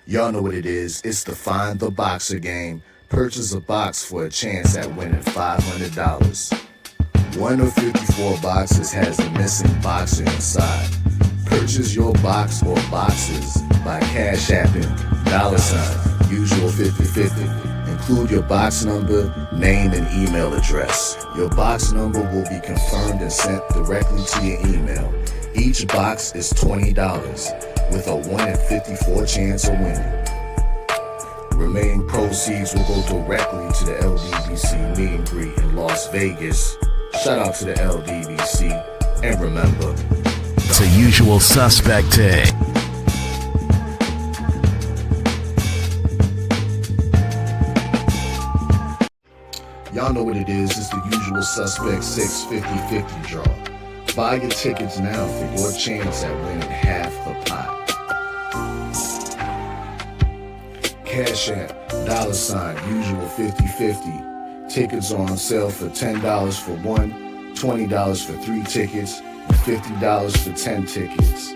Y'all know what it is. It's the Find the Boxer game. Purchase a box for a chance at winning $500. One of 54 boxes has a missing boxer inside. Purchase your box or boxes by Cash Apping $ usual 50/50. Include your box number, name, and email address. Your box number will be confirmed and sent directly to your email. Each box is $20 with a 1 in 54 chance of winning. Remaining proceeds will go directly to the LDBC meet and greet in Las Vegas. Shout out to the LDBC, and remember, it's a usual suspect day. Y'all know what it is. It's the usual suspect 650/50 draw. Buy your tickets now for your chance at winning half the pot. Cash App, $ usual 50/50. Tickets are on sale for $10 for one, $20 for 3 tickets, and $50 for 10 tickets.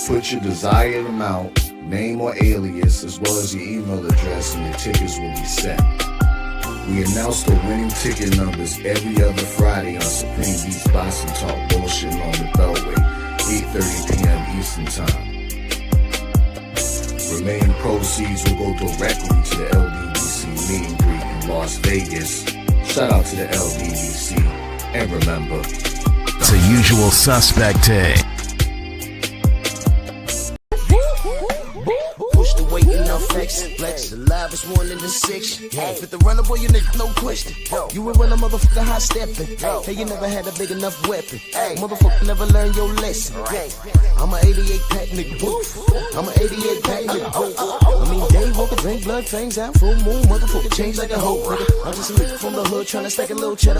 Put your desired amount, name or alias, as well as your email address, and your tickets will be set. We announce the winning ticket numbers every other Friday on Supreme Beats Boxing Talk Bullshit on the Beltway, 8:30 p.m. Eastern Time. Remaining proceeds will go directly to the LDBC meet and greet in Las Vegas. Shout out to the LDBC, and remember, it's a usual suspect day. Flex, the livest one in the section. Fit the runner, boy, you nigga, no question. You will run a motherfucker high stepping. Hey, you never had a big enough weapon. Motherfucker never learned your lesson. I'm a 88 pack nigga, boo. I'm a 88 pack nigga, boo. I mean, day walker, drink blood, fangs out, full moon, motherfucker change like a hoe, nigga. I'm just a nigga from the hood trying to stack a little cheddar.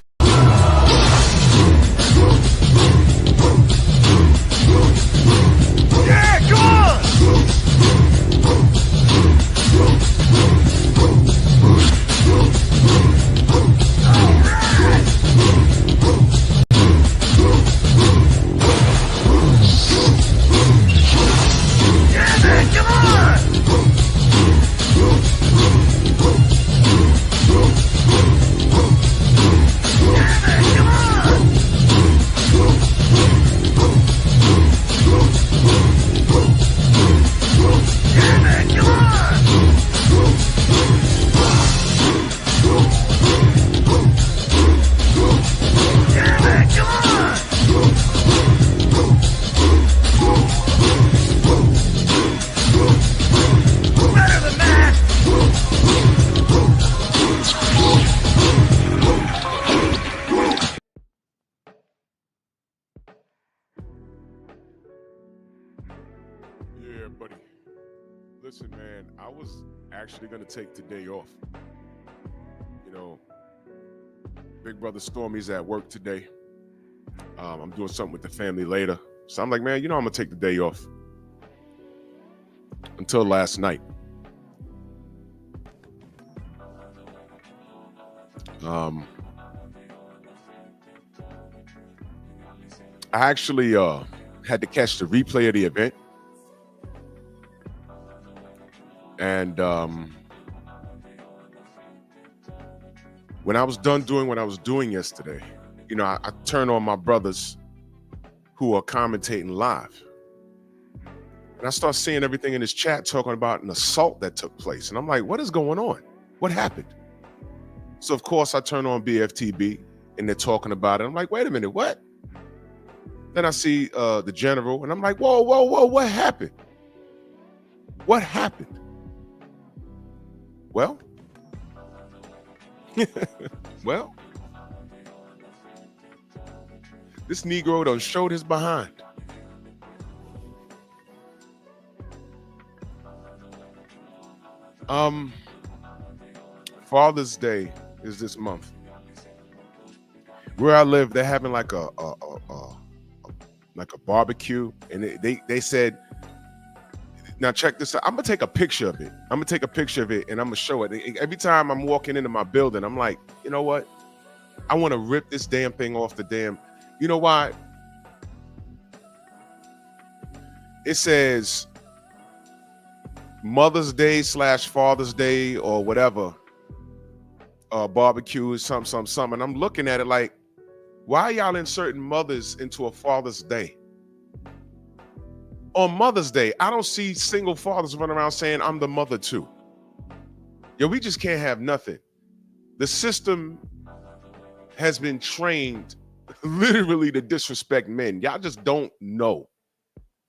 Yeah, come on! Listen, man, I was actually going to take today off. You know, big brother Stormy's at work today. I'm doing something with the family later. So I'm like, man, you know, I'm going to take the day off. Until last night. I actually had to catch the replay of the event. And when I was done doing what I was doing yesterday, you know, I turned on my brothers who are commentating live. And I start seeing everything in this chat talking about an assault that took place. And I'm like, what is going on? What happened? So, of course, I turn on BFTB and they're talking about it. I'm like, wait a minute, what? Then I see the general and I'm like, whoa, what happened? What happened? Well, well, this Negro done showed his behind. Father's Day is this month. Where I live, they're having like a barbecue, and they said, now check this out. I'm gonna take a picture of it. And I'm gonna show it. Every time I'm walking into my building, I'm like, you know what? I want to rip this damn thing off the damn. You know why? It says Mother's Day / Father's Day or whatever, barbecue, something. And I'm looking at it like, why are y'all inserting mothers into a Father's Day? On Mother's Day, I don't see single fathers running around saying, I'm the mother too. Yo, we just can't have nothing. The system has been trained literally to disrespect men. Y'all just don't know.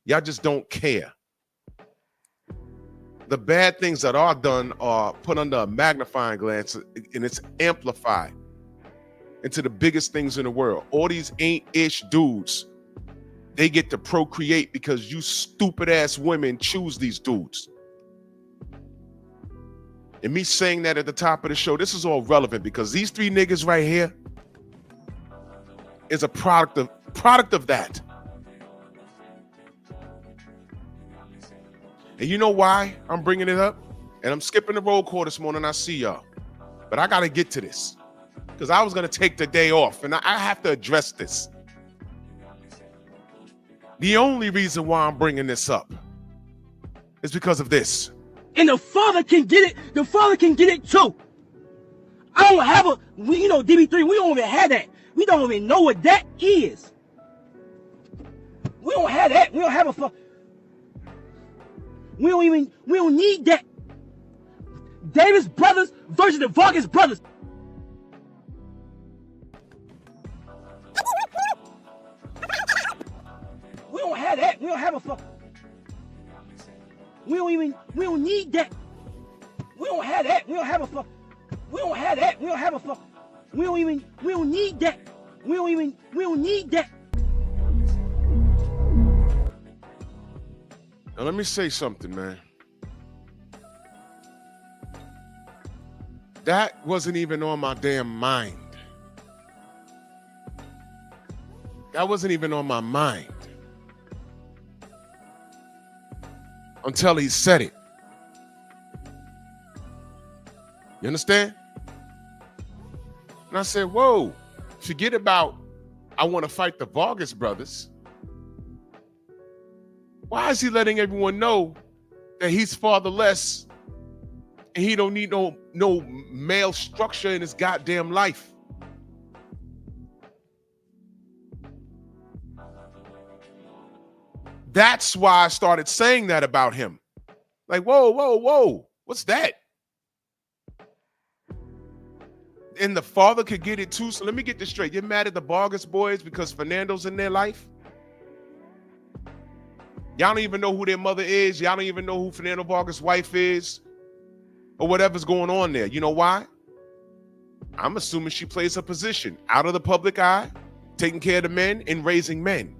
Y'all just don't care. The bad things that are done are put under a magnifying glass, and it's amplified into the biggest things in the world. All these ain't-ish dudes, they get to procreate because you stupid-ass women choose these dudes. And me saying that at the top of the show, this is all relevant because these three niggas right here is a product of that. And you know why I'm bringing it up? And I'm skipping the roll call this morning. I see y'all. But I got to get to this because I was going to take the day off and I have to address this. The only reason why I'm bringing this up is because of this. And the father can get it. The father can get it too. I don't have DB3, we don't even have that. We don't even know what that is. We don't have that. We don't have a We don't need that. Davis brothers versus the Vargas brothers. We don't have that. We don't have a We don't need that. We don't have that. We don't have a We don't have that. We don't have a We don't need that. We don't need that. Now let me say something, man. That wasn't even on my damn mind. That wasn't even on my mind until he said it. You understand? And I said, whoa, forget about I want to fight the Vargas brothers. Why is he letting everyone know that he's fatherless and he don't need no male structure in his goddamn life? That's why I started saying that about him. Like, whoa, what's that? And the father could get it too. So let me get this straight. You're mad at the Vargas boys because Fernando's in their life? Y'all don't even know who their mother is. Y'all don't even know who Fernando Vargas' wife is or whatever's going on there. You know why? I'm assuming she plays her position out of the public eye, taking care of the men and raising men,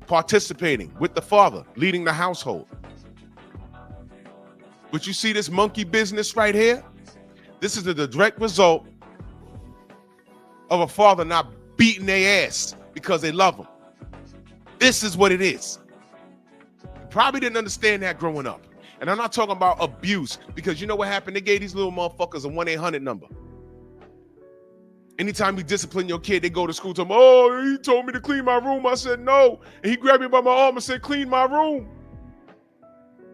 participating with the father, leading the household. But you see this monkey business right here? This is the direct result of a father not beating their ass because they love them. This is what it is. Probably didn't understand that growing up. And I'm not talking about abuse because you know what happened? They gave these little motherfuckers a 1-800 number. Anytime you discipline your kid, they go to school to him, oh, he told me to clean my room. I said, no. And he grabbed me by my arm and said, clean my room.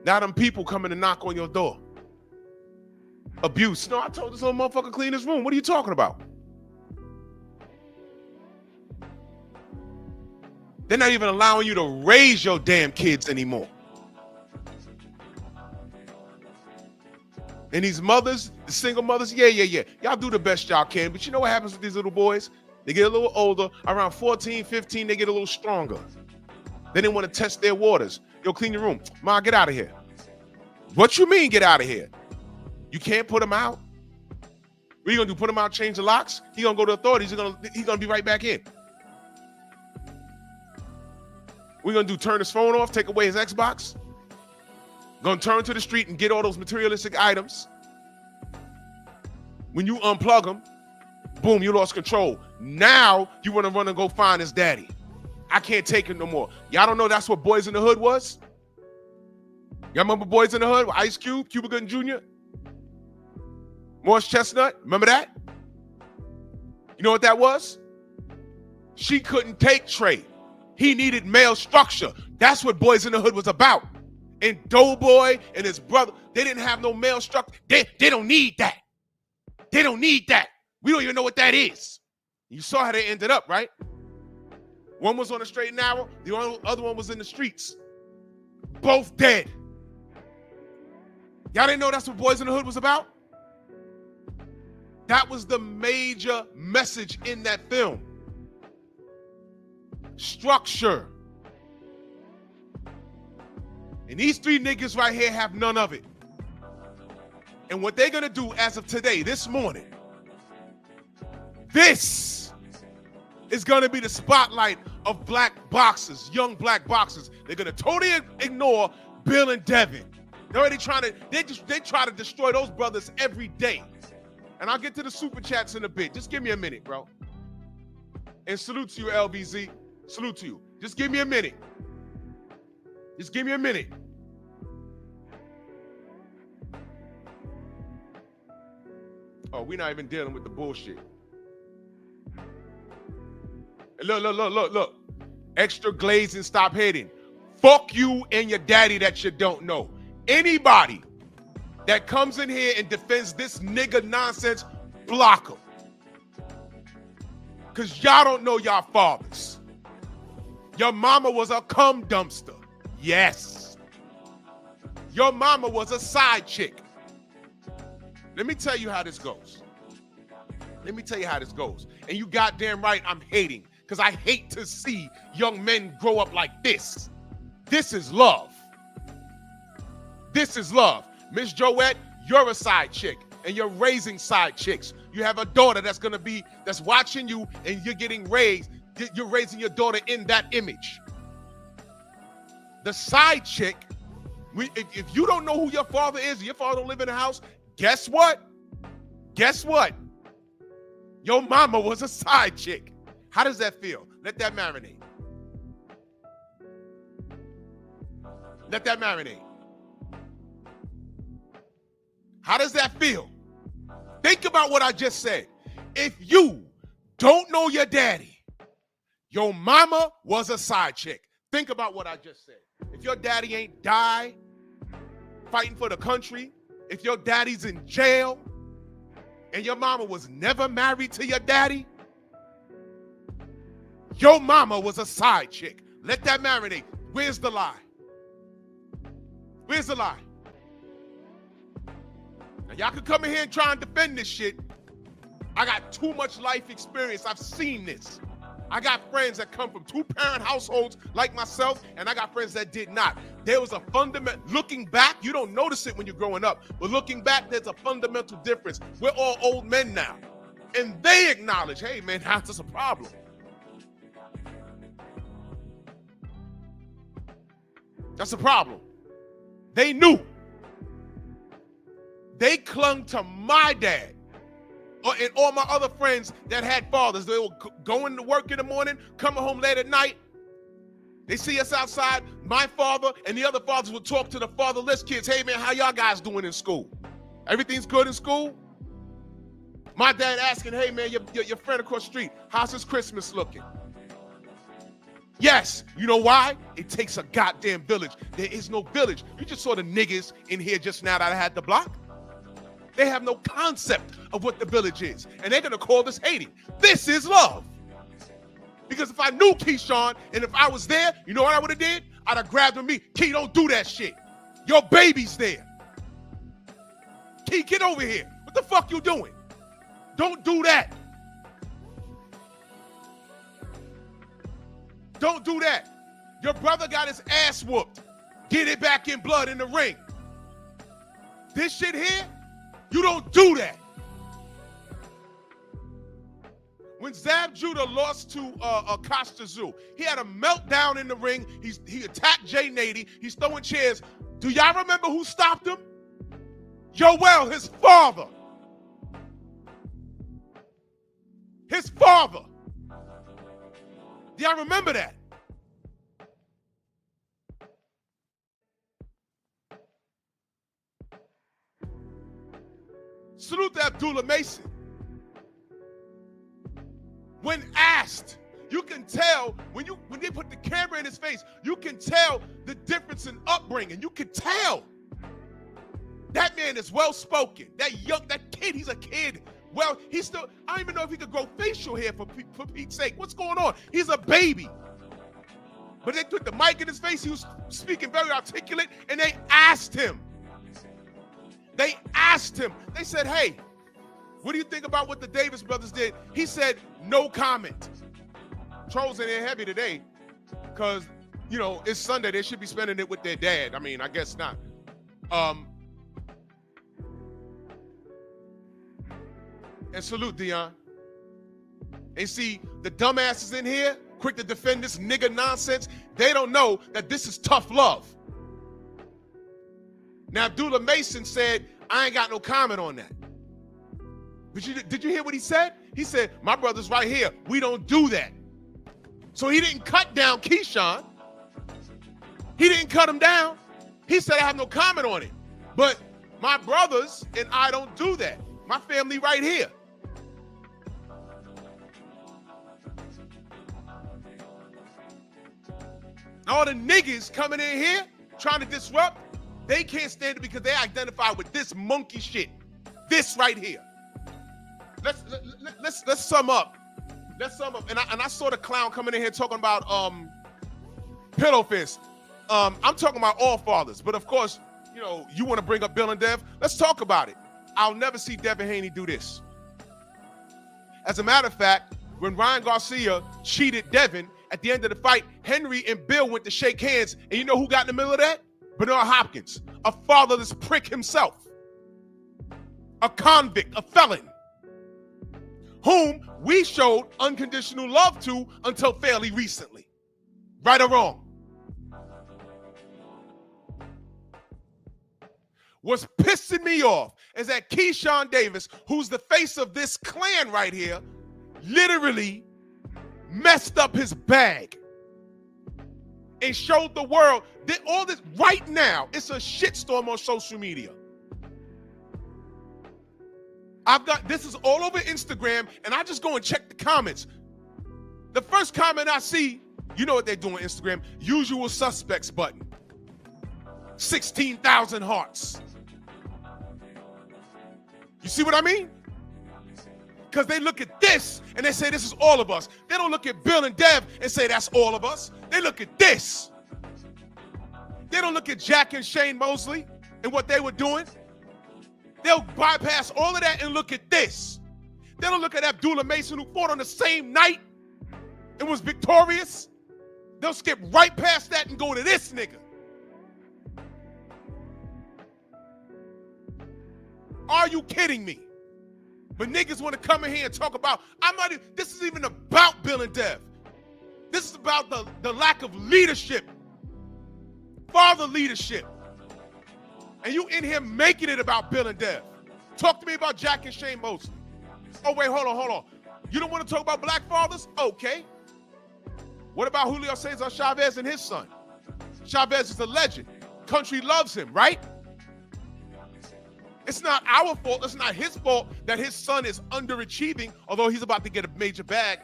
Now them people coming to knock on your door. Abuse. No, I told this little motherfucker clean his room. What are you talking about? They're not even allowing you to raise your damn kids anymore. And these mothers, the single mothers, yeah. Y'all do the best y'all can. But you know what happens with these little boys? They get a little older. Around 14, 15, they get a little stronger. Then they want to test their waters. Yo, clean your room. Ma, get out of here. What you mean get out of here? You can't put him out? What are you going to do, put him out, change the locks? He going to go to authorities. He's going to be right back in. We're going to do turn his phone off, take away his Xbox. Going to turn to the street and get all those materialistic items. When you unplug them, boom, you lost control. Now you want to run and go find his daddy. I can't take it no more. Y'all don't know that's what Boys in the Hood was? Y'all remember Boys in the Hood with Ice Cube, Cuba Gooding Jr.? Morris Chestnut, remember that? You know what that was? She couldn't take Trey. He needed male structure. That's what Boys in the Hood was about. And Doughboy and his brother, They didn't have no male structure. They don't need that. They don't need that. We don't even know what that is. You saw how they ended up, right? One was on the straight and narrow. The other one was in the streets. Both dead. Y'all didn't know that's what Boys in the Hood was about? That was the major message in that film. Structure. And these three niggas right here have none of it. And what they're gonna do as of today, this morning, this is gonna be the spotlight of black boxers, young black boxers. They're gonna totally ignore Bill and Devin. They're already they try to destroy those brothers every day. And I'll get to the super chats in a bit. Just give me a minute, bro. And salute to you, LBZ. Salute to you. Just give me a minute. Just give me a minute. Oh, we're not even dealing with the bullshit. Look. Extra glazing, stop hating. Fuck you and your daddy that you don't know. Anybody that comes in here and defends this nigga nonsense, block them. Because y'all don't know y'all fathers. Your mama was a cum dumpster. Yes. Your mama was a side chick. Let me tell you how this goes. And you goddamn right I'm hating, because I hate to see young men grow up like this. This is love. This is love. Miss Joette, you're a side chick, and you're raising side chicks. You have a daughter that's watching you, and you're getting raised. You're raising your daughter in that image. The side chick, if you don't know who your father is, your father don't live in the house, guess what? Your mama was a side chick. How does that feel? Let that marinate. Let that marinate. How does that feel? Think about what I just said. If you don't know your daddy, your mama was a side chick. Think about what I just said. If your daddy ain't died fighting for the country, if your daddy's in jail, and your mama was never married to your daddy, your mama was a side chick. Let that marinate. Where's the lie? Where's the lie? Now, y'all can come in here and try and defend this shit. I got too much life experience. I've seen this. I got friends that come from two-parent households like myself, and I got friends that did not. There was a fundamental, looking back, you don't notice it when you're growing up, but looking back, there's a fundamental difference. We're all old men now, and they acknowledge, hey man, that's a problem. That's a problem. They knew. They clung to my dad. And all my other friends that had fathers, they were going to work in the morning, coming home late at night. They see us outside. My father and the other fathers would talk to the fatherless kids. Hey, man, how y'all guys doing in school? Everything's good in school? My dad asking, hey, man, your friend across the street, how's his Christmas looking? Yes. You know why? It takes a goddamn village. There is no village. You just saw the niggas in here just now that I had the block. They have no concept of what the village is. And they're going to call this hating. This is love. Because if I knew Keyshawn and if I was there, you know what I would have did? I'd have grabbed him me. Key, don't do that shit. Your baby's there. Key, get over here. What the fuck you doing? Don't do that. Don't do that. Your brother got his ass whooped. Get it back in blood in the ring. This shit here, you don't do that. When Zab Judah lost to Costa Zoo, he had a meltdown in the ring. He attacked Jay Nady. He's throwing chairs. Do y'all remember who stopped him? Yoel, his father. His father. Do y'all remember that? Salute to Abdullah Mason. When asked, you can tell, when they put the camera in his face, you can tell the difference in upbringing. You can tell. That man is well-spoken. That kid, he's a kid. Well, he's still, I don't even know if he could grow facial hair for Pete's sake. What's going on? He's a baby. But they put the mic in his face. He was speaking very articulate, and they asked him. They said, hey, what do you think about what the Davis brothers did? He said, no comment. Trolls in there heavy today because, you know, it's Sunday. They should be spending it with their dad. I mean, I guess not. And salute, Dion. And see, the dumbasses in here, quick to defend this nigga nonsense, they don't know that this is tough love. Now, Abdullah Mason said, I ain't got no comment on that. But did you hear what he said? He said, my brother's right here. We don't do that. So he didn't cut down Keyshawn. He didn't cut him down. He said, I have no comment on it. But my brothers and I don't do that. My family right here. All the niggas coming in here trying to disrupt, they can't stand it because they identify with this monkey shit. This right here. Let's sum up. Let's sum up. And I saw the clown coming in here talking about pillow fist. I'm talking about all fathers, but of course, you know, you want to bring up Bill and Dev. Let's talk about it. I'll never see Devin Haney do this. As a matter of fact, when Ryan Garcia cheated Devin, at the end of the fight, Henry and Bill went to shake hands, and you know who got in the middle of that? Bernard Hopkins, a fatherless prick himself, a convict, a felon, whom we showed unconditional love to until fairly recently. Right or wrong? What's pissing me off is that Keyshawn Davis, who's the face of this clan right here, literally messed up his bag and showed the world that all this right now, it's a shitstorm on social media. This is all over Instagram, and I just go and check the comments. The first comment I see, you know what they do on Instagram, usual suspects button. 16,000 hearts. You see what I mean? Because they look at this and they say this is all of us. They don't look at Bill and Dev and say that's all of us. They look at this. They don't look at Jack and Shane Mosley and what they were doing. They'll bypass all of that and look at this. They don't look at Abdullah Mason, who fought on the same night and was victorious. They'll skip right past that and go to this nigga. Are you kidding me? But niggas want to come in here and talk about, this isn't even about Bill and Dev. This is about the lack of leadership, father leadership. And you in here making it about Bill and Dev. Talk to me about Jack and Shane Mosley. Oh, wait, hold on. You don't want to talk about black fathers? Okay. What about Julio Cesar Chavez and his son? Chavez is a legend. Country loves him, right? It's not our fault. It's not his fault that his son is underachieving, although he's about to get a major bag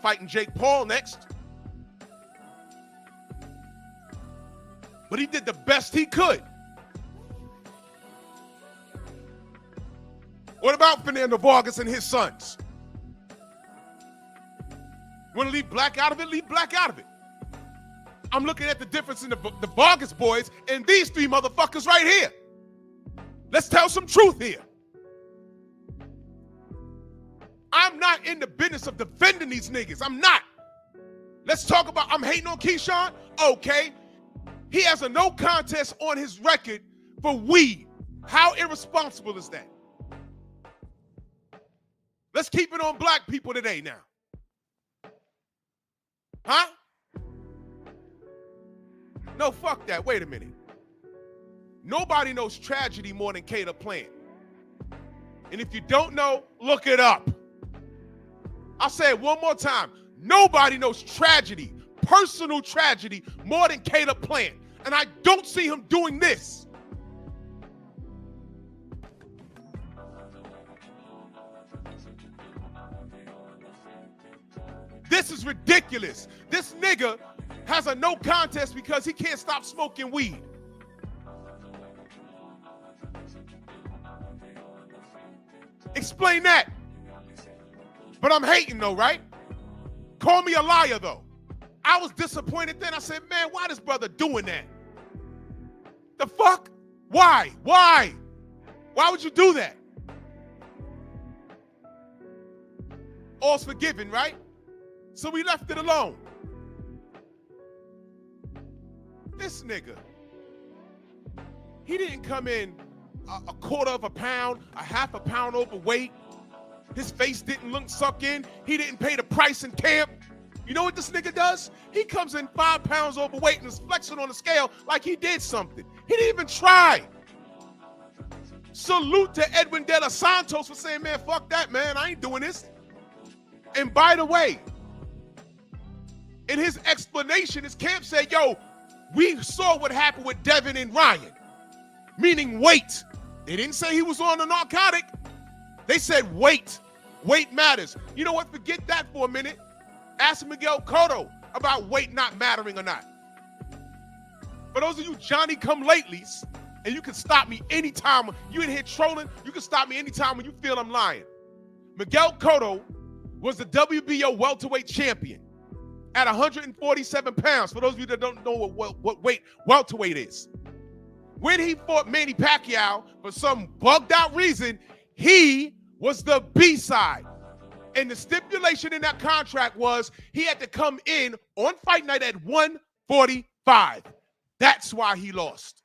fighting Jake Paul next. But he did the best he could. What about Fernando Vargas and his sons? Want to leave black out of it? Leave black out of it. I'm looking at the difference in the Vargas boys and these three motherfuckers right here. Let's tell some truth here. I'm not in the business of defending these niggas. I'm not. Let's talk about, I'm hating on Keyshawn? Okay. He has a no contest on his record for weed. How irresponsible is that? Let's keep it on black people today now. Huh? No, fuck that. Wait a minute. Nobody knows tragedy more than Caleb Plant. And if you don't know, look it up. I'll say it one more time. Nobody knows tragedy, personal tragedy, more than Caleb Plant. And I don't see him doing this. This is ridiculous. This nigga has a no contest because he can't stop smoking weed. Explain that. But I'm hating though, right? Call me a liar though. I was disappointed then. I said, man, why this brother doing that? The fuck? Why? Why? Why would you do that? All's forgiven, right? So we left it alone. This nigga, he didn't come in a quarter of a pound, a half a pound overweight. His face didn't look suck in. He didn't pay the price in camp. You know what this nigga does? He comes in 5 pounds overweight and is flexing on the scale like he did something. He didn't even try. Salute to Edwin De Los Santos for saying, man, fuck that, man. I ain't doing this. And by the way, in his explanation, his camp said, yo, we saw what happened with Devin and Ryan, meaning weight. They didn't say he was on a narcotic. They said weight. Weight matters. You know what? Forget that for a minute. Ask Miguel Cotto about weight not mattering or not. For those of you Johnny-come-latelys, and you can stop me anytime. You in here trolling, you can stop me anytime when you feel I'm lying. Miguel Cotto was the WBO welterweight champion at 147 pounds. For those of you that don't know what weight welterweight is. When he fought Manny Pacquiao, for some bugged out reason, he was the B-side. And the stipulation in that contract was he had to come in on fight night at 145. That's why he lost.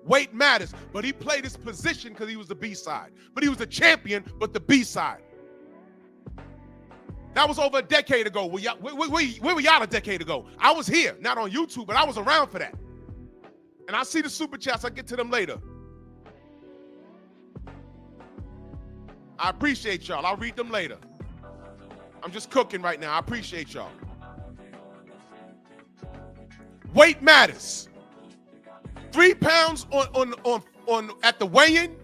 Weight matters, but he played his position because he was the B-side. But he was the champion, but the B-side. That was over a decade ago. Where were y'all a decade ago? I was here, not on YouTube, but I was around for that. And I see the super chats. I'll get to them later. I appreciate y'all. I'll read them later. I'm just cooking right now. I appreciate y'all. Weight matters. 3 pounds on at the weigh-in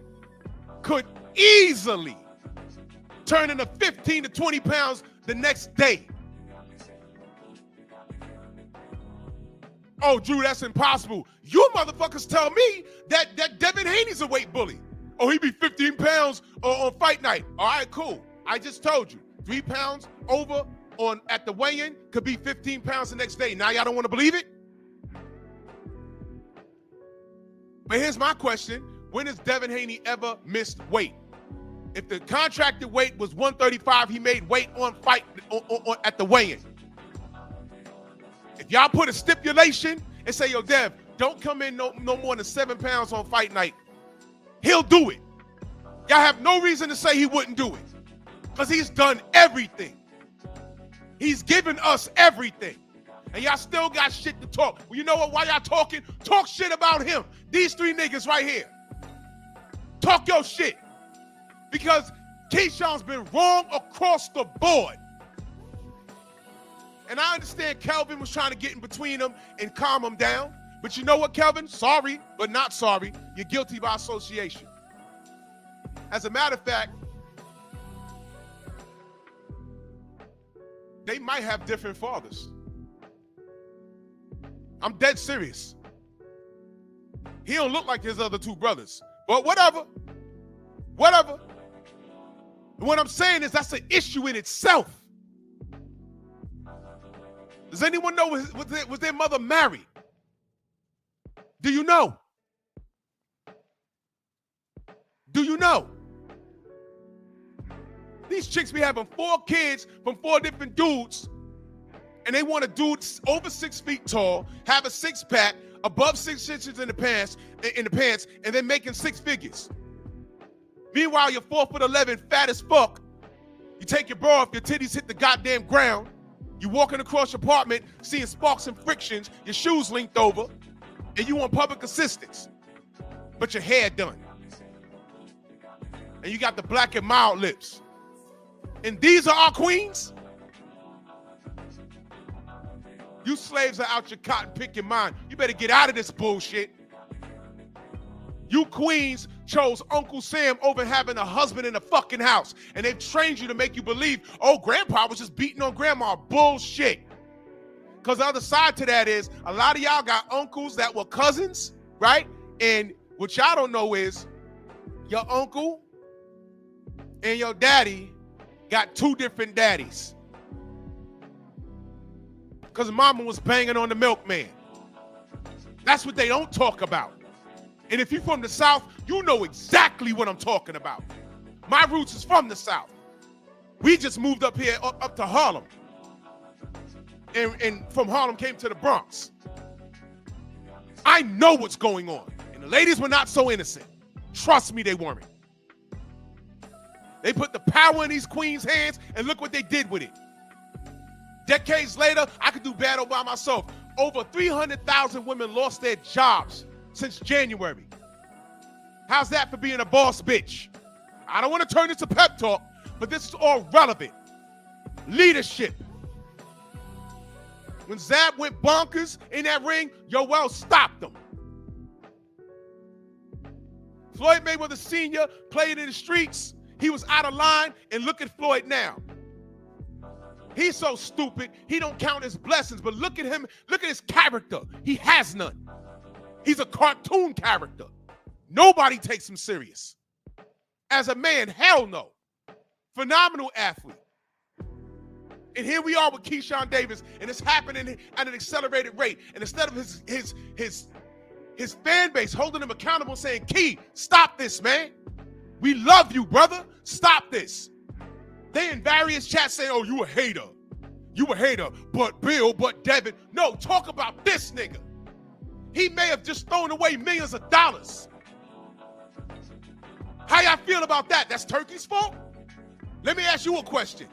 could easily turn into 15 to 20 pounds the next day. Oh, Drew, that's impossible. You motherfuckers tell me that Devin Haney's a weight bully. Oh, he be 15 pounds on fight night. All right, cool. I just told you. 3 pounds over at the weigh-in could be 15 pounds the next day. Now y'all don't want to believe it? But here's my question. When has Devin Haney ever missed weight? If the contracted weight was 135, he made weight on fight at the weigh-in. If y'all put a stipulation and say, yo, Dev, don't come in no more than 7 pounds on fight night, he'll do it. Y'all have no reason to say he wouldn't do it because he's done everything. He's given us everything. And y'all still got shit to talk. Well, you know what? While y'all talking, talk shit about him. These 3 niggas right here. Talk your shit. Because Keyshawn's been wrong across the board. And I understand Kelvin was trying to get in between them and calm them down. But you know what, Kelvin? Sorry, but not sorry. You're guilty by association. As a matter of fact, they might have different fathers. I'm dead serious. He don't look like his other 2 brothers. But whatever. Whatever. And what I'm saying is that's an issue in itself. Does anyone know, was their mother married? Do you know? Do you know? These chicks be having 4 kids from 4 different dudes, and they want a dude over 6 feet tall, have a 6-pack, above 6 inches in the pants, and then making 6 figures. Meanwhile, you're 4'11", fat as fuck. You take your bra off, your titties hit the goddamn ground. You walking across your apartment, seeing sparks and frictions, your shoes linked over, and you want public assistance, but your hair done. And you got the black and mild lips. And these are our queens? You slaves are out your cotton picking mind. You better get out of this bullshit. You queens chose Uncle Sam over having a husband in the fucking house. And they've trained you to make you believe, oh, grandpa was just beating on grandma. Bullshit. Because the other side to that is a lot of y'all got uncles that were cousins, right? And what y'all don't know is your uncle and your daddy got two different daddies. Because mama was banging on the milkman. That's what they don't talk about. And if you're from the South, you know exactly what I'm talking about. My roots is from the South. We just moved up here, up to Harlem. And from Harlem came to the Bronx. I know what's going on. And the ladies were not so innocent. Trust me, they weren't. They put the power in these queens' hands, and look what they did with it. Decades later, I could do battle by myself. Over 300,000 women lost their jobs since January. How's that for being a boss bitch? I don't want to turn this to pep talk, but this is all relevant. Leadership. When Zab went bonkers in that ring, Yoel stopped him. Floyd Mayweather Sr. played in the streets. He was out of line, and look at Floyd now. He's so stupid, he don't count his blessings, but look at him, look at his character. He has none. He's a cartoon character. Nobody takes him serious. As a man, hell no. Phenomenal athlete. And here we are with Keyshawn Davis, and it's happening at an accelerated rate. And instead of his fan base holding him accountable, saying, Key, stop this, man. We love you, brother. Stop this. They in various chats saying, oh, you a hater. You a hater, but Bill, but Devin. No, talk about this nigga. He may have just thrown away millions of dollars. How y'all feel about that? That's Turkey's fault? Let me ask you a question.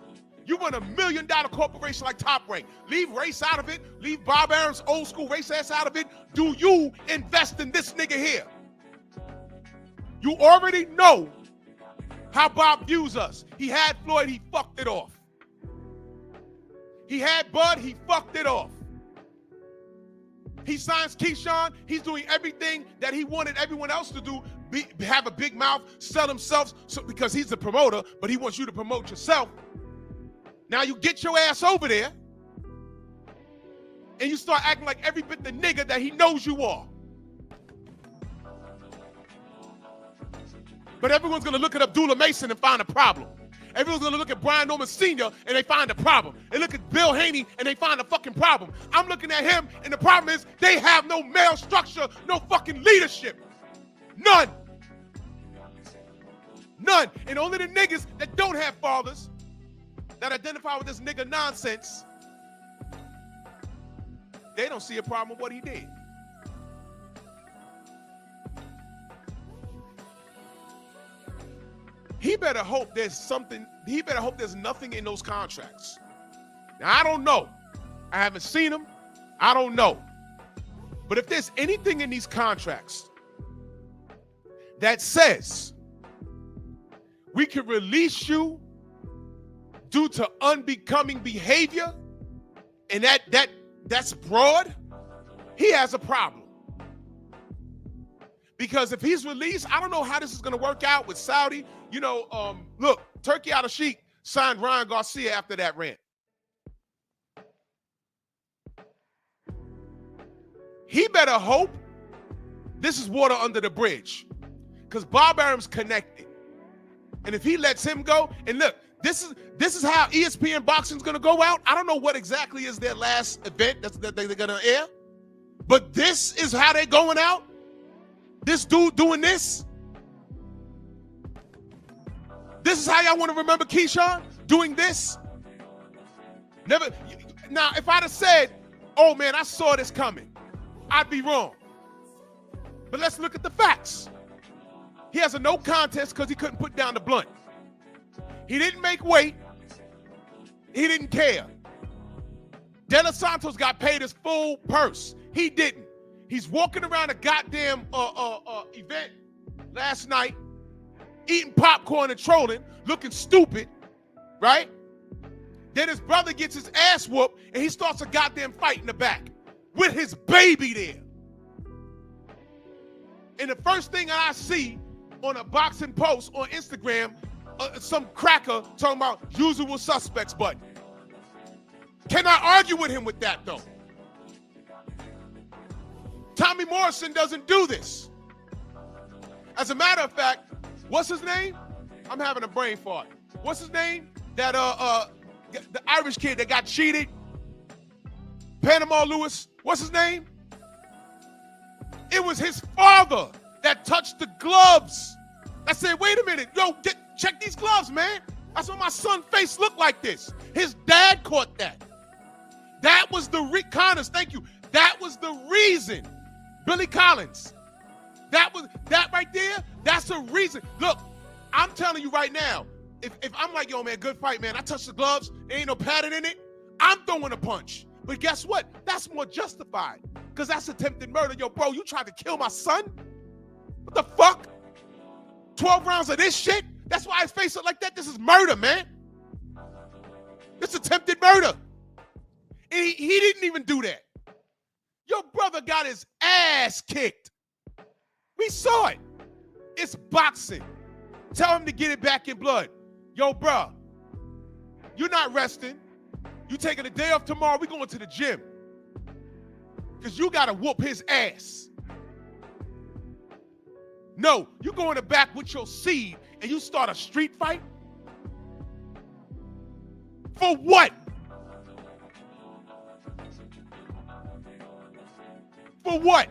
You run $1 million corporation like Top Rank. Leave race out of it. Leave Bob Arum's old school race ass out of it. Do you invest in this nigga here? You already know how Bob views us. He had Floyd, he fucked it off. He had Bud, he fucked it off. He signs Keyshawn, he's doing everything that he wanted everyone else to do, have a big mouth, sell himself because he's the promoter, but he wants you to promote yourself. Now you get your ass over there and you start acting like every bit the nigga that he knows you are. But everyone's going to look at Abdullah Mason and find a problem. Everyone's going to look at Brian Norman Sr. and they find a problem. They look at Bill Haney and they find a fucking problem. I'm looking at him and the problem is they have no male structure, no fucking leadership. None. None. And only the niggas that don't have fathers that identify with this nigga nonsense, they don't see a problem with what he did. He better hope there's something, he better hope there's nothing in those contracts. Now, I don't know. I haven't seen them. I don't know. But if there's anything in these contracts that says we can release you due to unbecoming behavior, and that's broad, he has a problem. Because if he's released, I don't know how this is going to work out with Saudi. You know, look, Turkey Out of Sheik signed Ryan Garcia after that rant. He better hope this is water under the bridge, because Bob Arum's connected. And if he lets him go, and look, this is how ESPN Boxing's going to go out. I don't know what exactly is their last event that they're going to air, but this is how they're going out. This dude doing this. This is how y'all want to remember Keyshawn doing this. Never. Now, if I'd have said, "Oh man, I saw this coming," I'd be wrong. But let's look at the facts. He has a no contest because he couldn't put down the blunt. He didn't make weight. He didn't care. De Los Santos got paid his full purse. He didn't. He's walking around a goddamn event last night, eating popcorn and trolling, looking stupid, right? Then his brother gets his ass whooped, and he starts a goddamn fight in the back with his baby there. And the first thing I see on a boxing post on Instagram, some cracker talking about usual suspects button. Can I argue with him with that, though? Tommy Morrison doesn't do this. As a matter of fact, what's his name? I'm having a brain fart. What's his name? That the Irish kid that got cheated. Panama Lewis. What's his name? It was his father that touched the gloves. I said, wait a minute, yo, check these gloves, man. That's what my son's face looked like this. His dad caught that. That was the Connors, thank you. That was the reason. Billy Collins. That right there, that's the reason. Look, I'm telling you right now, if I'm like, yo, man, good fight, man. I touched the gloves, there ain't no padding in it. I'm throwing a punch. But guess what? That's more justified because that's attempted murder. Yo, bro, you tried to kill my son? What the fuck? 12 rounds of this shit? That's why his face look like that. This is murder, man. This attempted murder. And he didn't even do that. Your brother got his ass kicked. We saw it. It's boxing. Tell him to get it back in blood. Yo, bro, you're not resting. You taking a day off tomorrow, we going to the gym. Because you got to whoop his ass. No, you go in the back with your seed and you start a street fight? For what? For what?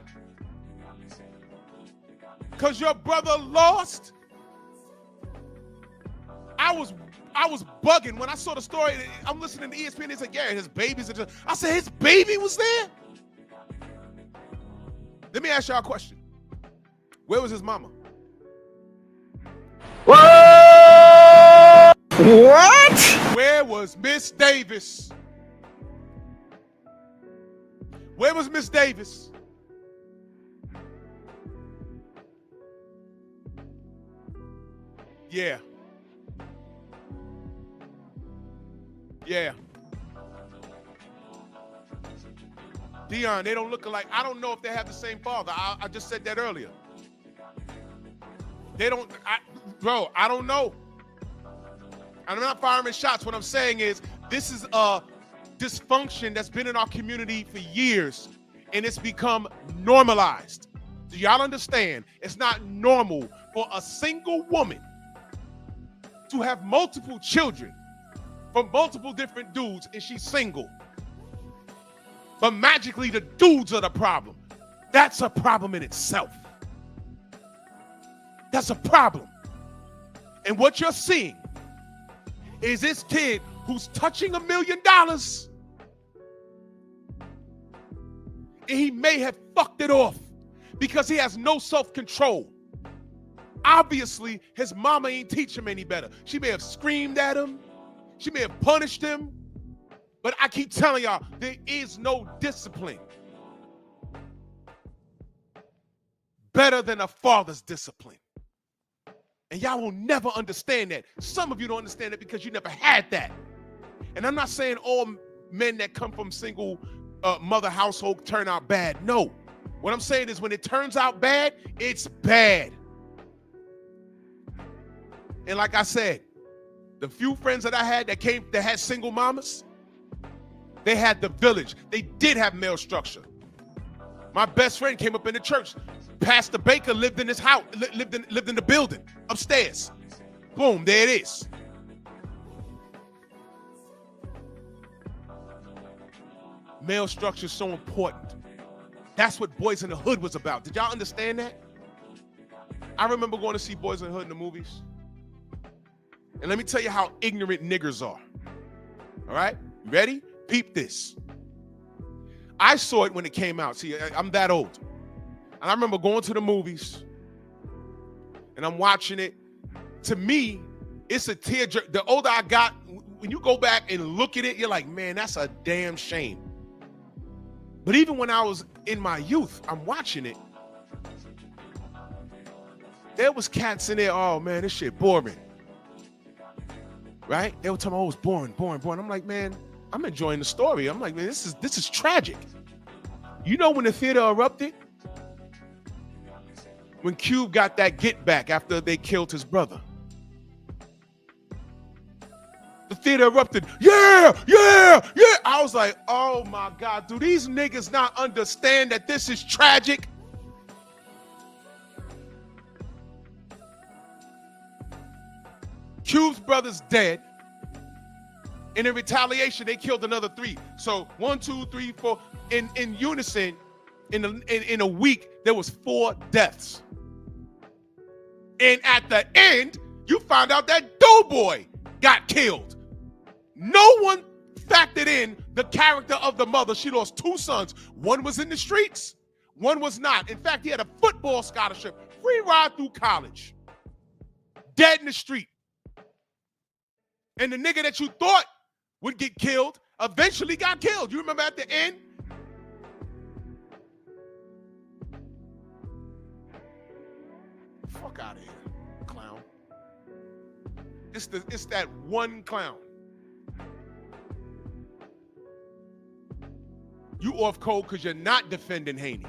Because your brother lost? I was bugging when I saw the story. I'm listening to ESPN. They said, yeah, his baby's. I said, his baby was there? Let me ask y'all a question. Where was his mama? What? Where was Miss Davis? Where was Miss Davis? Yeah. Yeah. Dion, they don't look alike. I don't know if they have the same father. I just said that earlier. They don't, bro, I don't know. I'm not firing shots. What I'm saying is this is a dysfunction that's been in our community for years, and it's become normalized. Do y'all understand? It's not normal for a single woman to have multiple children from multiple different dudes, and she's single. But magically, the dudes are the problem. That's a problem in itself. That's a problem. And what you're seeing is this kid who's touching $1 million, and he may have fucked it off because he has no self-control. Obviously, his mama ain't teach him any better. She may have screamed at him. She may have punished him. But I keep telling y'all, there is no discipline better than a father's discipline. And y'all will never understand that. Some of you don't understand it because you never had that. And I'm not saying all men that come from single mother household turn out bad. No. What I'm saying is when it turns out bad, it's bad. And like I said, the few friends that I had that had single mamas, they had the village. They did have male structure. My best friend came up in the church. Pastor Baker lived in his house, lived in the building upstairs. Boom, there it is. Male structure is so important. That's what Boys in the Hood was about. Did y'all understand that? I remember going to see Boys in the Hood in the movies. And let me tell you how ignorant niggers are. All right? You ready? Peep this. I saw it when it came out. See, I'm that old. And I remember going to the movies and I'm watching it. To me, it's a tearjerker. The older I got, when you go back and look at it, you're like, man, that's a damn shame. But even when I was in my youth, I'm watching it. There was cats in there, oh man, this shit boring. Right? They were telling me, oh, it's boring. I'm like, man, I'm enjoying the story. I'm like, man, this is tragic. You know when the theater erupted? When Cube got that get back after they killed his brother. The theater erupted. Yeah. I was like, oh my God, do these niggas not understand that this is tragic? Cube's brother's dead. And in retaliation, they killed another 3. So 1, 2, 3, 4. In unison, in a week, there was 4 deaths. And at the end, you found out that Doughboy got killed. No one factored in the character of the mother. She lost 2 sons. One was in the streets, one was not. In fact, he had a football scholarship, free ride through college. Dead in the street. And the nigga that you thought would get killed eventually got killed. You remember at the end? Fuck out of here, clown. It's that one clown. You off code because you're not defending Haney.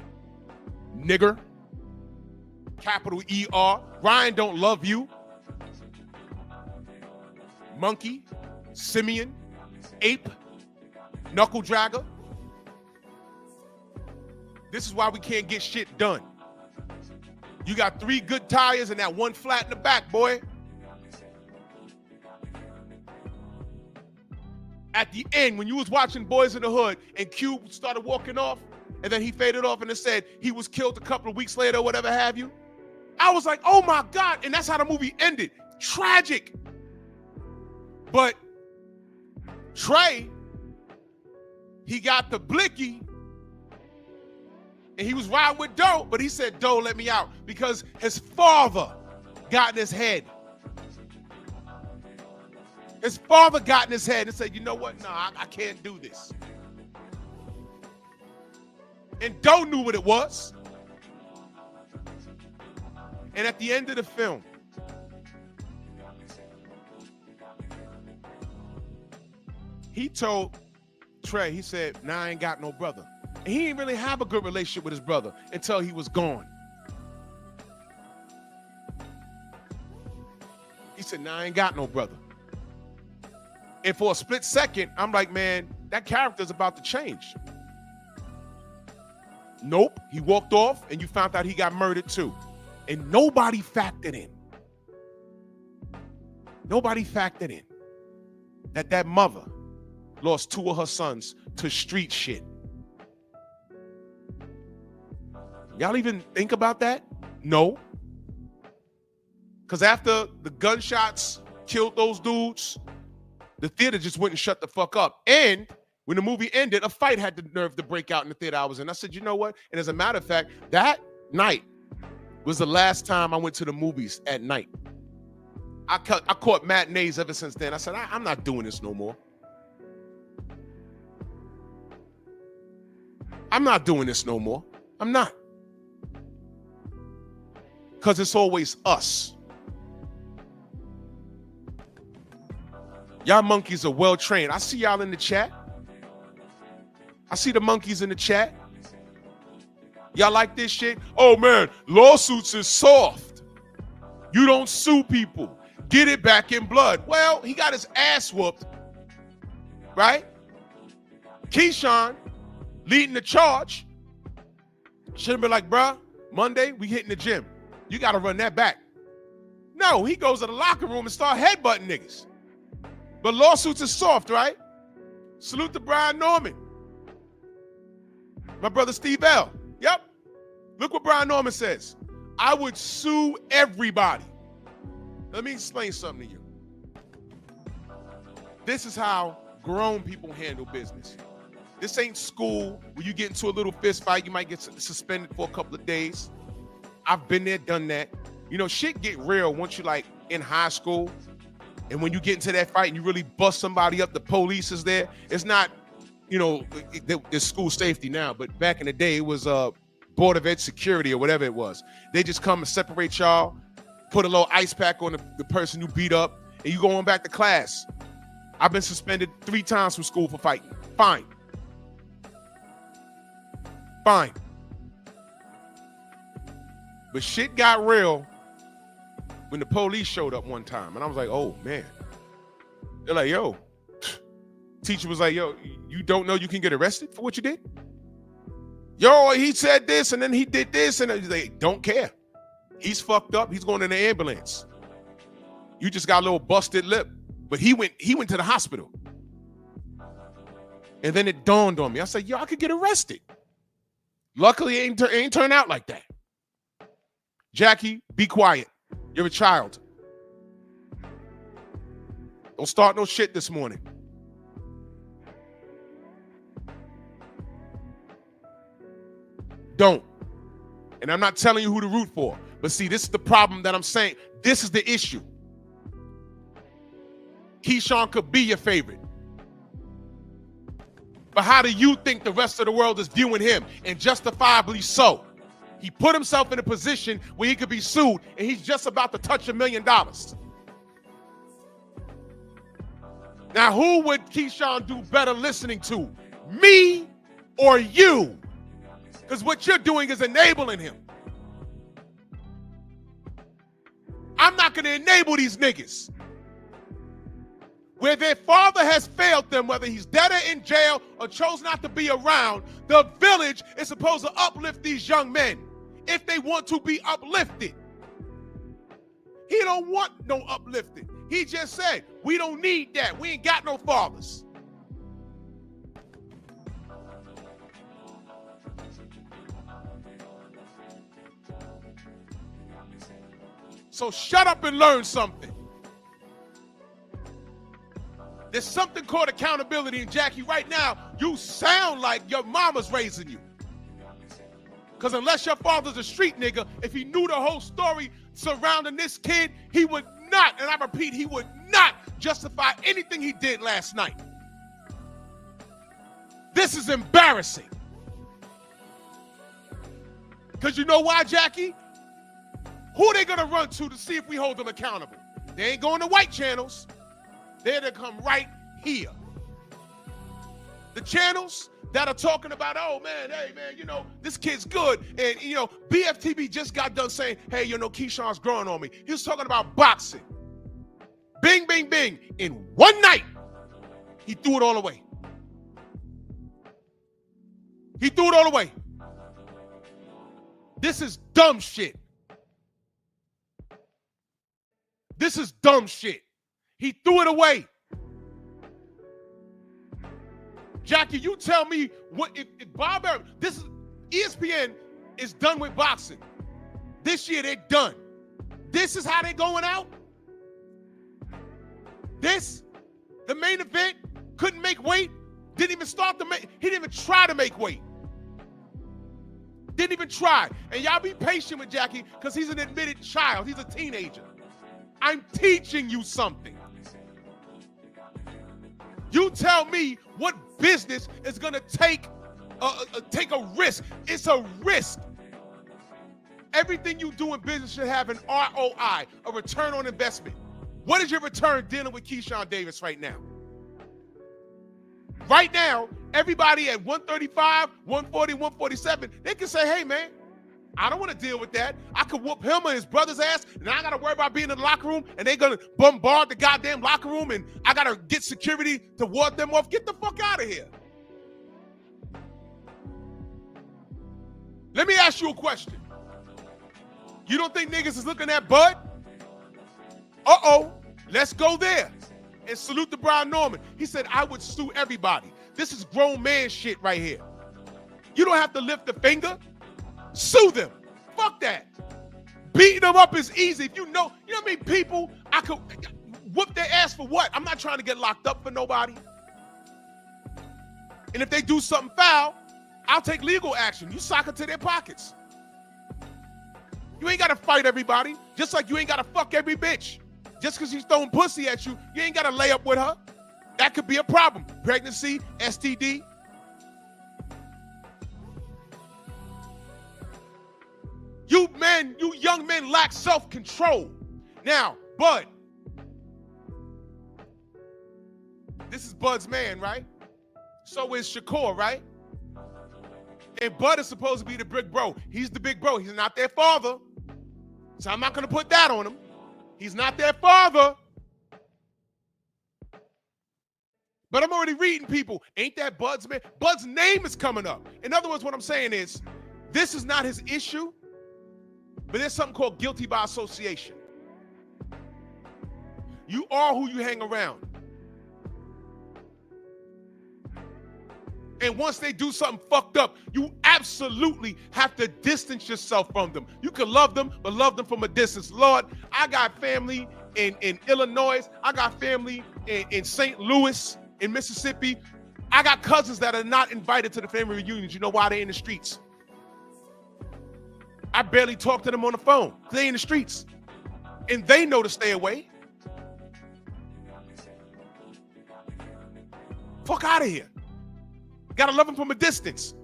Nigger. Capital ER. Ryan don't love you. Monkey. Simian. Ape. Knuckle dragger. This is why we can't get shit done. You got 3 good tires and that one flat in the back, boy. At the end, when you was watching Boys in the Hood and Cube started walking off and then he faded off and it said he was killed a couple of weeks later or whatever have you, I was like, oh my God. And that's how the movie ended. Tragic. But Trey, he got the blicky and he was riding with Doe, but he said, Doe, let me out because his father got in his head. His father got in his head and said, you know what? No, I can't do this. And Doe knew what it was. And at the end of the film, he told Trey, he said, nah, I ain't got no brother. And he didn't really have a good relationship with his brother until he was gone. He said, nah, I ain't got no brother. And for a split second, I'm like, man, that character's about to change. Nope, he walked off and you found out he got murdered too. And nobody factored in. Nobody factored in that mother lost 2 of her sons to street shit. Y'all even think about that? No. Because after the gunshots killed those dudes, the theater just went and shut the fuck up. And when the movie ended, a fight had the nerve to break out in the theater I was in. I said, you know what? And as a matter of fact, that night was the last time I went to the movies at night. I caught matinees ever since then. I said, I'm not doing this no more. I'm not doing this no more. I'm not. Because it's always us. Y'all monkeys are well trained. I see y'all in the chat. I see the monkeys in the chat. Y'all like this shit? Oh man, lawsuits is soft. You don't sue people. Get it back in blood. Well, he got his ass whooped, right? Keyshawn, leading the charge, should have been like, bruh, Monday, we hitting the gym. You got to run that back. No, he goes to the locker room and start headbutting niggas. But lawsuits is soft, right? Salute to Brian Norman. My brother Steve L. Yep. Look what Brian Norman says. I would sue everybody. Let me explain something to you. This is how grown people handle business. This ain't school where you get into a little fist fight. You might get suspended for a couple of days. I've been there, done that. You know, shit get real once you like in high school. And when you get into that fight and you really bust somebody up, the police is there. It's not, you know, it's school safety now. But back in the day, it was Board of Ed security or whatever it was. They just come and separate y'all, put a little ice pack on the person you beat up, and you go on back to class. I've been suspended 3 times from school for fighting. Fine. Fine. But shit got real when the police showed up one time. And I was like, oh, man. They're like, yo. Teacher was like, yo, you don't know you can get arrested for what you did? Yo, he said this and then he did this. And they don't care. He's fucked up. He's going in the ambulance. You just got a little busted lip. But he went to the hospital. And then it dawned on me. I said, yo, I could get arrested. Luckily, it ain't turned out like that. Jackie, be quiet. You're a child. Don't start no shit this morning. Don't. And I'm not telling you who to root for. But see, this is the problem that I'm saying. This is the issue. Keyshawn could be your favorite. But how do you think the rest of the world is viewing him? And justifiably so. He put himself in a position where he could be sued, and he's just about to touch $1 million. Now, who would Keyshawn do better listening to? Me or you? Because what you're doing is enabling him. I'm not going to enable these niggas. Where their father has failed them, whether he's dead or in jail or chose not to be around, the village is supposed to uplift these young men if they want to be uplifted. He don't want no uplifting. He just said, we don't need that. We ain't got no fathers. So shut up and learn something. There's something called accountability. And Jackie, right now, you sound like your mama's raising you. Because unless your father's a street nigga, if he knew the whole story surrounding this kid, he would not, and I repeat, he would not justify anything he did last night. This is embarrassing. Because you know why, Jackie? Who are they going to run to see if we hold them accountable? They ain't going to white channels. They're to come right here. The channels that are talking about, oh man, hey man, you know, this kid's good. And you know, BFTB just got done saying, hey, you know, Keyshawn's growing on me. He was talking about boxing. Bing, bing, bing. In one night, he threw it all away. He threw it all away. This is dumb shit. This is dumb shit. He threw it away. Jackie, you tell me what if Bob Arum, this is ESPN is done with boxing. This year they're done. This is how they're going out. This, the main event, couldn't make weight, didn't even start to make, he didn't even try to make weight. Didn't even try. And y'all be patient with Jackie because he's an admitted child. He's a teenager. I'm teaching you something. You tell me what business is going to take a risk. It's a risk. Everything you do in business should have an ROI, a return on investment. What is your return dealing with Keyshawn Davis right now? Right now, everybody at 135, 140, 147, they can say, hey, man, I don't want to deal with that. I could whoop him and his brother's ass, and I got to worry about being in the locker room, and they're going to bombard the goddamn locker room, and I got to get security to ward them off. Get the fuck out of here. Let me ask you a question. You don't think niggas is looking at Bud? Uh-oh. Let's go there. And salute to Brian Norman. He said, I would sue everybody. This is grown man shit right here. You don't have to lift a finger. Sue them. Fuck that. Beating them up is easy. If you know what I mean? People, I could whoop their ass for what? I'm not trying to get locked up for nobody. And if they do something foul, I'll take legal action. You sock it to their pockets. You ain't got to fight everybody. Just like you ain't got to fuck every bitch. Just because she's throwing pussy at you, you ain't got to lay up with her. That could be a problem. Pregnancy, STD. You young men lack self-control. Now, Bud. This is Bud's man, right? So is Shakur, right? And Bud is supposed to be the big bro. He's the big bro. He's not their father. So I'm not going to put that on him. He's not their father. But I'm already reading people. Ain't that Bud's man? Bud's name is coming up. In other words, what I'm saying is, this is not his issue, but there's something called guilty by association. You are who you hang around. And once they do something fucked up, you absolutely have to distance yourself from them. You can love them, but love them from a distance. Lord, I got family in Illinois. I got family in St. Louis, in Mississippi. I got cousins that are not invited to the family reunions. You know why? They're in the streets. I barely talk to them on the phone. They're in the streets. And they know to stay away. Fuck out of here. Gotta love them from a distance.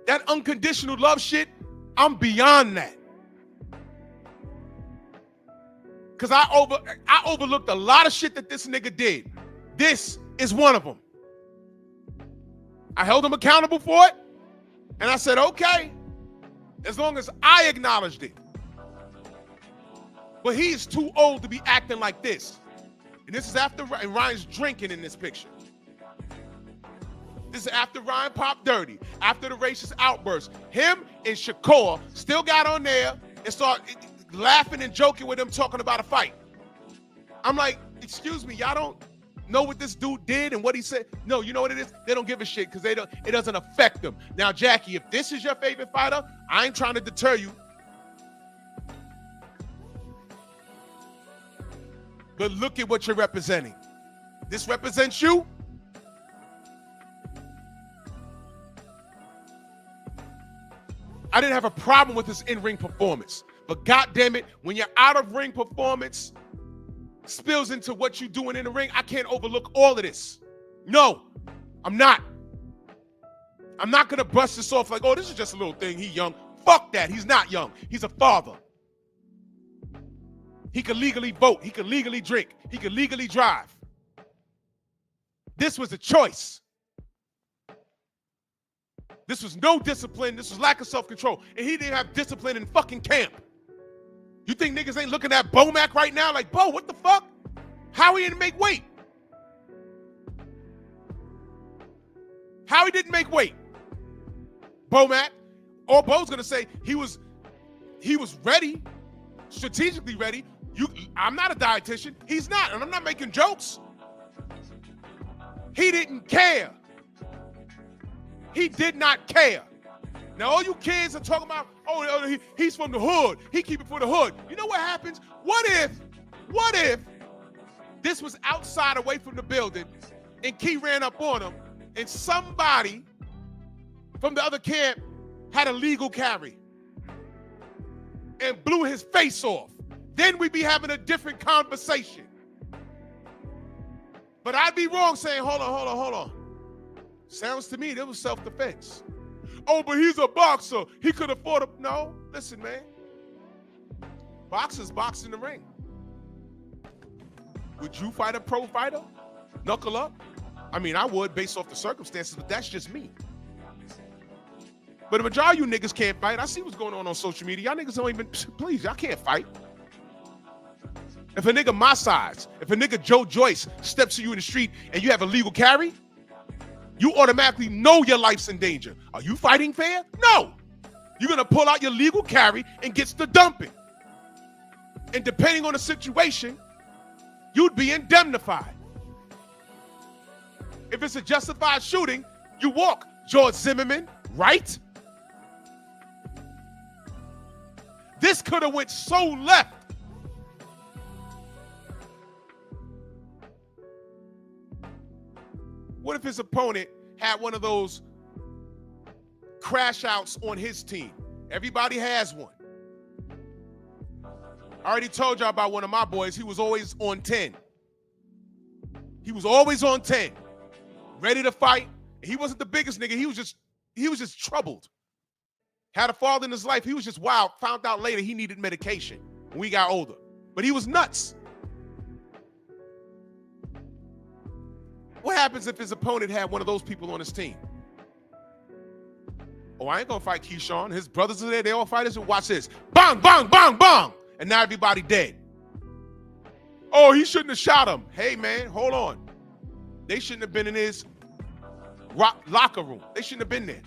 That unconditional love shit, I'm beyond that. Cause I overlooked a lot of shit that this nigga did. This is one of them. I held him accountable for it, and I said, okay, as long as I acknowledged it. But he is too old to be acting like this. And this is after Ryan's drinking in this picture. This is after Ryan popped dirty, after the racist outburst. Him and Shakur still got on there and started laughing and joking with him, talking about a fight. I'm like, excuse me, y'all don't know what this dude did and what he said? No, you know what it is? They don't give a shit because it doesn't affect them. Now, Jackie, if this is your favorite fighter, I ain't trying to deter you. But look at what you're representing. This represents you. I didn't have a problem with his in-ring performance. But goddamn it, when your out-of-ring performance spills into what you're doing in the ring, I can't overlook all of this. No, I'm not. I'm not going to brush this off like, oh, this is just a little thing. He young. Fuck that. He's not young. He's a father. He could legally vote. He could legally drink. He could legally drive. This was a choice. This was no discipline. This was lack of self-control. And he didn't have discipline in fucking camp. You think niggas ain't looking at Bomac right now like, Bo, what the fuck? How he didn't make weight? How he didn't make weight? Bomac. Or Bo's gonna say he was ready, strategically ready. I'm not a dietitian. He's not, and I'm not making jokes. He didn't care. He did not care. Now all you kids are talking about, oh, he's from the hood. He keep it for the hood. You know what happens? What if this was outside away from the building and Key ran up on him and somebody from the other camp had a legal carry and blew his face off? Then we'd be having a different conversation. But I'd be wrong saying, hold on. Sounds to me that was self-defense. Oh, but he's a boxer. He could afford a... No, listen, man. Boxers box in the ring. Would you fight a pro fighter? Knuckle up? I mean, I would based off the circumstances, but that's just me. But the majority of you niggas can't fight. I see what's going on social media. Y'all niggas don't even... Please, y'all can't fight. If a nigga my size, if a nigga Joe Joyce steps to you in the street and you have a legal carry, you automatically know your life's in danger. Are you fighting fair? No. You're going to pull out your legal carry and get the dumping. And depending on the situation, you'd be indemnified. If it's a justified shooting, you walk. George Zimmerman, right? This could have went so left. What if his opponent had one of those crash outs on his team? Everybody has one. I already told y'all about one of my boys. He was always on 10. He was always on 10, ready to fight. He wasn't the biggest nigga. He was just troubled. Had a father in his life. He was just wild. Found out later he needed medication when we got older. But he was nuts. What happens if his opponent had one of those people on his team? Oh, I ain't gonna fight Keyshawn. His brothers are there. They all fighters. And watch this. Bang, bang, bang, bang. And now everybody dead. Oh, he shouldn't have shot him. Hey, man, hold on. They shouldn't have been in his locker room. They shouldn't have been there.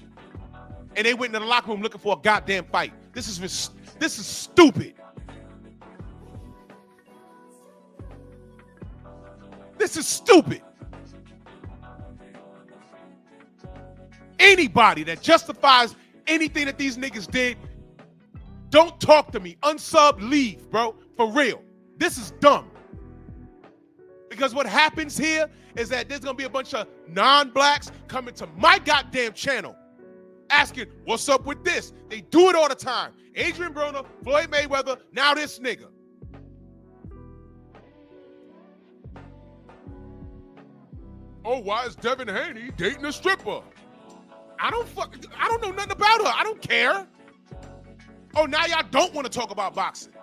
And they went into the locker room looking for a goddamn fight. This is stupid. This is stupid. Anybody that justifies anything that these niggas did, don't talk to me. Unsub, leave, bro. For real. This is dumb. Because what happens here is that there's going to be a bunch of non-blacks coming to my goddamn channel asking, what's up with this? They do it all the time. Adrian Broner, Floyd Mayweather, now this nigga. Oh, why is Devin Haney dating a stripper? I don't know nothing about her. I don't care. Oh, now y'all don't want to talk about boxing.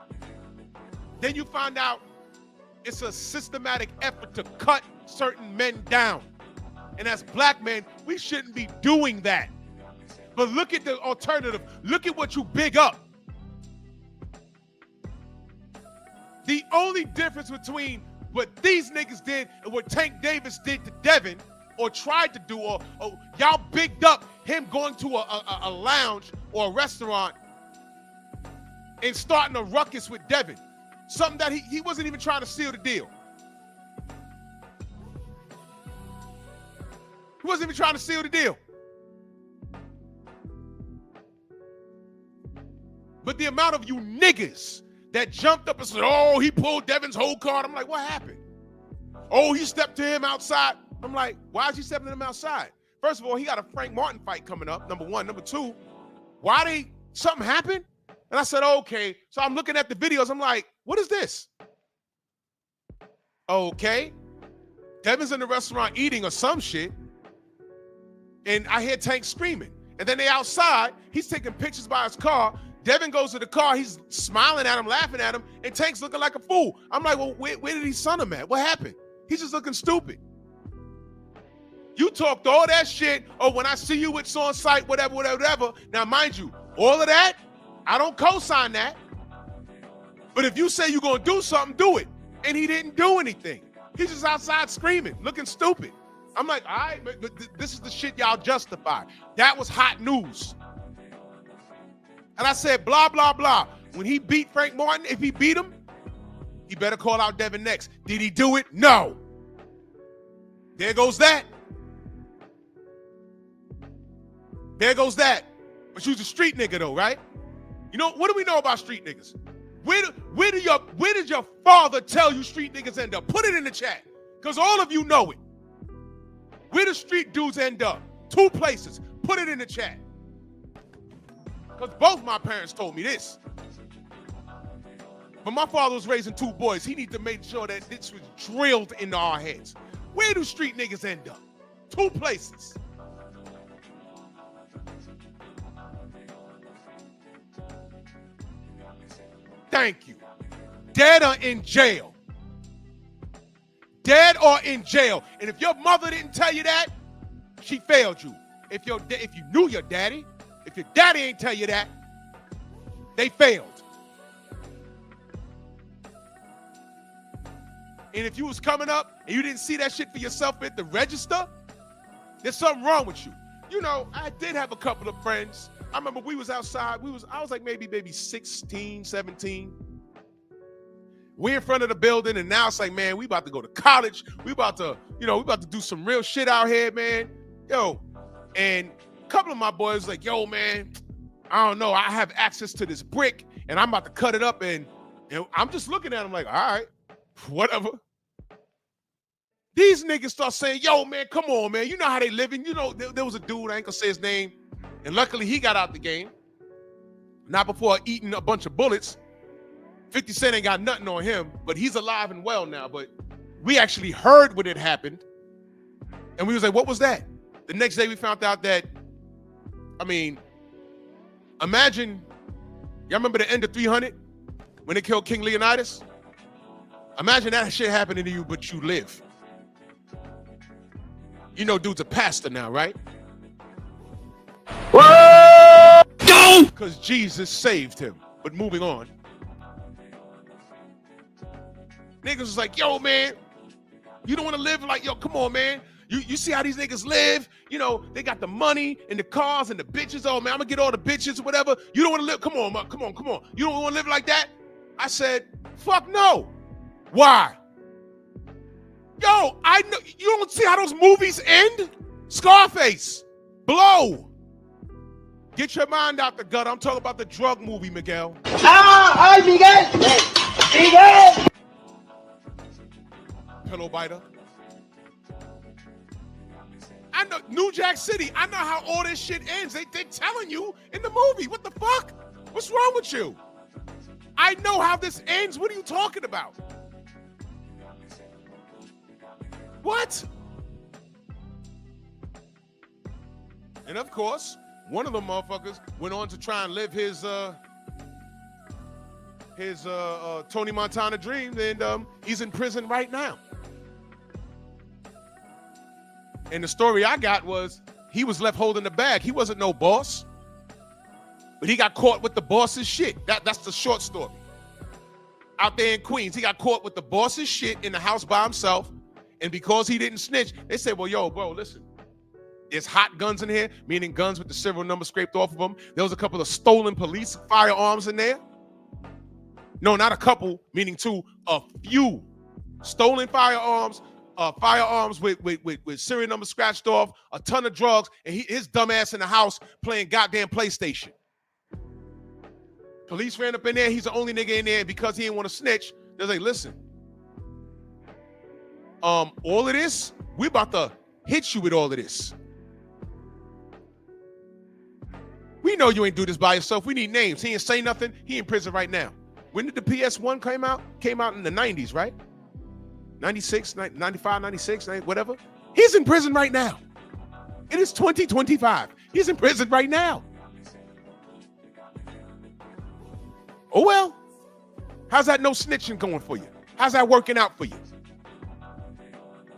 Then you find out it's a systematic effort to cut certain men down. And as black men, we shouldn't be doing that. But look at the alternative. Look at what you big up. The only difference between what these niggas did and what Tank Davis did to Devin, or tried to do, or y'all bigged up him going to a lounge or a restaurant and starting a ruckus with Devin. Something that he wasn't even trying to seal the deal. He wasn't even trying to seal the deal. But the amount of you niggas that jumped up and said, oh, he pulled Devin's whole card. I'm like, what happened? Oh, he stepped to him outside. I'm like, why is he stepping to him outside? First of all, he got a Frank Martin fight coming up, number one. Number two, something happened? And I said, okay. So I'm looking at the videos. I'm like, what is this? Okay. Devin's in the restaurant eating or some shit. And I hear Tank screaming. And then they outside. He's taking pictures by his car. Devin goes to the car. He's smiling at him, laughing at him. And Tank's looking like a fool. I'm like, well, where did he son him at? What happened? He's just looking stupid. You talked all that shit. Oh, when I see you with on site, whatever. Now, mind you, all of that, I don't co-sign that. But if you say you're going to do something, do it. And he didn't do anything. He's just outside screaming, looking stupid. I'm like, all right, but this is the shit y'all justify. That was hot news. And I said, blah, blah, blah. When he beat Frank Martin, if he beat him, he better call out Devin next. Did he do it? No. There goes that. There goes that. But you's a street nigga though, right? You know, what do we know about street niggas? Where did your father tell you street niggas end up? Put it in the chat, because all of you know it. Where do street dudes end up? 2 places. Put it in the chat. Because both my parents told me this. But my father was raising 2 boys. He needs to make sure that this was drilled into our heads. Where do street niggas end up? 2 places. Thank you. Dead or in jail. Dead or in jail. And if your mother didn't tell you that, she failed you. If you knew your daddy, if your daddy ain't tell you that, they failed. And if you was coming up and you didn't see that shit for yourself at the register, there's something wrong with you. You know, I did have a couple of friends. I remember we was outside. I was like maybe 16, 17. We in front of the building, and now it's like, man, we about to go to college. We about to do some real shit out here, man. Yo, and a couple of my boys was like, yo, man, I don't know. I have access to this brick, and I'm about to cut it up, and I'm just looking at them like, all right, whatever. These niggas start saying, yo, man, come on, man. You know how they living. You know, there was a dude, I ain't gonna say his name, and luckily he got out the game. Not before eating a bunch of bullets. 50 Cent ain't got nothing on him, but he's alive and well now. But we actually heard when it happened, and we was like, what was that? The next day we found out that, I mean, imagine, y'all remember the end of 300 when they killed King Leonidas? Imagine that shit happening to you, but you live. You know, dude's a pastor now, right? What? Because Jesus saved him. But moving on. Niggas was like, yo, man, you don't want to live like, yo, come on, man. You see how these niggas live? You know, they got the money and the cars and the bitches. Oh, man, I'm going to get all the bitches or whatever. You don't want to live? Come on, man. Come on. You don't want to live like that? I said, fuck no. Why? Yo, I know you don't see how those movies end. Scarface, Blow. Get your mind out the gutter. I'm talking about the drug movie, Miguel. ¡Ay, Miguel! ¡Miguel! Pillow biter. I know New Jack City. I know how all this shit ends. They're telling you in the movie. What the fuck? What's wrong with you? I know how this ends. What are you talking about? What? And of course, one of the motherfuckers went on to try and live his Tony Montana dream, and he's in prison right now. And the story I got was he was left holding the bag. He wasn't no boss, but he got caught with the boss's shit. That's the short story. Out there in Queens, he got caught with the boss's shit in the house by himself, and because he didn't snitch, they said, well, yo, bro, listen. There's hot guns in here, meaning guns with the serial number scraped off of them. There was a couple of stolen police firearms in there. No, not a couple, meaning two, a few stolen firearms, firearms with serial number scratched off, a ton of drugs, and his dumb ass in the house playing goddamn PlayStation. Police ran up in there. He's the only nigga in there, and because he didn't want to snitch, they're like, listen, all of this, we about to hit you with all of this. We know you ain't do this by yourself. We need names. He ain't say nothing. He in prison right now. When did the PS1 come out? Came out in the 90s, right? 96, 95, 96, whatever. He's in prison right now. It is 2025. He's in prison right now. Oh, well. How's that no snitching going for you? How's that working out for you?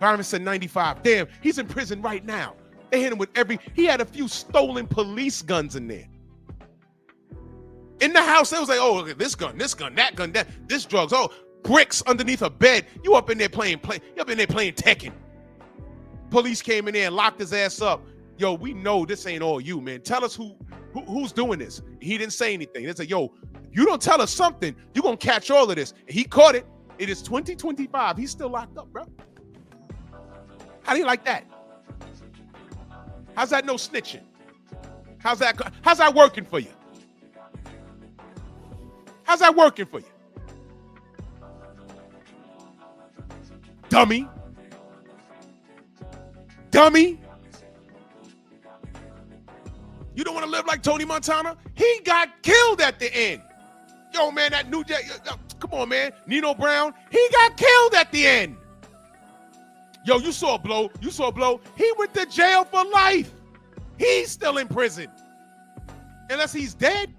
Byron said 95. Damn, he's in prison right now. They hit him with he had a few stolen police guns in there. In the house, they was like, oh, look at this gun, that gun, this drugs, oh, bricks underneath a bed. You up in there playing Tekken. Police came in there and locked his ass up. Yo, we know this ain't all you, man. Tell us who's doing this. He didn't say anything. They said, yo, you don't tell us something, you're gonna catch all of this. And he caught it. It is 2025. He's still locked up, bro. How do you like that? How's that no snitching? How's that working for you? How's that working for you? Dummy. Dummy. You don't want to live like Tony Montana? He got killed at the end. Yo, man, that New Jack, come on, man. Nino Brown, he got killed at the end. Yo, you saw Blow. He went to jail for life. He's still in prison. Unless he's dead.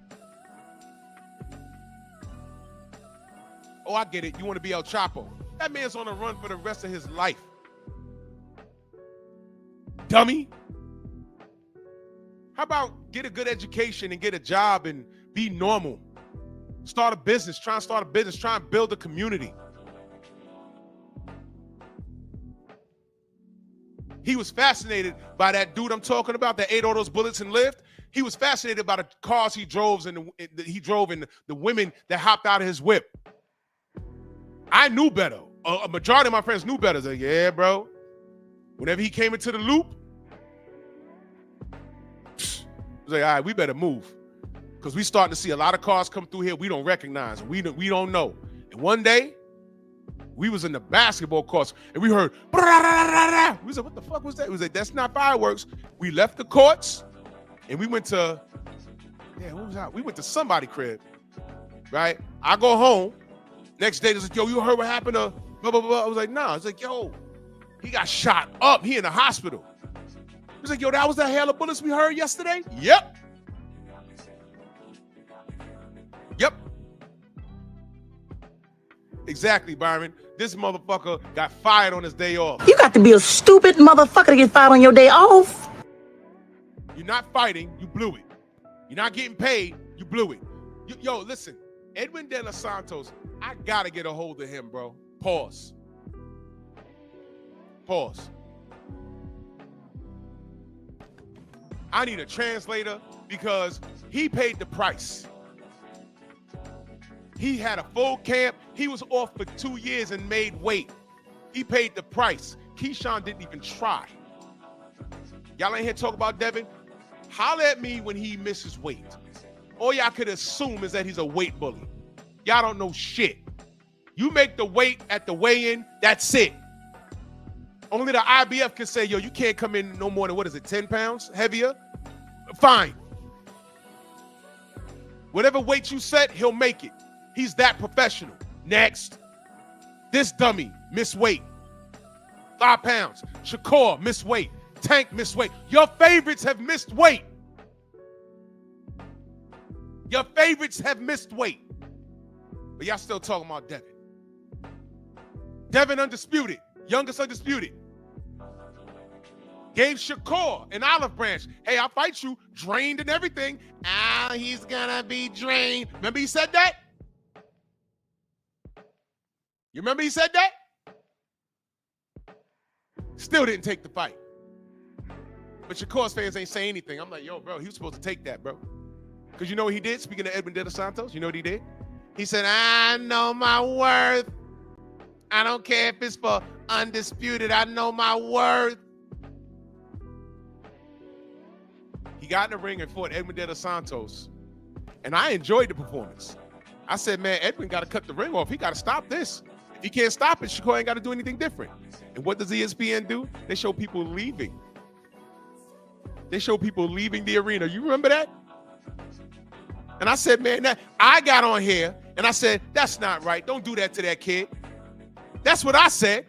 Oh, I get it. You want to be El Chapo. That man's on the run for the rest of his life. Dummy. How about get a good education and get a job and be normal? Try and start a business, try and build a community. He was fascinated by that dude I'm talking about that ate all those bullets and lived. He was fascinated by the cars he drove and the women that hopped out of his whip. I knew better. A majority of my friends knew better. They're like, yeah, bro. Whenever he came into the loop, I was like, all right, we better move. Because we starting to see a lot of cars come through here we don't recognize. We don't know. And one day, we was in the basketball courts and we heard, we said, what the fuck was that? We was like, that's not fireworks. We left the courts and we went to, what was that? We went to somebody's crib, right? I go home. Next day, they said, yo, you heard what happened to blah, blah, blah. I was like, nah. I was like, yo, he got shot up. He in the hospital. He was like, yo, that was the hail of bullets we heard yesterday? Yep. Exactly, Byron. This motherfucker got fired on his day off. You got to be a stupid motherfucker to get fired on your day off. You're not fighting, you blew it. You're not getting paid, you blew it. Yo, listen, Edwin De Los Santos, I gotta get a hold of him, bro. Pause. I need a translator because he paid the price. He had a full camp. He was off for 2 years and made weight. He paid the price. Keyshawn didn't even try. Y'all ain't here talk about Devin? Holler at me when he misses weight. All y'all could assume is that he's a weight bully. Y'all don't know shit. You make the weight at the weigh-in, that's it. Only the IBF can say, yo, you can't come in no more than, 10 pounds heavier? Fine. Whatever weight you set, he'll make it. He's that professional. Next. This dummy, missed weight. 5 pounds. Shakur, missed weight. Tank, missed weight. Your favorites have missed weight. Your favorites have missed weight. But y'all still talking about Devin. Devin undisputed. Youngest undisputed. Gave Shakur an olive branch. Hey, I'll fight you. Drained and everything. He's gonna be drained. Remember he said that? You remember he said that? Still didn't take the fight. But Shakur's fans ain't saying anything. I'm like, yo, bro, he was supposed to take that, bro. Because you know what he did? Speaking of Edwin De Los Santos, you know what he did? He said, I know my worth. I don't care if it's for undisputed. I know my worth. He got in the ring and fought Edwin De Los Santos. And I enjoyed the performance. I said, man, Edwin got to cut the ring off. He got to stop this. If he can't stop it, Shakur ain't got to do anything different. And what does ESPN do? They show people leaving. They show people leaving the arena. You remember that? And I said, man, I got on here and I said, that's not right. Don't do that to that kid. That's what I said.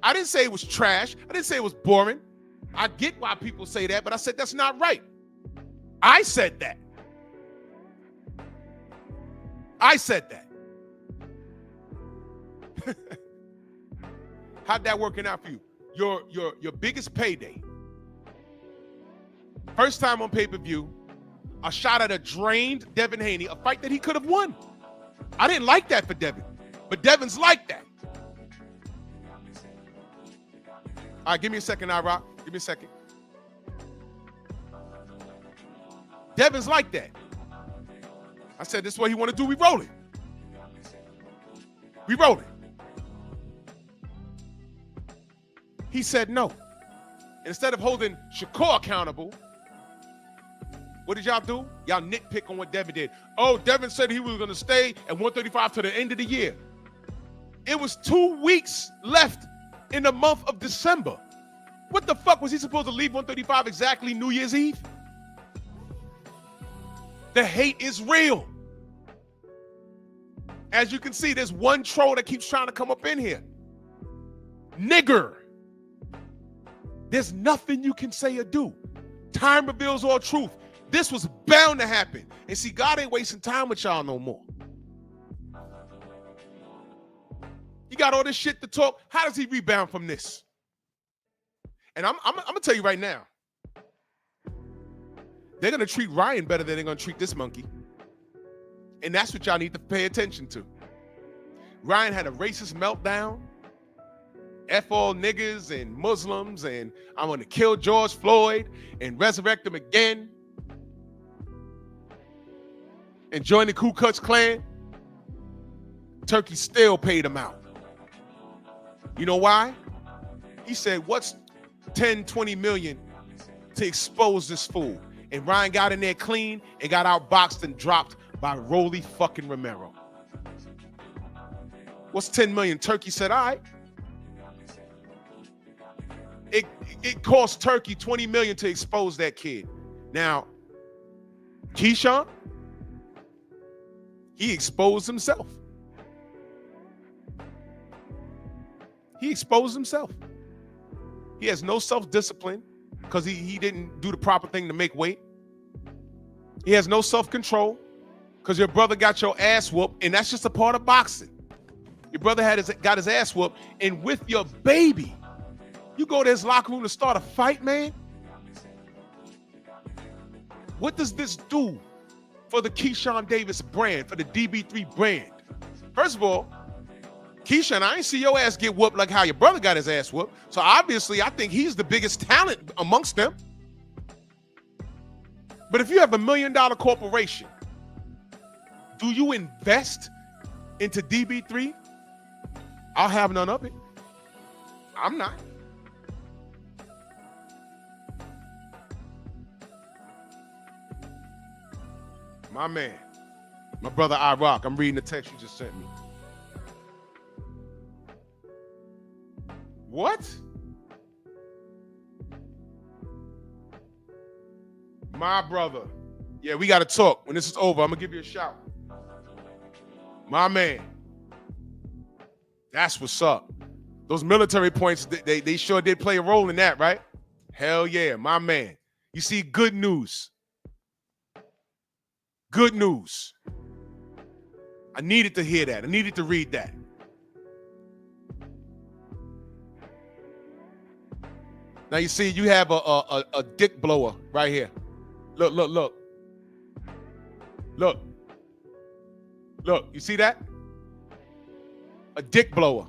I didn't say it was trash. I didn't say it was boring. I get why people say that, but I said that's not right. I said that. I said that. How'd that working out for you? Your biggest payday. First time on pay-per-view, a shot at a drained Devin Haney, a fight that he could have won. I didn't like that for Devin, but Devin's like that. All right, give me a second, I-Rock. Give me a second. Devin's like that. I said, this is what he want to do. We rolling. We rolling. He said no. Instead of holding Shakur accountable, what did y'all do? Y'all nitpick on what Devin did. Oh, Devin said he was going to stay at 135 to the end of the year. It was 2 weeks left in the month of December. What the fuck was he supposed to leave 135 exactly New Year's Eve? The hate is real. As you can see, there's one troll that keeps trying to come up in here. Nigger. There's nothing you can say or do. Time reveals all truth. This was bound to happen. And see, God ain't wasting time with y'all no more. You got all this shit to talk. How does he rebound from this? And I'm going to tell you right now. They're going to treat Ryan better than they're going to treat this monkey. And that's what y'all need to pay attention to. Ryan had a racist meltdown. F all niggas and Muslims, and I'm going to kill George Floyd and resurrect him again. And join the Ku Klux Klan. Turkey still paid him out. You know why? He said, what's 10, 20 million to expose this fool? And Ryan got in there clean and got outboxed and dropped by Rolly fucking Romero. What's 10 million? Turkey said, all right. It cost Turkey 20 million to expose that kid. Now, Keyshawn, he exposed himself. He exposed himself. He has no self-discipline because he didn't do the proper thing to make weight. He has no self-control because your brother got your ass whooped, and that's just a part of boxing. Your brother got his ass whooped, and with your baby, you go to his locker room to start a fight, man? What does this do for the Keyshawn Davis brand, for the DB3 brand? First of all, Keyshawn, I ain't see your ass get whooped like how your brother got his ass whooped. So obviously, I think he's the biggest talent amongst them. But if you have $1 million corporation, do you invest into DB3? I'll have none of it. I'm not. My man, my brother Iraq, I'm reading the text you just sent me. What? My brother. Yeah, we got to talk. When this is over, I'm going to give you a shout. My man. That's what's up. Those military points, they sure did play a role in that, right? Hell yeah, my man. You see, good news. Good news. I needed to hear that. I needed to read that. Now you see, you have a dick blower right here. Look, look, look. Look. Look, you see that? A dick blower.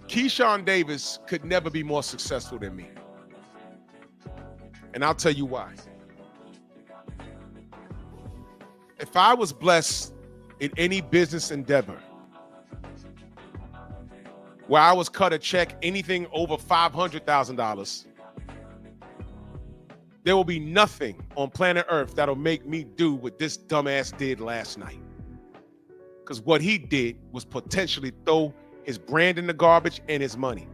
Keyshawn Davis could never be more successful than me. And I'll tell you why. If I was blessed in any business endeavor where I was cut a check anything over $500,000, there will be nothing on planet Earth that'll make me do what this dumbass did last night. Because what he did was potentially throw his brand in the garbage and his money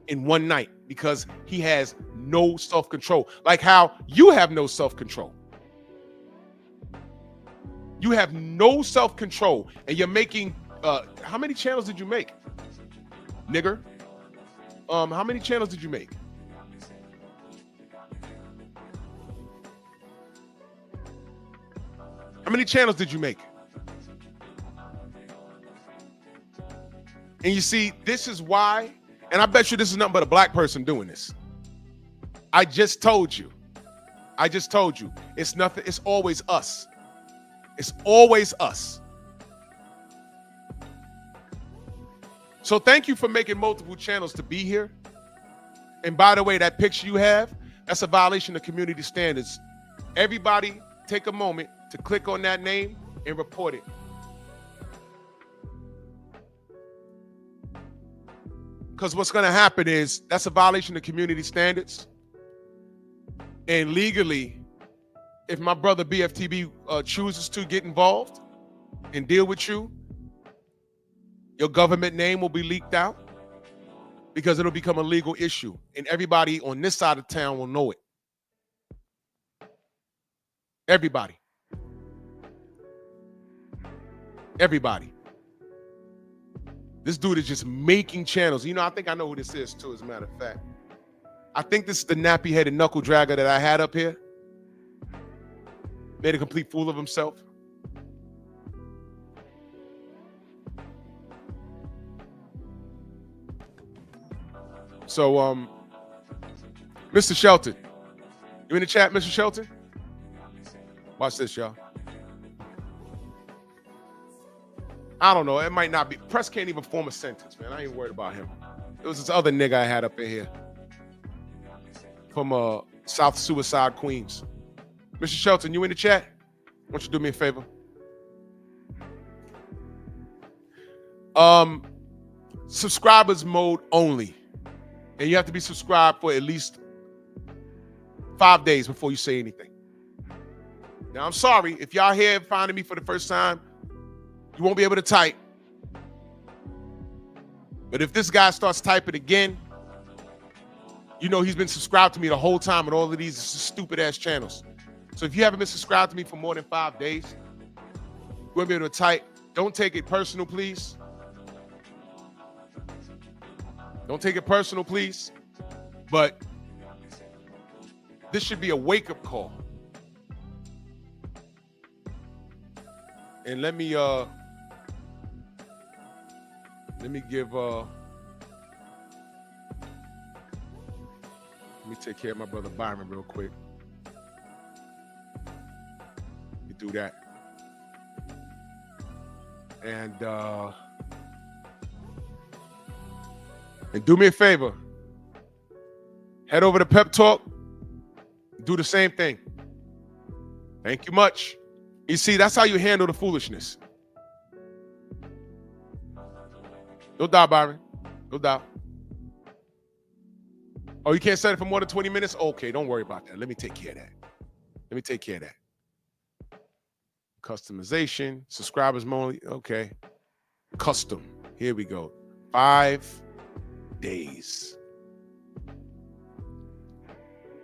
in one night because he has no self-control. Like how you have no self-control. You have no self-control and you're making, how many channels did you make? Nigger? How many channels did you make? How many channels did you make? And you see, this is why, and I bet you this is nothing but a black person doing this. I just told you. I just told you. It's nothing, it's always us. It's always us. So thank you for making multiple channels to be here. And by the way, that picture you have, that's a violation of community standards. Everybody take a moment to click on that name and report it. Because what's going to happen is that's a violation of community standards. And legally, if my brother BFTB chooses to get involved and deal with you, your government name will be leaked out because it'll become a legal issue. And everybody on this side of town will know it. Everybody. Everybody. This dude is just making channels. You know, I think I know who this is too, as a matter of fact. I think this is the nappy-headed knuckle dragger that I had up here. Made a complete fool of himself. So, Mr. Shelton. You in the chat, Mr. Shelton? Watch this, y'all. I don't know. It might not be. Press can't even form a sentence, man. I ain't worried about him. It was this other nigga I had up in here from South Suicide, Queens. Mr. Shelton, you in the chat? Why don't you do me a favor? Subscribers mode only. And you have to be subscribed for at least 5 days before you say anything. Now, I'm sorry. If y'all here finding me for the first time, you won't be able to type. But if this guy starts typing again, you know he's been subscribed to me the whole time on all of these stupid-ass channels. So if you haven't been subscribed to me for more than 5 days, you won't be able to type. Don't take it personal, please. Don't take it personal, please. But this should be a wake-up call. And let me give let me take care of my brother Byron real quick. You do that. And do me a favor. Head over to Pep Talk. Do the same thing. Thank you much. You see, that's how you handle the foolishness. No doubt, Byron. No doubt. Oh, you can't set it for more than 20 minutes? Okay, don't worry about that. Let me take care of that. Let me take care of that. Customization, subscribers only. Okay. Custom. Here we go. 5 days.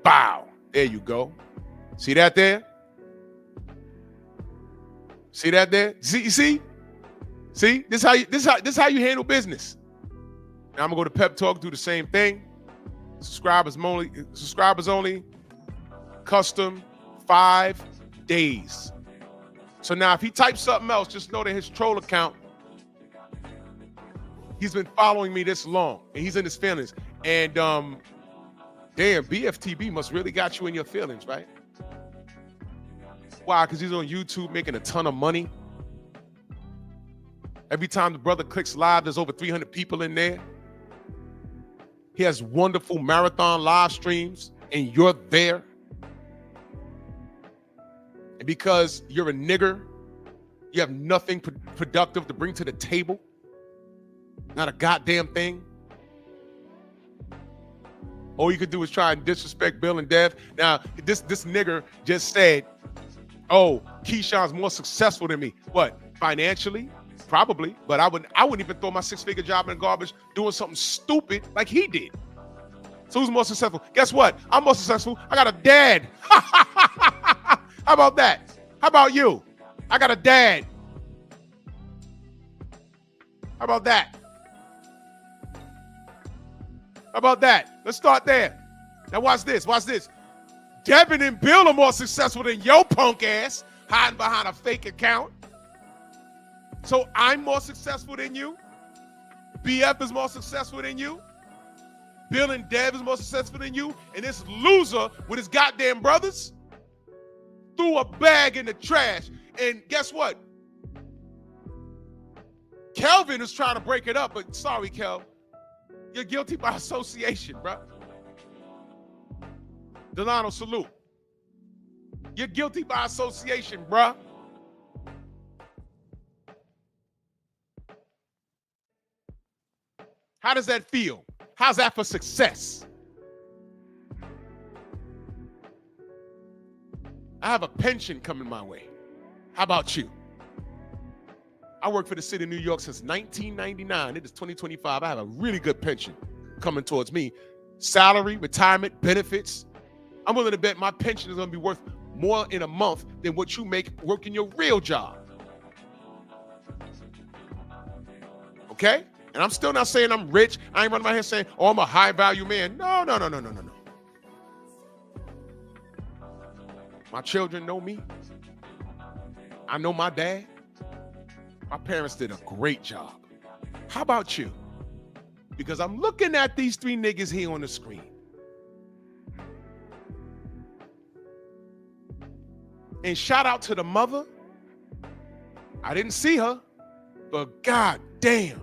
Bow. There you go. See that there? See that there? See, you see? See? This how you handle business. Now I'm gonna go to Pep Talk, do the same thing. Subscribers only. Custom 5 days. So now if he types something else, just know that his troll account, he's been following me this long and he's in his feelings. And damn, BFTB must really got you in your feelings, right? Why? Because he's on YouTube making a ton of money. Every time the brother clicks live, there's over 300 people in there. He has wonderful marathon live streams and you're there. And because you're a nigger, you have nothing productive to bring to the table. Not a goddamn thing. All you could do is try and disrespect Bill and Dev. Now, this nigger just said, oh, Keyshawn's more successful than me. What? Financially? Probably. But I wouldn't even throw my 6-figure job in the garbage doing something stupid like he did. So who's more successful? Guess what? I'm more successful. I got a dad. How about that? How about you? I got a dad. How about that? How about that? Let's start there. Now watch this. Watch this. Devin and Bill are more successful than your punk ass hiding behind a fake account. So I'm more successful than you. BF is more successful than you. Bill and Dev is more successful than you. And this loser with his goddamn brothers threw a bag in the trash. And guess what? Kelvin is trying to break it up, but sorry, Kel. You're guilty by association, bro. Delano, salute. You're guilty by association, bruh. How does that feel? How's that for success? I have a pension coming my way. How about you? I work for the city of New York since 1999. It is 2025. I have a really good pension coming towards me. Salary, retirement, benefits. I'm willing to bet my pension is going to be worth more in a month than what you make working your real job. Okay? And I'm still not saying I'm rich. I ain't running my head saying, oh, I'm a high value man. No. My children know me. I know my dad. My parents did a great job. How about you? Because I'm looking at these 3 niggas here on the screen. And shout out to the mother. I didn't see her, but god damn.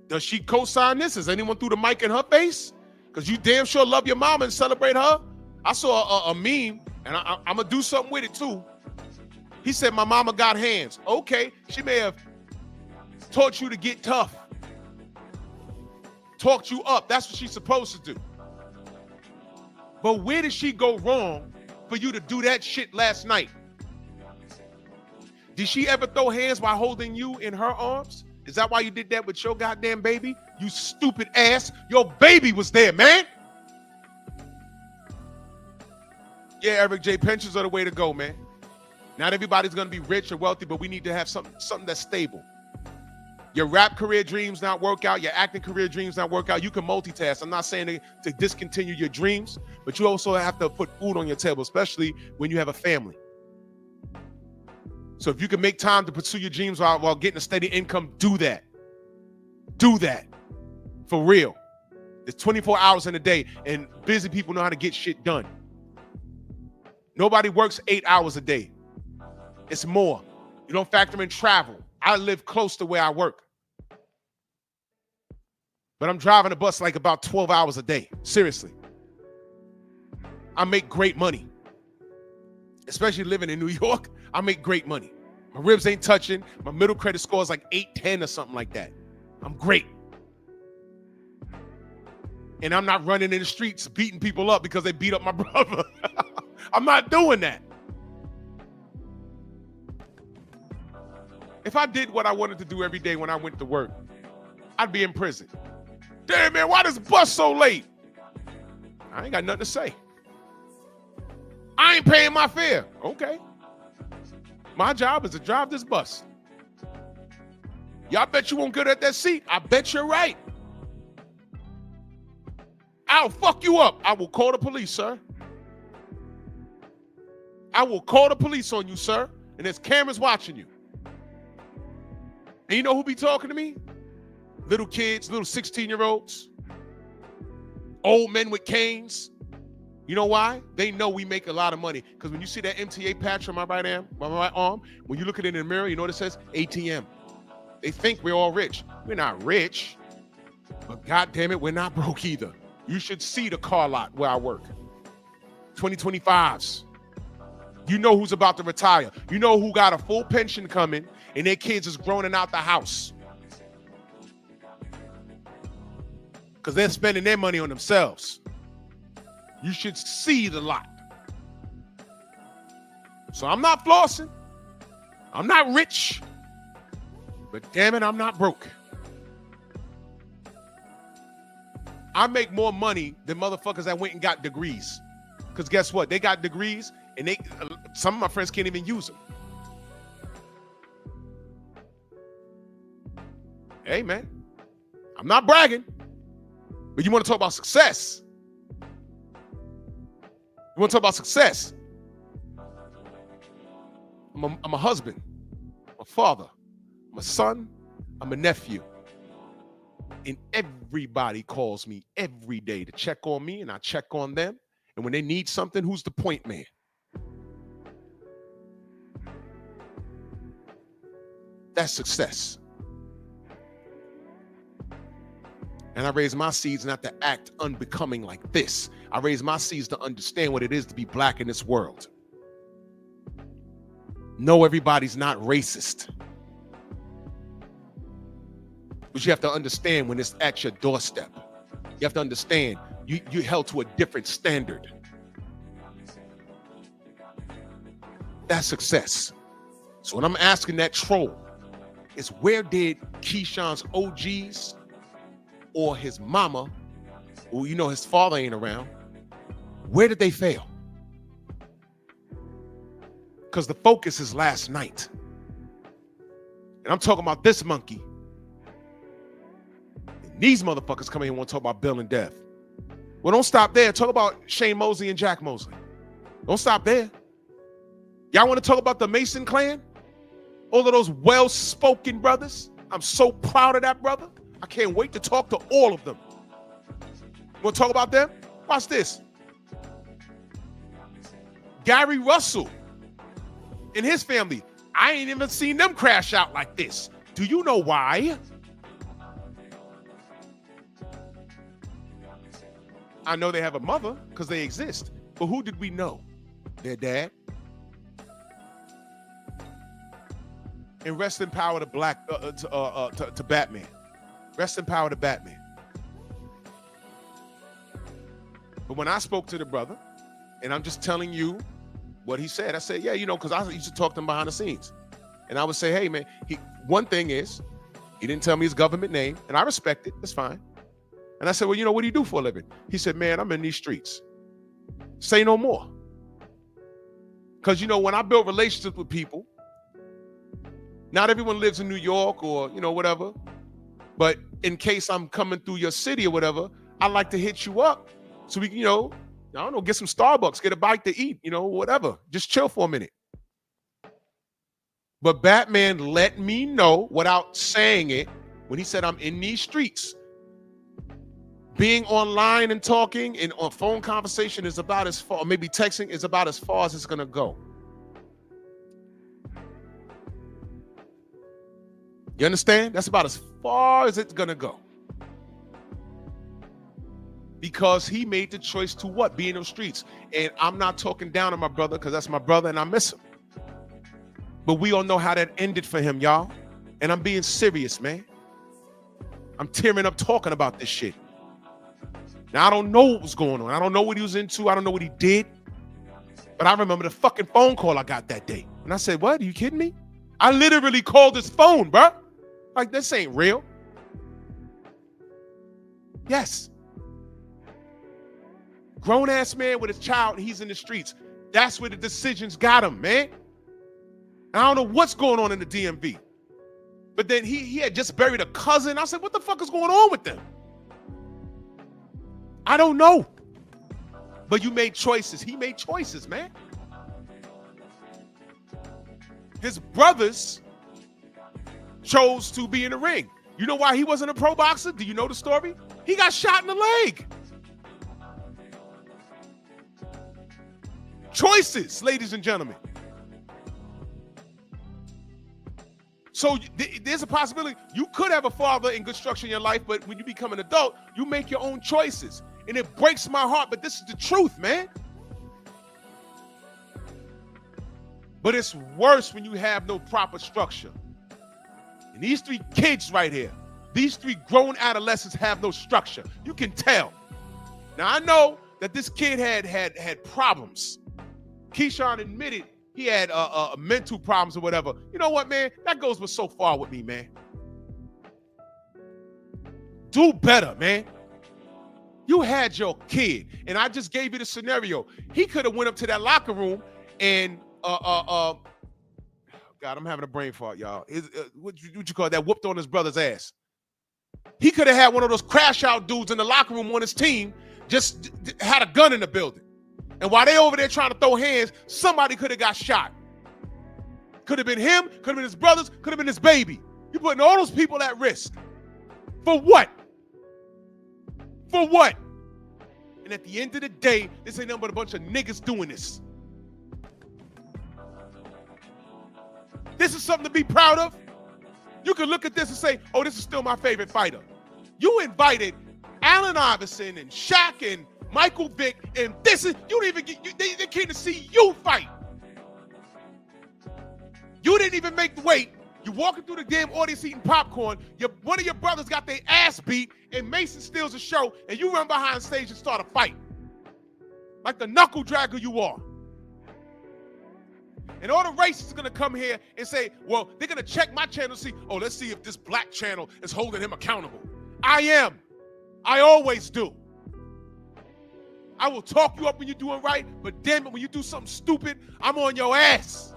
Does she co-sign this? Has anyone threw the mic in her face? Because you damn sure love your mama and celebrate her. I saw a meme, and I'm going to do something with it too. He said, my mama got hands. Okay, she may have taught you to get tough. Talked you up. That's what she's supposed to do. But where did she go wrong for you to do that shit last night? Did she ever throw hands while holding you in her arms? Is that why you did that with your goddamn baby? You stupid ass. Your baby was there, man. Yeah, Eric J. Pensions are the way to go, man. Not everybody's going to be rich or wealthy, but we need to have something that's stable. Your rap career dreams not work out. Your acting career dreams not work out. You can multitask. I'm not saying to discontinue your dreams, but you also have to put food on your table, especially when you have a family. So if you can make time to pursue your dreams while getting a steady income, do that. Do that. For real. There's 24 hours in a day, and busy people know how to get shit done. Nobody works 8 hours a day. It's more. You don't factor in travel. I live close to where I work. But I'm driving a bus like about 12 hours a day. Seriously. I make great money. Especially living in New York, I make great money. My ribs ain't touching. My middle credit score is like 810 or something like that. I'm great. And I'm not running in the streets beating people up because they beat up my brother. I'm not doing that. If I did what I wanted to do every day when I went to work, I'd be in prison. Damn, man, why this bus so late? I ain't got nothing to say. I ain't paying my fare. Okay. My job is to drive this bus. Y'all bet you won't get at that seat. I bet you're right. I'll fuck you up. I will call the police, sir. I will call the police on you, sir. And there's cameras watching you. And you know who be talking to me? Little kids, little 16-year-olds, old men with canes. You know why? They know we make a lot of money. Because when you see that MTA patch on my right arm, when you look at it in the mirror, you know what it says? ATM. They think we're all rich. We're not rich. But God damn it, we're not broke either. You should see the car lot where I work. 2025s. You know who's about to retire. You know who got a full pension coming and their kids is groaning out the house. Because they're spending their money on themselves. You should see the lot. So I'm not flossing. I'm not rich. But damn it, I'm not broke. I make more money than motherfuckers that went and got degrees. Because guess what? They got degrees and some of my friends can't even use them. Hey, man, I'm not bragging. But you want to talk about success? You want to talk about success? I'm a husband, I'm a father, I'm a son, I'm a nephew. And everybody calls me every day to check on me, and I check on them. And when they need something, who's the point man? That's success. And I raise my seeds not to act unbecoming like this. I raise my seeds to understand what it is to be black in this world. No, everybody's not racist. But you have to understand when it's at your doorstep. You have to understand you're held to a different standard. That's success. So when I'm asking that troll is, where did Keyshawn's OGs or his mama, who you know his father ain't around, where did they fail? Because the focus is last night. And I'm talking about this monkey. And these motherfuckers come in and want to talk about Bill and Dev. Well, don't stop there. Talk about Shane Mosley and Jack Mosley. Don't stop there. Y'all want to talk about the Mason clan? All of those well-spoken brothers? I'm so proud of that brother. I can't wait to talk to all of them. You want to talk about them? Watch this. Gary Russell and his family. I ain't even seen them crash out like this. Do you know why? I know they have a mother because they exist. But who did we know? Their dad. And rest in power to to Batman. Rest in power to Batman. But when I spoke to the brother, and I'm just telling you what he said, I said, yeah, you know, because I used to talk to him behind the scenes. And I would say, hey, man, one thing is, he didn't tell me his government name, and I respect it. That's fine. And I said, well, you know, what do you do for a living? He said, man, I'm in these streets. Say no more. Because, you know, when I build relationships with people, not everyone lives in New York or, you know, whatever. But in case I'm coming through your city or whatever, I like to hit you up so we can, you know, I don't know, get some Starbucks, get a bite to eat, you know, whatever. Just chill for a minute. But Batman let me know without saying it when he said, I'm in these streets. Being online and talking and on phone conversation is about as far, maybe texting is about as far as it's going to go. You understand? That's about as far as it's going to go. Because he made the choice to what? Be in those streets. And I'm not talking down on my brother because that's my brother and I miss him. But we all know how that ended for him, y'all. And I'm being serious, man. I'm tearing up talking about this shit. Now, I don't know what was going on. I don't know what he was into. I don't know what he did. But I remember the fucking phone call I got that day. And I said, what? Are you kidding me? I literally called his phone, bro. Like, this ain't real. Yes. Grown-ass man with his child, he's in the streets. That's where the decisions got him, man. I don't know what's going on in the DMV. But then he had just buried a cousin. I said, what the fuck is going on with them? I don't know. But you made choices. He made choices, man. His brothers chose to be in the ring. You know why he wasn't a pro boxer? Do you know the story? He got shot in the leg. Choices, ladies and gentlemen. So there's a possibility you could have a father in good structure in your life, but when you become an adult, you make your own choices. And it breaks my heart, but this is the truth, man. But it's worse when you have no proper structure. And these three kids right here, these three grown adolescents have no structure. You can tell. Now, I know that this kid had problems. Keyshawn admitted he had mental problems or whatever. You know what, man? That goes so far with me, man. Do better, man. You had your kid, and I just gave you the scenario. He could have went up to that locker room and God, I'm having a brain fart, y'all. What you call that? Whooped on his brother's ass. He could have had one of those crash out dudes in the locker room on his team, just had a gun in the building. And while they over there trying to throw hands, somebody could have got shot. Could have been him, could have been his brothers, could have been his baby. You're putting all those people at risk. For what? For what? And at the end of the day, this ain't nothing but a bunch of niggas doing this. This is something to be proud of. You can look at this and say, oh, this is still my favorite fighter. You invited Allen Iverson and Shaq and Michael Vick, and this is, you didn't even get, they came to see you fight. You didn't even make the weight. You're walking through the damn audience eating popcorn. One of your brothers got their ass beat, and Mason steals a show, and you run behind stage and start a fight. Like the knuckle dragger you are. And all the racists are going to come here and say, well, they're going to check my channel and see, oh, let's see if this black channel is holding him accountable. I am. I always do. I will talk you up when you're doing right, but damn it, when you do something stupid, I'm on your ass.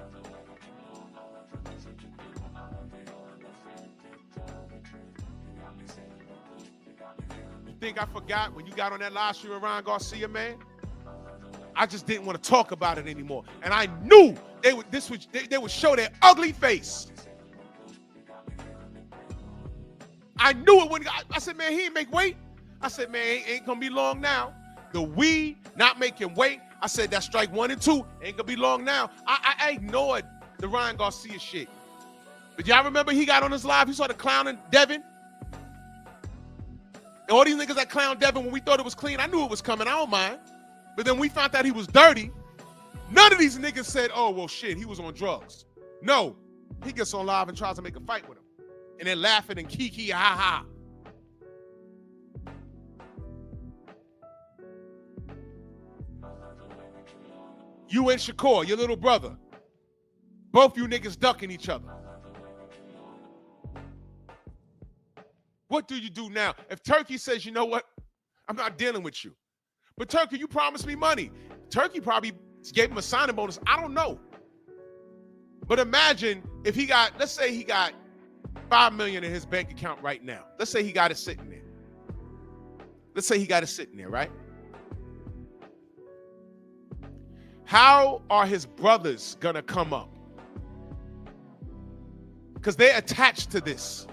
You think I forgot when you got on that live stream with Ryan Garcia, man? I just didn't want to talk about it anymore. And I knew they would show their ugly face. I knew it when I said, man, he ain't make weight. I said, man, ain't gonna be long now. The weed not making weight. I said, that's strike 1 and 2. Ain't gonna be long now. I ignored the Ryan Garcia shit. But y'all remember he got on his live, he started clowning Devin. And all these niggas that clown Devin when we thought it was clean, I knew it was coming, I don't mind. But then we found out he was dirty. None of these niggas said, oh, well, shit, he was on drugs. No, he gets on live and tries to make a fight with him. And they're laughing and kiki, ha ha. You and Shakur, your little brother. Both you niggas ducking each other. What do you do now? If Turkey says, you know what? I'm not dealing with you. But Turkey, you promised me money. Turkey probably gave him a signing bonus. I don't know. But imagine if he got, let's say he got $5 million in his bank account right now. Let's say he got it sitting there. Let's say he got it sitting there, right? How are his brothers gonna come up? Because they're attached to this.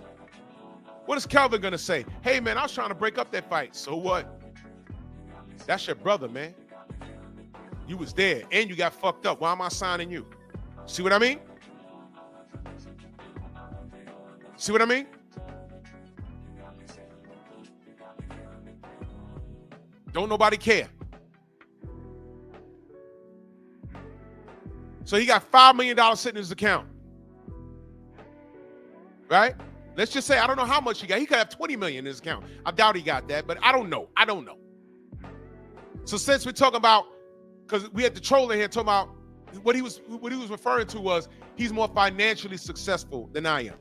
What is Kelvin gonna say? Hey man, I was trying to break up that fight. So what? That's your brother, man. You was there and you got fucked up. Why am I signing you? See what I mean? See what I mean? Don't nobody care. So he got $5 million sitting in his account. right? Let's just say, I don't know how much he got. He could have 20 million in his account. I doubt he got that, but I don't know. So since we're talking about, because we had the troll in here talking about what he was referring to was he's more financially successful than I am.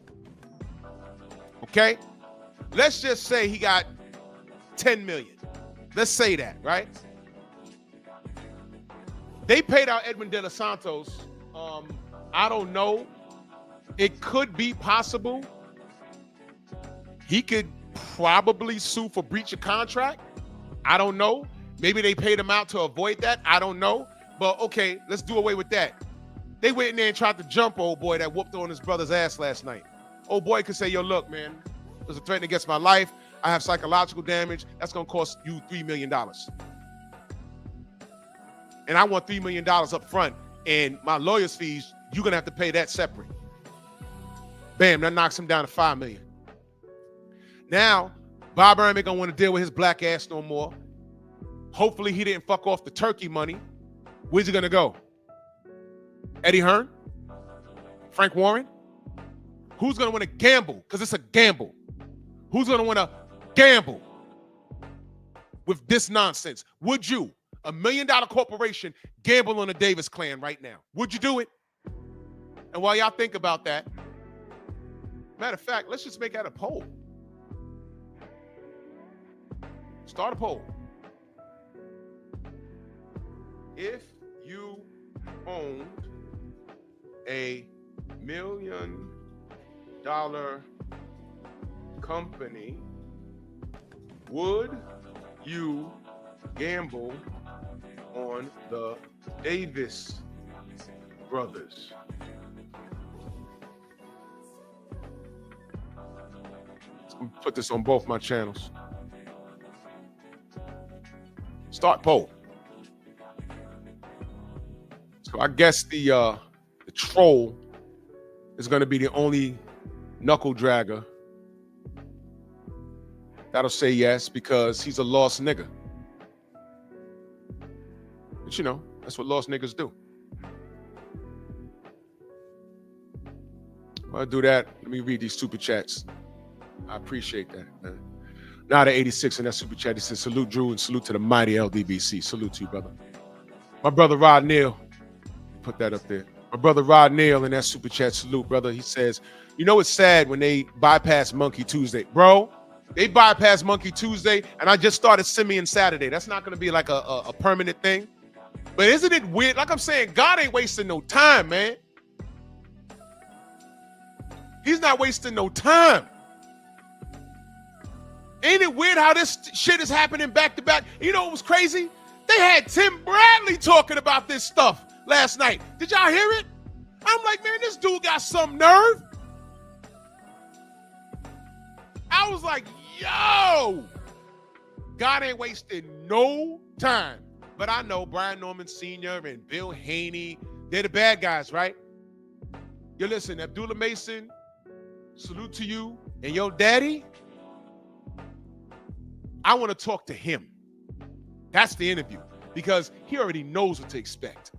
Okay? Let's just say he got 10 million. Let's say that, right? They paid out Edwin De Los Santos. I don't know. It could be possible. He could probably sue for breach of contract. I don't know. Maybe they paid him out to avoid that. I don't know. But okay, let's do away with that. They went in there and tried to jump old boy that whooped on his brother's ass last night. Old boy could say, yo, look, man, there's a threat against my life. I have psychological damage. That's going to cost you $3 million. And I want $3 million up front. And my lawyer's fees, you're going to have to pay that separate. Bam, that knocks him down to $5 million. Now, Bob Earl ain't going to want to deal with his black ass no more. Hopefully he didn't fuck off the turkey money. Where's he going to go? Eddie Hearn? Frank Warren? Who's going to want to gamble? Because it's a gamble. Who's going to want to gamble with this nonsense? Would you, $1 million corporation, gamble on the Davis clan right now? Would you do it? And while y'all think about that, matter of fact, let's just make that a poll. Start a poll. If you owned $1 million company, would you gamble on the Davis brothers? Let's put this on both my channels. Start poll. So I guess the troll is going to be the only knuckle dragger that'll say yes because he's a lost nigga. But you know, that's what lost niggas do. While I do that, let me read these super chats. I appreciate that, man. Now the 86 in that super chat, he says, salute Drew and salute to the mighty LDBC. Salute to you, brother. My brother Rod Neal, put that up there. My brother Rod Neal in that super chat, salute, brother. He says, you know it's sad when they bypass Monkey Tuesday. Bro, they bypass Monkey Tuesday, and I just started Simeon Saturday. That's not going to be like a permanent thing. But isn't it weird? Like I'm saying, God ain't wasting no time, man. He's not wasting no time. Ain't it weird how this shit is happening back to back? You know what was crazy? They had Tim Bradley talking about this stuff last night. Did y'all hear it? I'm like, man, this dude got some nerve. I was like, yo, God ain't wasting no time. But I know Brian Norman Sr. and Bill Haney, they're the bad guys, right? You listen, Abdullah Mason, salute to you and your daddy. I want to talk to him. That's the interview because he already knows what to expect.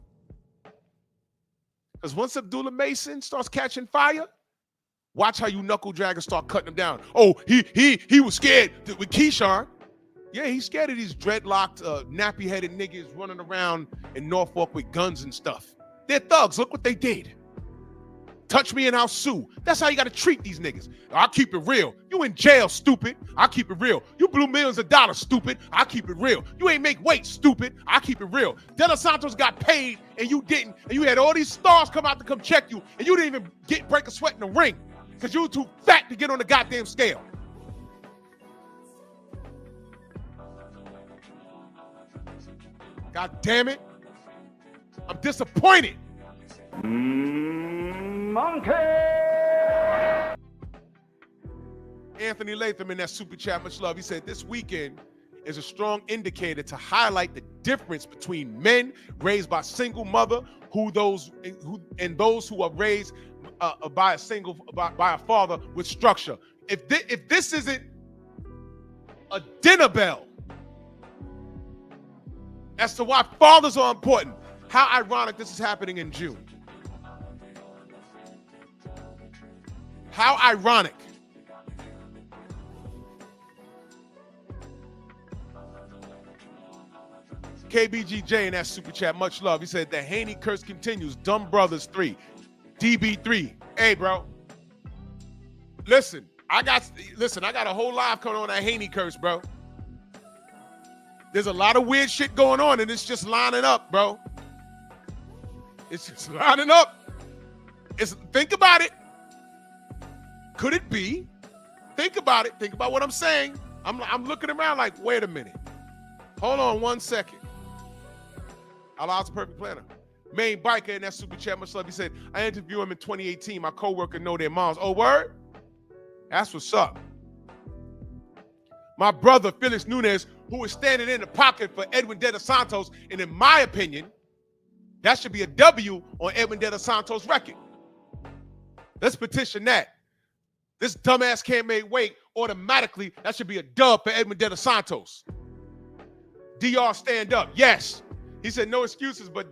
Because once Abdullah Mason starts catching fire, watch how you knuckle draggers start cutting him down. Oh, he was scared with Keyshawn. Yeah, he's scared of these dreadlocked, nappy-headed niggas running around in Norfolk with guns and stuff. They're thugs. Look what they did. Touch me and I'll sue. That's how you got to treat these niggas. I'll keep it real. You in jail, stupid. I'll keep it real. You blew millions of dollars, stupid. I'll keep it real. You ain't make weight, stupid. I'll keep it real. De Los Santos got paid and you didn't. And you had all these stars come out to come check you and you didn't even break a sweat in the ring because you were too fat to get on the goddamn scale. God damn it. I'm disappointed. Monkey! Anthony Latham in that super chat, much love. He said this weekend is a strong indicator to highlight the difference between men raised by a single mother and those who are raised by a father with structure. If this isn't a dinner bell as to why fathers are important, how ironic this is happening in June. How ironic. KBGJ in that super chat, much love. He said the Haney curse continues. Dumb Brothers 3, DB3. Hey, bro. Listen, I got a whole live coming on that Haney curse, bro. There's a lot of weird shit going on, and it's just lining up, bro. It's just lining up. Think about it. Could it be? Think about it. Think about what I'm saying. I'm looking around like, wait a minute. Hold on 1 second. Allah's a perfect planner. Main biker in that super chat, much love. He said, I interviewed him in 2018. My coworker know their moms. Oh, word? That's what's up. My brother, Felix Nunez, who was standing in the pocket for Edwin De Los Santos, and in my opinion, that should be a W on Edwin De Los Santos' record. Let's petition that. This dumbass can't make weight. Automatically, that should be a dub for Edwin De Los Santos. DR stand up. Yes. He said no excuses, but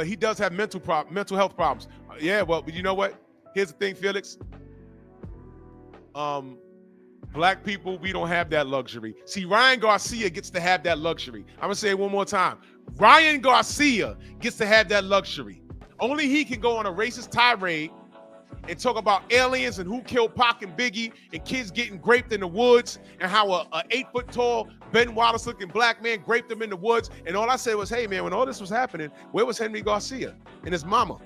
he does have mental health problems. Yeah, well, you know what? Here's the thing, Felix. Black people, we don't have that luxury. See, Ryan Garcia gets to have that luxury. I'm gonna say it one more time. Ryan Garcia gets to have that luxury. Only he can go on a racist tirade and talk about aliens and who killed Pac and Biggie and kids getting raped in the woods and how a 8-foot-tall Ben Wallace-looking black man raped them in the woods. And all I said was, hey, man, when all this was happening, where was Henry Garcia and his mama?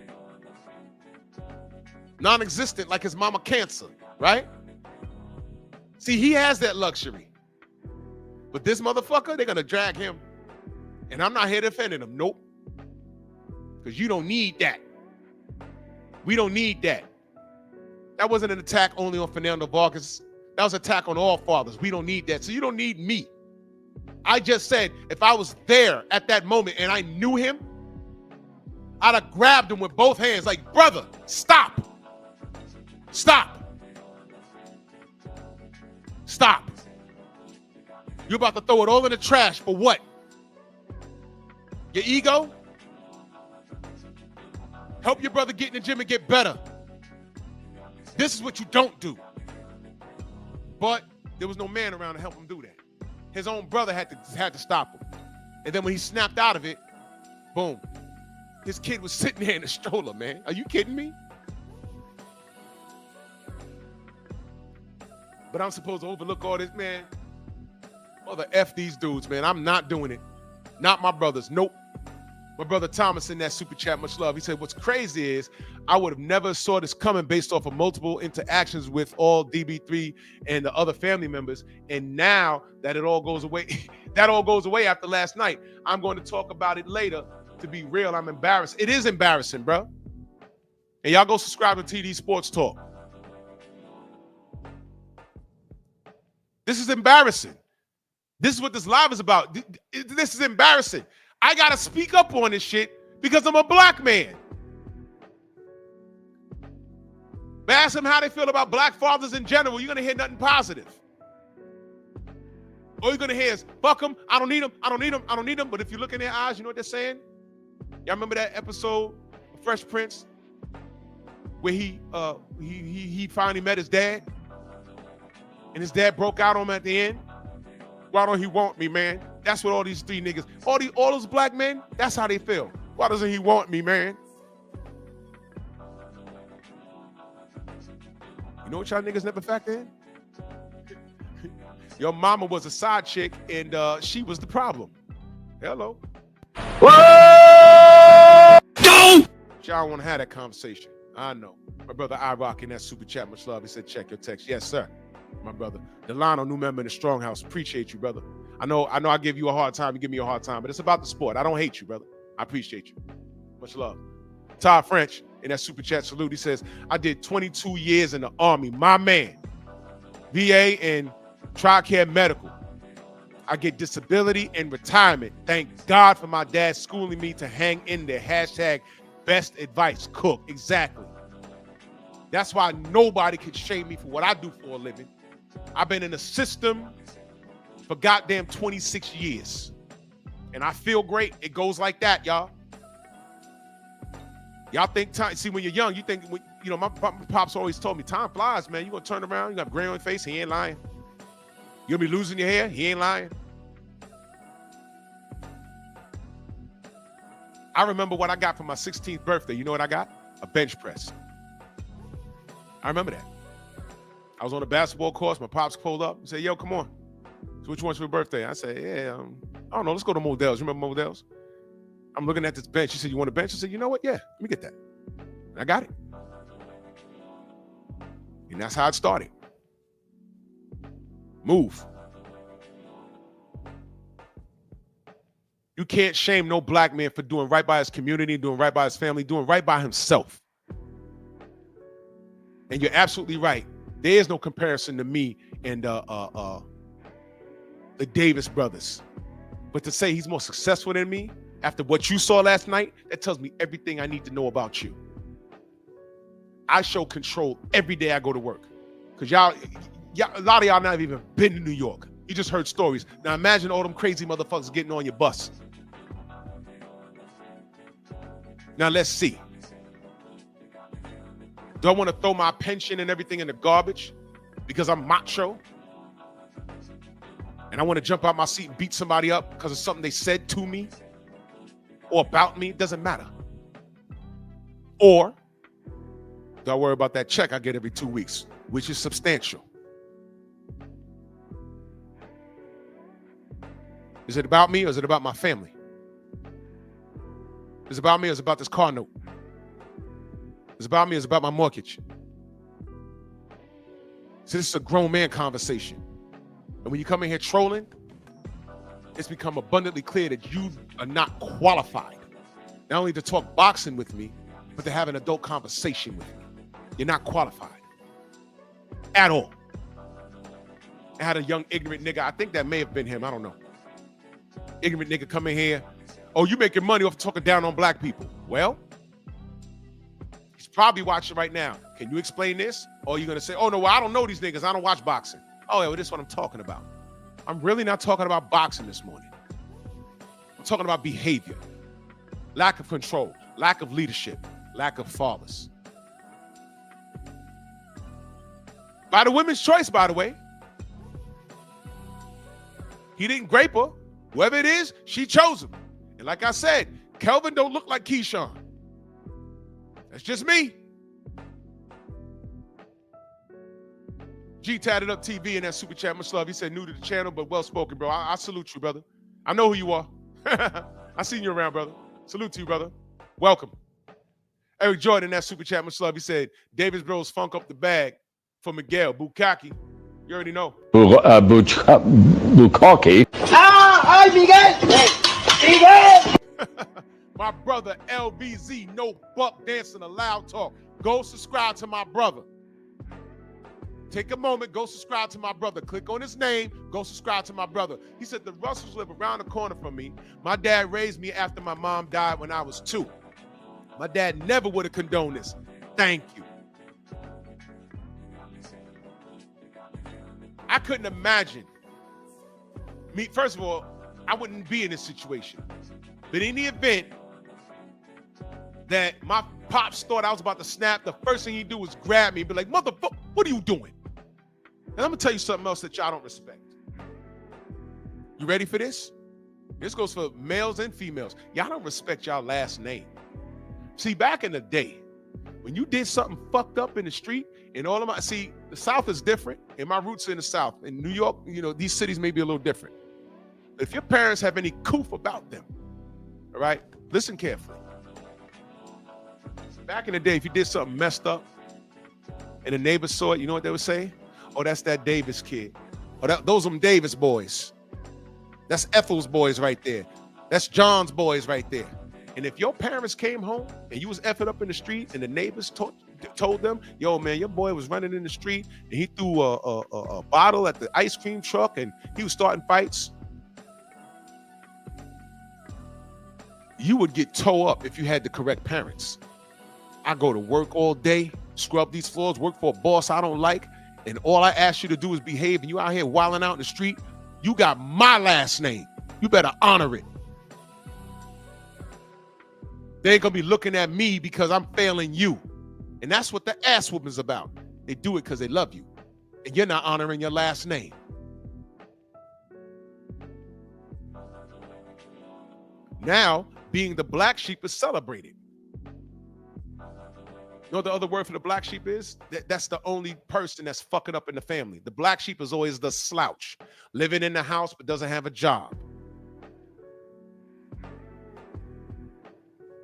Non-existent, like his mama cancer, right? See, he has that luxury. But this motherfucker, they're going to drag him. And I'm not here defending him. Nope. Because you don't need that. We don't need that. That wasn't an attack only on Fernando Vargas. That was an attack on all fathers. We don't need that. So you don't need me. I just said if I was there at that moment and I knew him, I'd have grabbed him with both hands like, brother, stop. Stop. Stop. You're about to throw it all in the trash for what? Your ego? Help your brother get in the gym and get better. This is what you don't do. But there was no man around to help him do that. His own brother had to stop him. And then when he snapped out of it, boom. His kid was sitting there in a stroller, man. Are you kidding me? But I'm supposed to overlook all this, man. Mother F these dudes, man. I'm not doing it. Not my brothers. Nope. My brother Thomas in that super chat, much love. He said, what's crazy is I would have never saw this coming based off of multiple interactions with all DB3 and the other family members. And now that it all goes away, that all goes away after last night. I'm going to talk about it later. To be real, I'm embarrassed. It is embarrassing, bro. And y'all go subscribe to TD Sports Talk. This is embarrassing. This is what this live is about. This is embarrassing. I got to speak up on this shit because I'm a black man. But ask them how they feel about black fathers in general. You're going to hear nothing positive. All you're going to hear is, fuck them, I don't need them, I don't need them, I don't need them. But if you look in their eyes, you know what they're saying? Y'all remember that episode of Fresh Prince where he finally met his dad? And his dad broke out on him at the end? Why don't he want me, man? That's what all these three niggas, all those black men, that's how they feel. Why doesn't he want me, man? You know what y'all niggas never factor in? Your mama was a side chick and she was the problem. Hello. Y'all want to have that conversation. I know. My brother I-Rock in that super chat, much love. He said, check your text. Yes, sir. My brother. Delano, new member in the Strong House. Appreciate you, brother. I know I give you a hard time. You give me a hard time, but it's about the sport. I don't hate you, brother. I appreciate you. Much love. Todd French in that super chat salute. He says, I did 22 years in the Army. My man. VA and TRICARE Medical. I get disability and retirement. Thank God for my dad schooling me to hang in there. Hashtag best advice. Cook. Exactly. That's why nobody can shame me for what I do for a living. I've been in the system for goddamn 26 years. And I feel great. It goes like that, y'all. Y'all think time. See, when you're young, you think my pops always told me, time flies, man. You gonna turn around, you got gray on your face, he ain't lying. You'll be losing your hair, he ain't lying. I remember what I got for my 16th birthday. You know what I got? A bench press. I remember that. I was on a basketball course. My pops pulled up and said, yo, come on. So what you want for your birthday? I said, yeah, I don't know. Let's go to Modell's. You remember Modell's? I'm looking at this bench. He said, you want a bench? I said, you know what? Yeah, let me get that. And I got it. And that's how it started. Move. You can't shame no black man for doing right by his community, doing right by his family, doing right by himself. And you're absolutely right. There is no comparison to me and the Davis brothers. But to say he's more successful than me after what you saw last night, that tells me everything I need to know about you. I show control every day I go to work. Because y'all, a lot of y'all not even been to New York. You just heard stories. Now imagine all them crazy motherfuckers getting on your bus. Now let's see. Do I want to throw my pension and everything in the garbage because I'm macho? And I want to jump out my seat and beat somebody up because of something they said to me or about me? It doesn't matter. Or do I worry about that check I get every 2 weeks, which is substantial? Is it about me or is it about my family? Is it about me or is it about this car note? Is it about me or is it about my mortgage? So this is a grown man conversation. And when you come in here trolling, it's become abundantly clear that you are not qualified, not only to talk boxing with me, but to have an adult conversation with me. You're not qualified at all. I had a young ignorant nigga, I think that may have been him, I don't know. Ignorant nigga come in here, oh, you making money off talking down on black people. Well, he's probably watching right now. Can you explain this? Or are you gonna say, oh no, well, I don't know these niggas, I don't watch boxing. Oh yeah, well, this is what I'm talking about. I'm really not talking about boxing this morning. I'm talking about behavior, lack of control, lack of leadership, lack of fathers. By the women's choice, by the way. He didn't grape her. Whoever it is, she chose him. And like I said, Kelvin don't look like Keyshawn. That's just me. G tatted up TV in that super chat. Much love. He said new to the channel, but well spoken, bro. I salute you, brother. I know who you are. I seen you around, brother. Salute to you, brother. Welcome. Eric Jordan in that super chat. Much love. He said Davis Bros funk up the bag for Miguel Bukaki. You already know. Bukaki. Hi, Miguel. Miguel. My brother LBZ, no buck dancing, a loud talk. Go subscribe to my brother. Take a moment, go subscribe to my brother. Click on his name, go subscribe to my brother. He said the Russells live around the corner from me. My dad raised me after my mom died when I was 2. My dad never would have condoned this. Thank you. I couldn't imagine me. First of all, I wouldn't be in this situation. But in the event that my pops thought I was about to snap, the first thing he'd do was grab me and be like, motherfucker, what are you doing? And I'm gonna tell you something else that y'all don't respect. You ready for this? This goes for males and females. Y'all don't respect y'all last name. See, back in the day, when you did something fucked up in the street, and all of my, see, the South is different, and my roots are in the South. In New York, you know, these cities may be a little different. But if your parents have any coof about them, all right, listen carefully. Back in the day, if you did something messed up, and the neighbors saw it, you know what they would say? Oh, that's that Davis kid. Oh, those are them Davis boys. That's Ethel's boys right there. That's John's boys right there. And if your parents came home and you was effing up in the street and the neighbors told them, yo, man, your boy was running in the street and he threw a bottle at the ice cream truck and he was starting fights, you would get towed up if you had the correct parents. I go to work all day, scrub these floors, work for a boss I don't like, and all I ask you to do is behave, and you out here wilding out in the street, you got my last name. You better honor it. They ain't gonna be looking at me because I'm failing you. And that's what the ass whooping is about. They do it because they love you. And you're not honoring your last name. Now, being the black sheep is celebrated. You know what the other word for the black sheep is? That's the only person that's fucking up in the family. The black sheep is always the slouch, living in the house but doesn't have a job.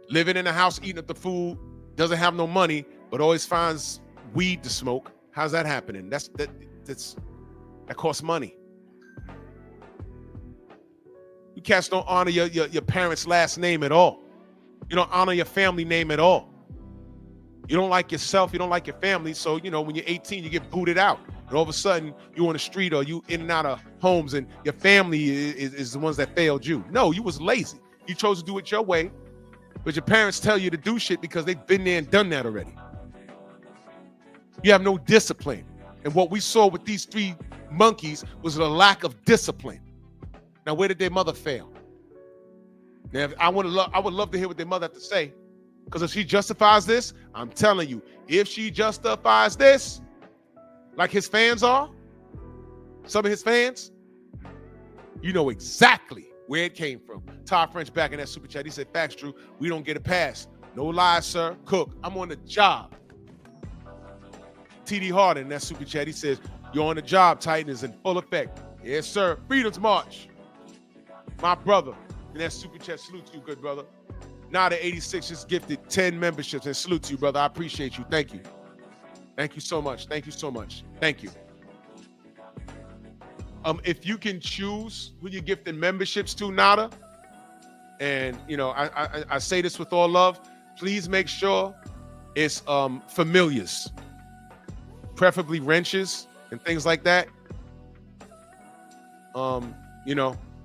Living in the house, eating up the food, doesn't have no money, but always finds weed to smoke. How's that happening? That costs money. You cats don't honor your parents' last name at all. You don't honor your family name at all. You don't like yourself, you don't like your family, so when you're 18, you get booted out. And all of a sudden, you on the street or you in and out of homes and your family is the ones that failed you. No, you was lazy. You chose to do it your way, but your parents tell you to do shit because they've been there and done that already. You have no discipline. And what we saw with these three monkeys was a lack of discipline. Now, where did their mother fail? Now, I would love to hear what their mother had to say. Because if she justifies this, I'm telling you, if she justifies this, like his fans are, some of his fans, you know exactly where it came from. Todd French back in that super chat. He said, facts, Drew. We don't get a pass. No lies, sir. Cook. I'm on the job. TD Harden in that super chat. He says, you're on the job. Titan is in full effect. Yes, sir. Freedom's March. My brother in that super chat. Salute to you, good brother. Nada 86 just gifted 10 memberships and salute to you, brother. I appreciate you. Thank you. Thank you so much. Thank you so much. Thank you. If you can choose who you're gifting memberships to, Nada, and I say this with all love, please make sure it's familiars, preferably wrenches and things like that.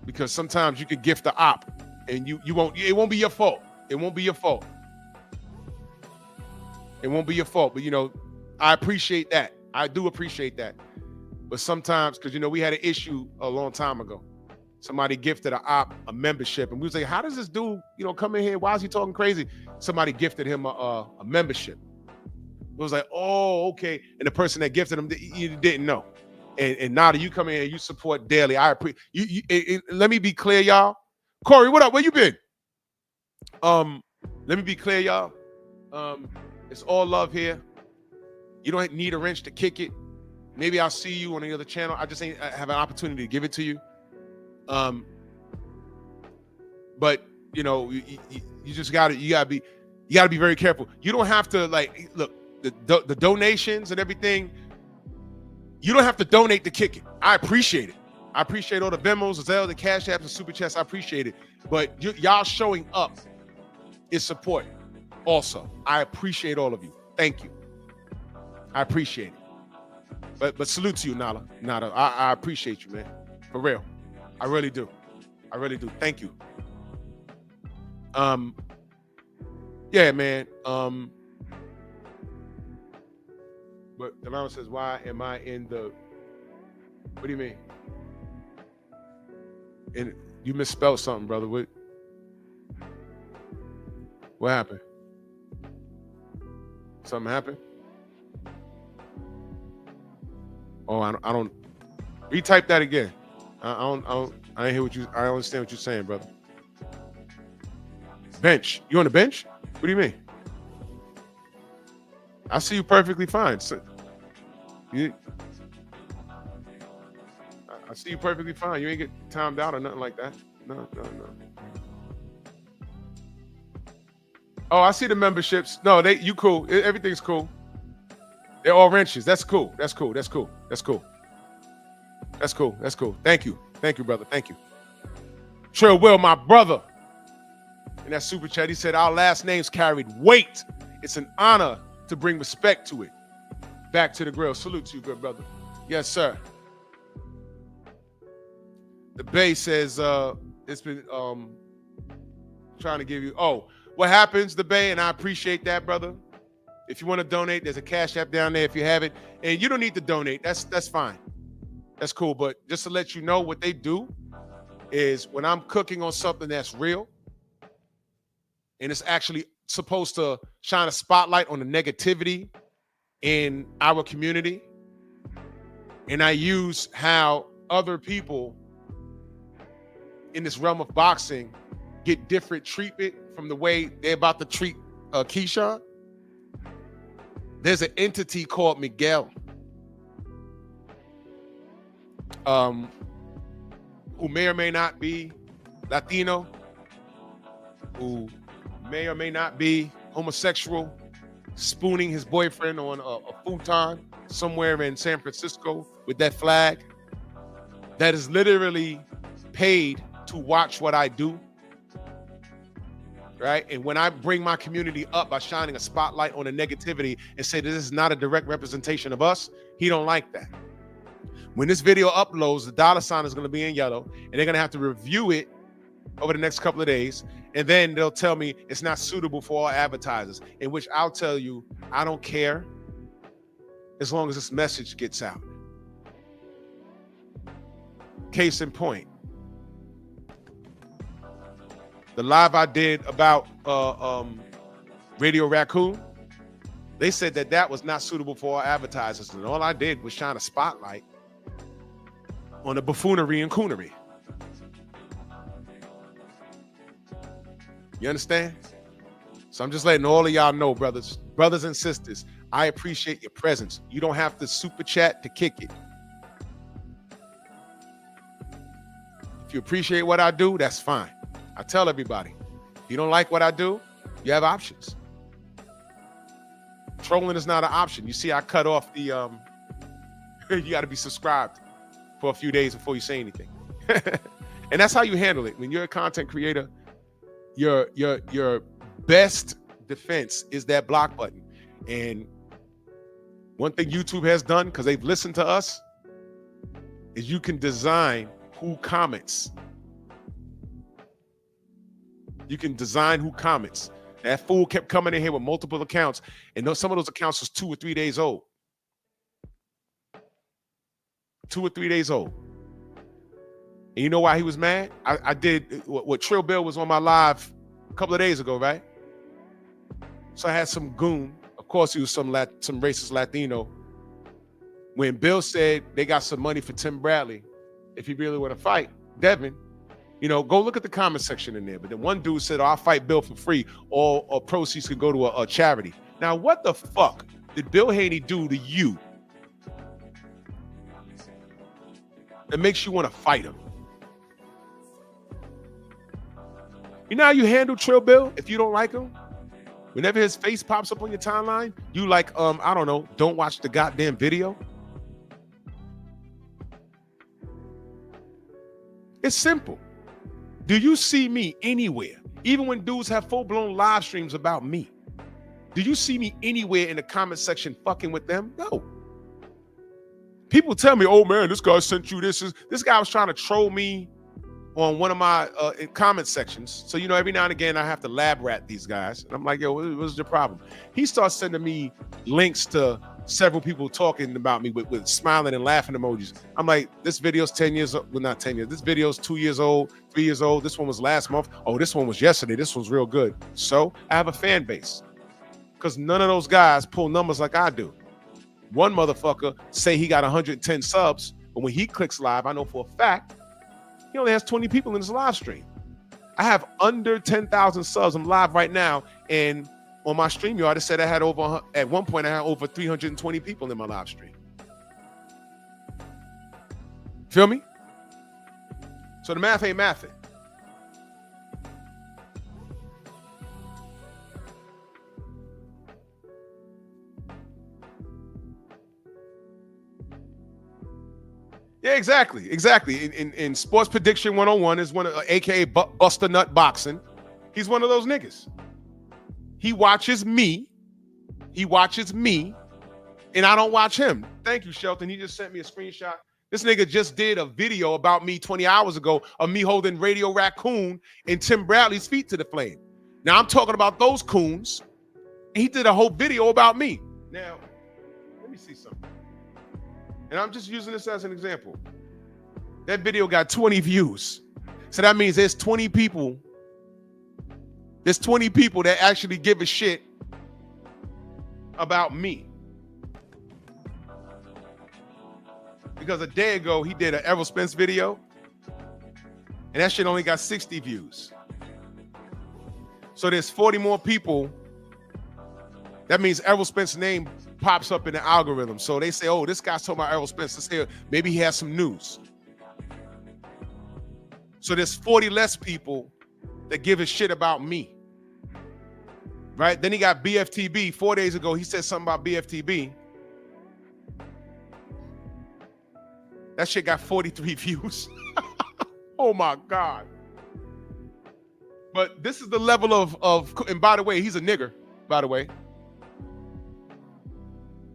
Because sometimes you could gift the op and it won't be your fault. It won't be your fault. It won't be your fault. But I appreciate that. I do appreciate that. But sometimes, because we had an issue a long time ago. Somebody gifted an op a membership, and we was like, "How does this dude, come in here? Why is he talking crazy?" Somebody gifted him a membership. It was like, "Oh, okay." And the person that gifted him, you didn't know. And now that you come in here, you support daily. I appreciate you. Let me be clear, y'all. Corey, what up? Where you been? Let me be clear, y'all. It's all love here. You don't need a wrench to kick it. Maybe I'll see you on the other channel. I just ain't have an opportunity to give it to you. But you just gotta be very careful. You don't have to look the donations and everything. You don't have to donate to kick it. I appreciate it. I appreciate all the Venmos, the Zelle, the Cash Apps, and Super Chats. I appreciate it. But y'all showing up is support. Also, I appreciate all of you. Thank you. I appreciate it. But salute to you, Nada. I appreciate you, man. For real. I really do. I really do. Thank you. Yeah, man. But the mama says, why am I in the... What do you mean? And you misspelled something, brother. What happened? Something happened? Oh, I don't. Retype that again. I didn't hear what you. I don't understand what you're saying, brother. Bench. You on the bench? What do you mean? I see you perfectly fine. So, I see you perfectly fine. You ain't get timed out or nothing like that. No. Oh, I see the memberships. No, you cool. Everything's cool. They're all wrenches. That's cool. That's cool. Thank you, brother. Thank you. Sure will, my brother. In that super chat, he said, our last names carried weight. It's an honor to bring respect to it. Back to the grill. Salute to you, good brother. Yes, sir. The Bay says, it's been trying to give you, what happens, the Bay, and I appreciate that, brother. If you want to donate, there's a Cash App down there if you have it. And you don't need to donate. That's fine. That's cool. But just to let you know, what they do is when I'm cooking on something that's real and it's actually supposed to shine a spotlight on the negativity in our community. And I use how other people in this realm of boxing get different treatment from the way they're about to treat Keyshawn. There's an entity called Miguel, who may or may not be Latino, who may or may not be homosexual, spooning his boyfriend on a futon somewhere in San Francisco with that flag, that is literally paid to watch what I do. Right? And when I bring my community up by shining a spotlight on the negativity and say this is not a direct representation of us, he don't like that. When this video uploads, the dollar sign is going to be in yellow, and they're going to have to review it over the next couple of days, and then they'll tell me it's not suitable for all advertisers, in which I'll tell you, I don't care as long as this message gets out. Case in point, the live I did about Radio Raccoon, they said that that was not suitable for our advertisers. And all I did was shine a spotlight on the buffoonery and coonery. You understand? So I'm just letting all of y'all know, brothers and sisters, I appreciate your presence. You don't have to super chat to kick it. If you appreciate what I do, that's fine. I tell everybody, if you don't like what I do, you have options. Trolling is not an option. You see, I cut off the, you got to be subscribed for a few days before you say anything. And that's how you handle it. When you're a content creator, your best defense is that block button. And one thing YouTube has done, because they've listened to us, is you can design who comments. You can design who comments. That fool kept coming in here with multiple accounts, and some of those accounts was 2 or 3 days old. 2 or 3 days old. And you know why he was mad? I did what Trill Bill was on my live a couple of days ago, right? So I had some goon. Of course, he was some racist Latino. When Bill said they got some money for Tim Bradley, if he really want to fight Devin, you know, go look at the comment section in there. But then one dude said, oh, I'll fight Bill for free. All proceeds could go to a charity. Now, what the fuck did Bill Haney do to you that makes you want to fight him? You know how you handle Trill Bill if you don't like him? Whenever his face pops up on your timeline, you like, I don't know, don't watch the goddamn video. It's simple. Do you see me anywhere? Even when dudes have full-blown live streams about me, do you see me anywhere in the comment section fucking with them? No. People tell me, oh man, this guy sent you this. This guy was trying to troll me on one of my comment sections. So, you know, every now and again, I have to lab rat these guys. And I'm like, yo, what's your problem? He starts sending me links to several people talking about me with smiling and laughing emojis. I'm like, this video's 10 years old. Well, not 10 years. This video's 2 years old, 3 years old. This one was last month. Oh, this one was yesterday. This one's real good. So I have a fan base because none of those guys pull numbers like I do. One motherfucker say he got 110 subs, but when he clicks live, I know for a fact he only has 20 people in his live stream. I have under 10,000 subs. I'm live right now, and on my StreamYard, it said I had at one point, I had over 320 people in my live stream. Feel me? So the math ain't mathing. Yeah, exactly. In Sports Prediction 101 is one of, AKA Buster Nut Boxing. He's one of those niggas. He watches me, and I don't watch him. Thank you, Shelton. He just sent me a screenshot. This nigga just did a video about me 20 hours ago of me holding Radio Raccoon and Tim Bradley's feet to the flame. Now I'm talking about those coons. And he did a whole video about me. Now, let me see something. And I'm just using this as an example. That video got 20 views. So that means there's 20 people There's 20 people that actually give a shit about me. Because a day ago, he did an Errol Spence video, and that shit only got 60 views. So there's 40 more people. That means Errol Spence's name pops up in the algorithm. So they say, oh, this guy's talking about Errol Spence. Let's say maybe he has some news. So there's 40 less people that give a shit about me. Right? Then he got BFTB. 4 days ago, he said something about BFTB. That shit got 43 views. Oh my God. But this is the level of, and by the way, he's a nigger, by the way.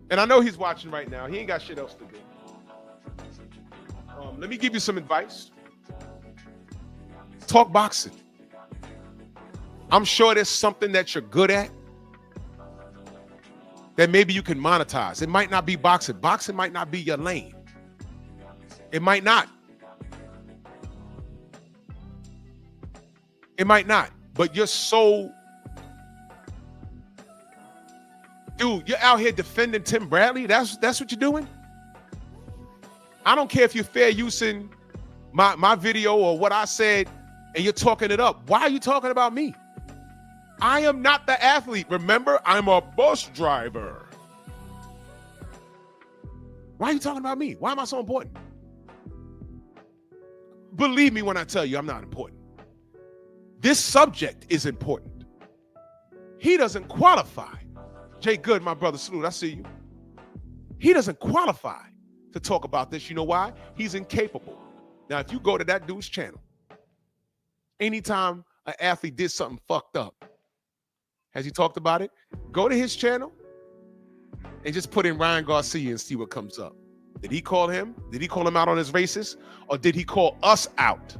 And I know he's watching right now. He ain't got shit else to do. Let me give you some advice. Talk boxing. I'm sure there's something that you're good at that maybe you can monetize. It might not be boxing. Boxing might not be your lane. It might not. It might not. But you're so... Dude, you're out here defending Tim Bradley? That's what you're doing? I don't care if you're fair using my video or what I said and you're talking it up. Why are you talking about me? I am not the athlete. Remember, I'm a bus driver. Why are you talking about me? Why am I so important? Believe me when I tell you I'm not important. This subject is important. He doesn't qualify. Jay Good, my brother, salute, I see you. He doesn't qualify to talk about this. You know why? He's incapable. Now, if you go to that dude's channel, anytime an athlete did something fucked up, has he talked about it? Go to his channel and just put in Ryan Garcia and see what comes up. Did he call him? Did he call him out on his racist? Or did he call us out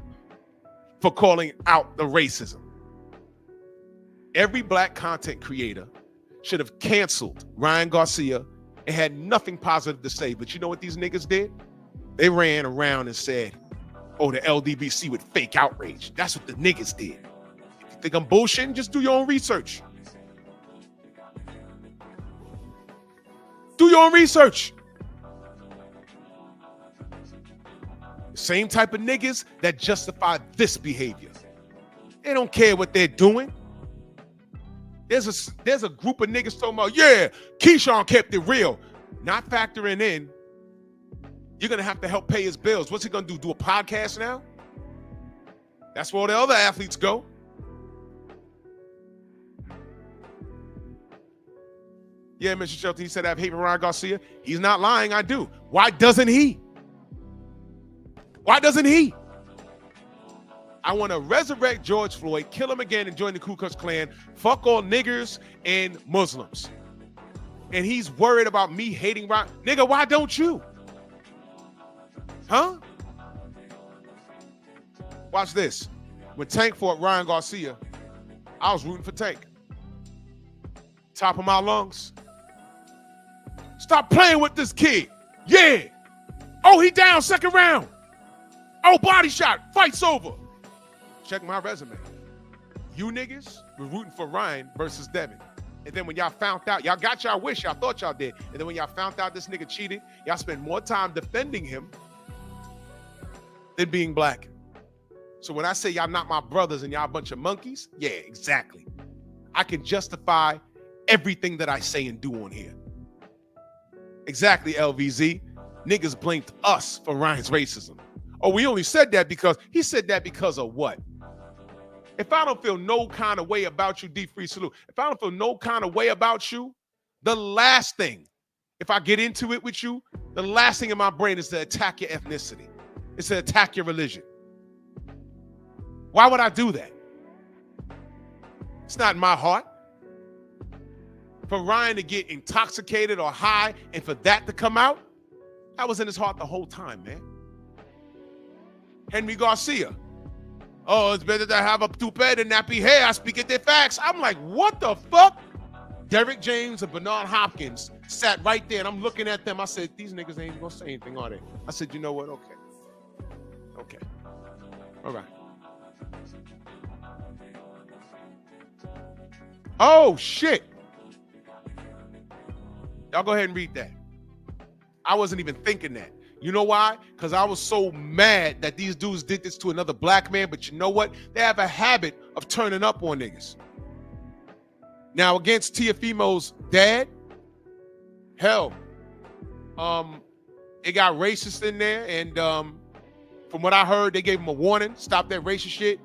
for calling out the racism? Every black content creator should have canceled Ryan Garcia and had nothing positive to say. But you know what these niggas did? They ran around and said, oh, the LDBC with fake outrage. That's what the niggas did. If you think I'm bullshitting, just do your own research. Do your own research. Same type of niggas that justify this behavior. They don't care what they're doing. There's a group of niggas talking about, yeah, Keyshawn kept it real. Not factoring in, you're going to have to help pay his bills. What's he going to do? Do a podcast now? That's where all the other athletes go. Yeah, Mr. Shelton, he said I have hate for Ryan Garcia. He's not lying, I do. Why doesn't he? Why doesn't he? I want to resurrect George Floyd, kill him again, and join the Ku Klux Klan. Fuck all niggers and Muslims. And he's worried about me hating Ryan. Nigga, why don't you? Huh? Watch this. When Tank fought Ryan Garcia, I was rooting for Tank. Top of my lungs. Stop playing with this kid. Yeah. Oh, he down, second round. Oh, body shot. Fight's over. Check my resume. You niggas were rooting for Ryan versus Devin. And then when y'all found out, y'all got y'all wish, y'all thought y'all did. And then when y'all found out this nigga cheated, y'all spent more time defending him than being black. So when I say y'all not my brothers and y'all a bunch of monkeys, yeah, exactly. I can justify everything that I say and do on here. Exactly, LVZ. Niggas blamed us for Ryan's racism. Oh, we only said that because, he said that because of what? If I don't feel no kind of way about you, D-Free salute. If I don't feel no kind of way about you, the last thing, if I get into it with you, the last thing in my brain is to attack your ethnicity. It's to attack your religion. Why would I do that? It's not in my heart. For Ryan to get intoxicated or high and for that to come out, that was in his heart the whole time, man. Henry Garcia. Oh, it's better to have a toupee than nappy hair. I speak at their facts. I'm like, what the fuck? Derek James and Bernard Hopkins sat right there, and I'm looking at them. I said, these niggas ain't gonna say anything, are they? I said, you know what? Okay. Okay. All right. Oh, shit. Y'all go ahead and read that. I wasn't even thinking that. You know why? Because I was so mad that these dudes did this to another black man. But you know what? They have a habit of turning up on niggas. Now, against Tiafimo's dad, hell, it got racist in there. And from what I heard, they gave him a warning. Stop that racist shit.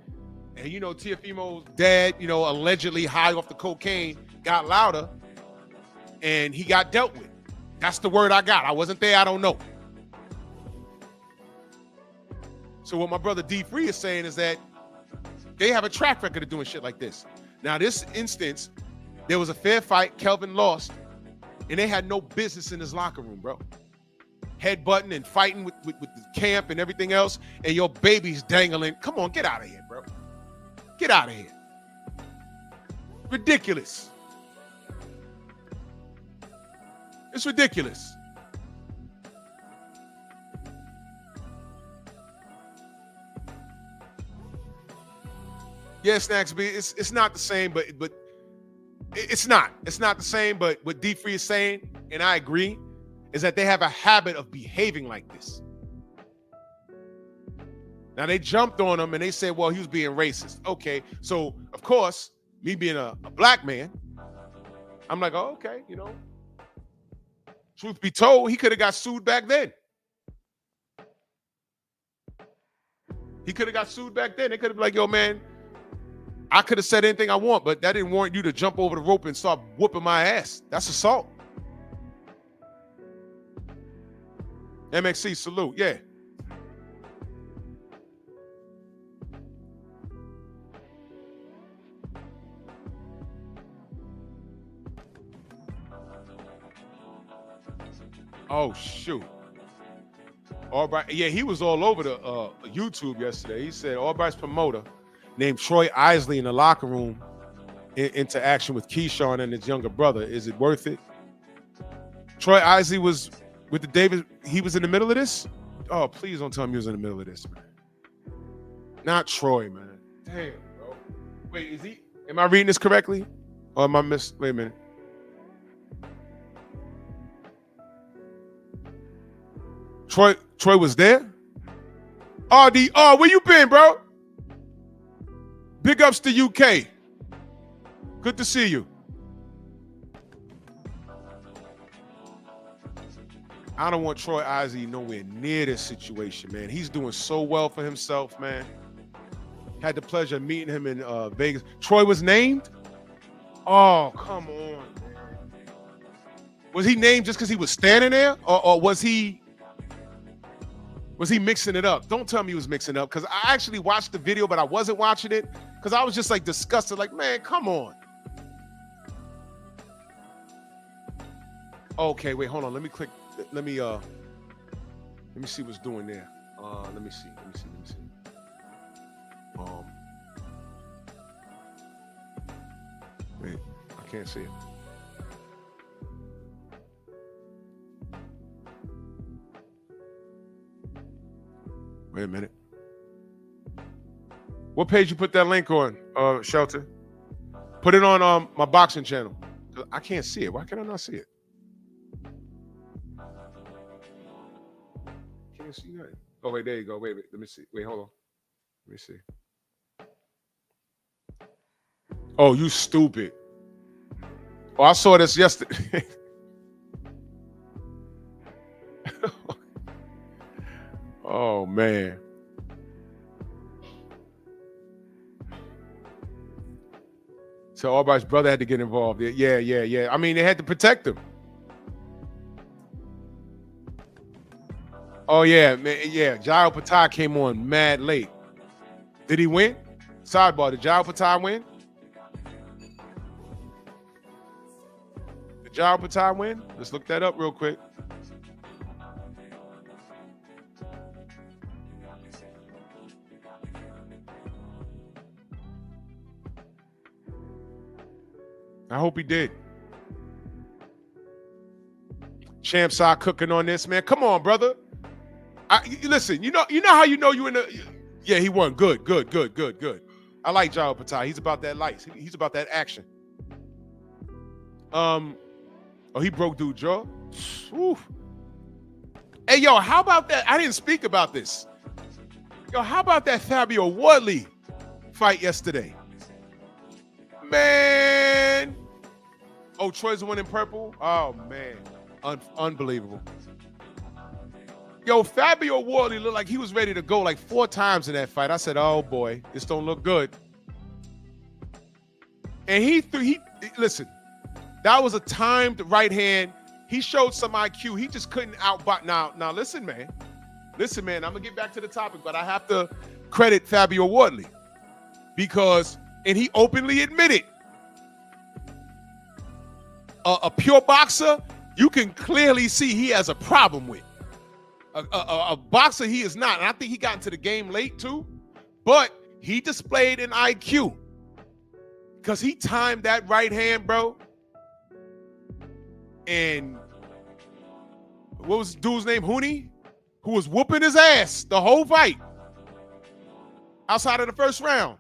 And, you know, Tiafimo's dad, you know, allegedly high off the cocaine, got louder. And he got dealt with. That's the word I got. I wasn't there. I don't know. So what my brother D Free is saying is that they have a track record of doing shit like this. Now, this instance, there was a fair fight. Kelvin lost, and they had no business in his locker room, bro. Headbutting and fighting with the camp and everything else, and your baby's dangling. Come on, get out of here, bro. Get out of here. Ridiculous. It's ridiculous. Yeah, Snacks B, it's not the same, but it's not the same. But what D Free is saying, and I agree, is that they have a habit of behaving like this. Now they jumped on him and they said, well, he was being racist. Okay, so of course, me being a black man, I'm like, oh, okay, you know. Truth be told, he could have got sued back then. He could have got sued back then. They could have been like, yo, man, I could have said anything I want, but that didn't warrant you to jump over the rope and start whooping my ass. That's assault. MXC, salute. Yeah. Oh, shoot. Albright, yeah, he was all over the YouTube yesterday. He said Albright's promoter named Troy Isley in the locker room into action with Keyshawn and his younger brother. Is it worth it? Troy Isley was with the Davis. He was in the middle of this? Oh, please don't tell me he was in the middle of this, man. Not Troy, man. Damn, bro. Wait, is he? Am I reading this correctly? Or am I miss? Wait a minute. Troy was there? Oh, where you been, bro? Big ups to UK. Good to see you. I don't want Troy Isley nowhere near this situation, man. He's doing so well for himself, man. Had the pleasure of meeting him in Vegas. Troy was named? Oh, come on, man. Was he named just because he was standing there? Or was he mixing it up? Don't tell me he was mixing it up, because I actually watched the video, but I wasn't watching it because I was just like disgusted. Like, man, come on. Okay, wait, hold on. Let me click. Let me see what's doing there. Let me see. Wait, I can't see it. Wait a minute. What page you put that link on, Shelter? Put it on my boxing channel. I can't see it. Why can I not see it? Can't see nothing. Oh, wait, there you go. Wait. Let me see. Wait, hold on. Let me see. Oh, you stupid. Oh, I saw this yesterday. Oh, man. So Albright's brother had to get involved. Yeah. I mean, they had to protect him. Oh, yeah, man. Yeah, Jai Patai came on mad late. Did he win? Sidebar, did Jai Patai win? Did Jai Patai win? Let's look that up real quick. I hope he did. Champ Side cooking on this, man. Come on, brother. Listen, you know how you know you in the. Yeah, he won. Good. I like Jai Patai. He's about that life. He's about that action. He broke dude's jaw. Oof. Hey, yo, how about that? I didn't speak about this. Yo, how about that Fabio Wardley fight yesterday? Man. Oh, Troy's the one in purple? Oh, man. Unbelievable. Yo, Fabio Wardley looked like he was ready to go like 4 times in that fight. I said, oh, boy, this don't look good. And he listen, that was a timed right hand. He showed some IQ. He just couldn't outbox. Now, listen, man. Listen, man, I'm going to get back to the topic, but I have to credit Fabio Wardley because, and he openly admitted, a pure boxer, you can clearly see he has a problem with. A boxer he is not. And I think he got into the game late too, but he displayed an IQ because he timed that right hand, bro. And what was dude's name? Hooney, who was whooping his ass the whole fight outside of the first round.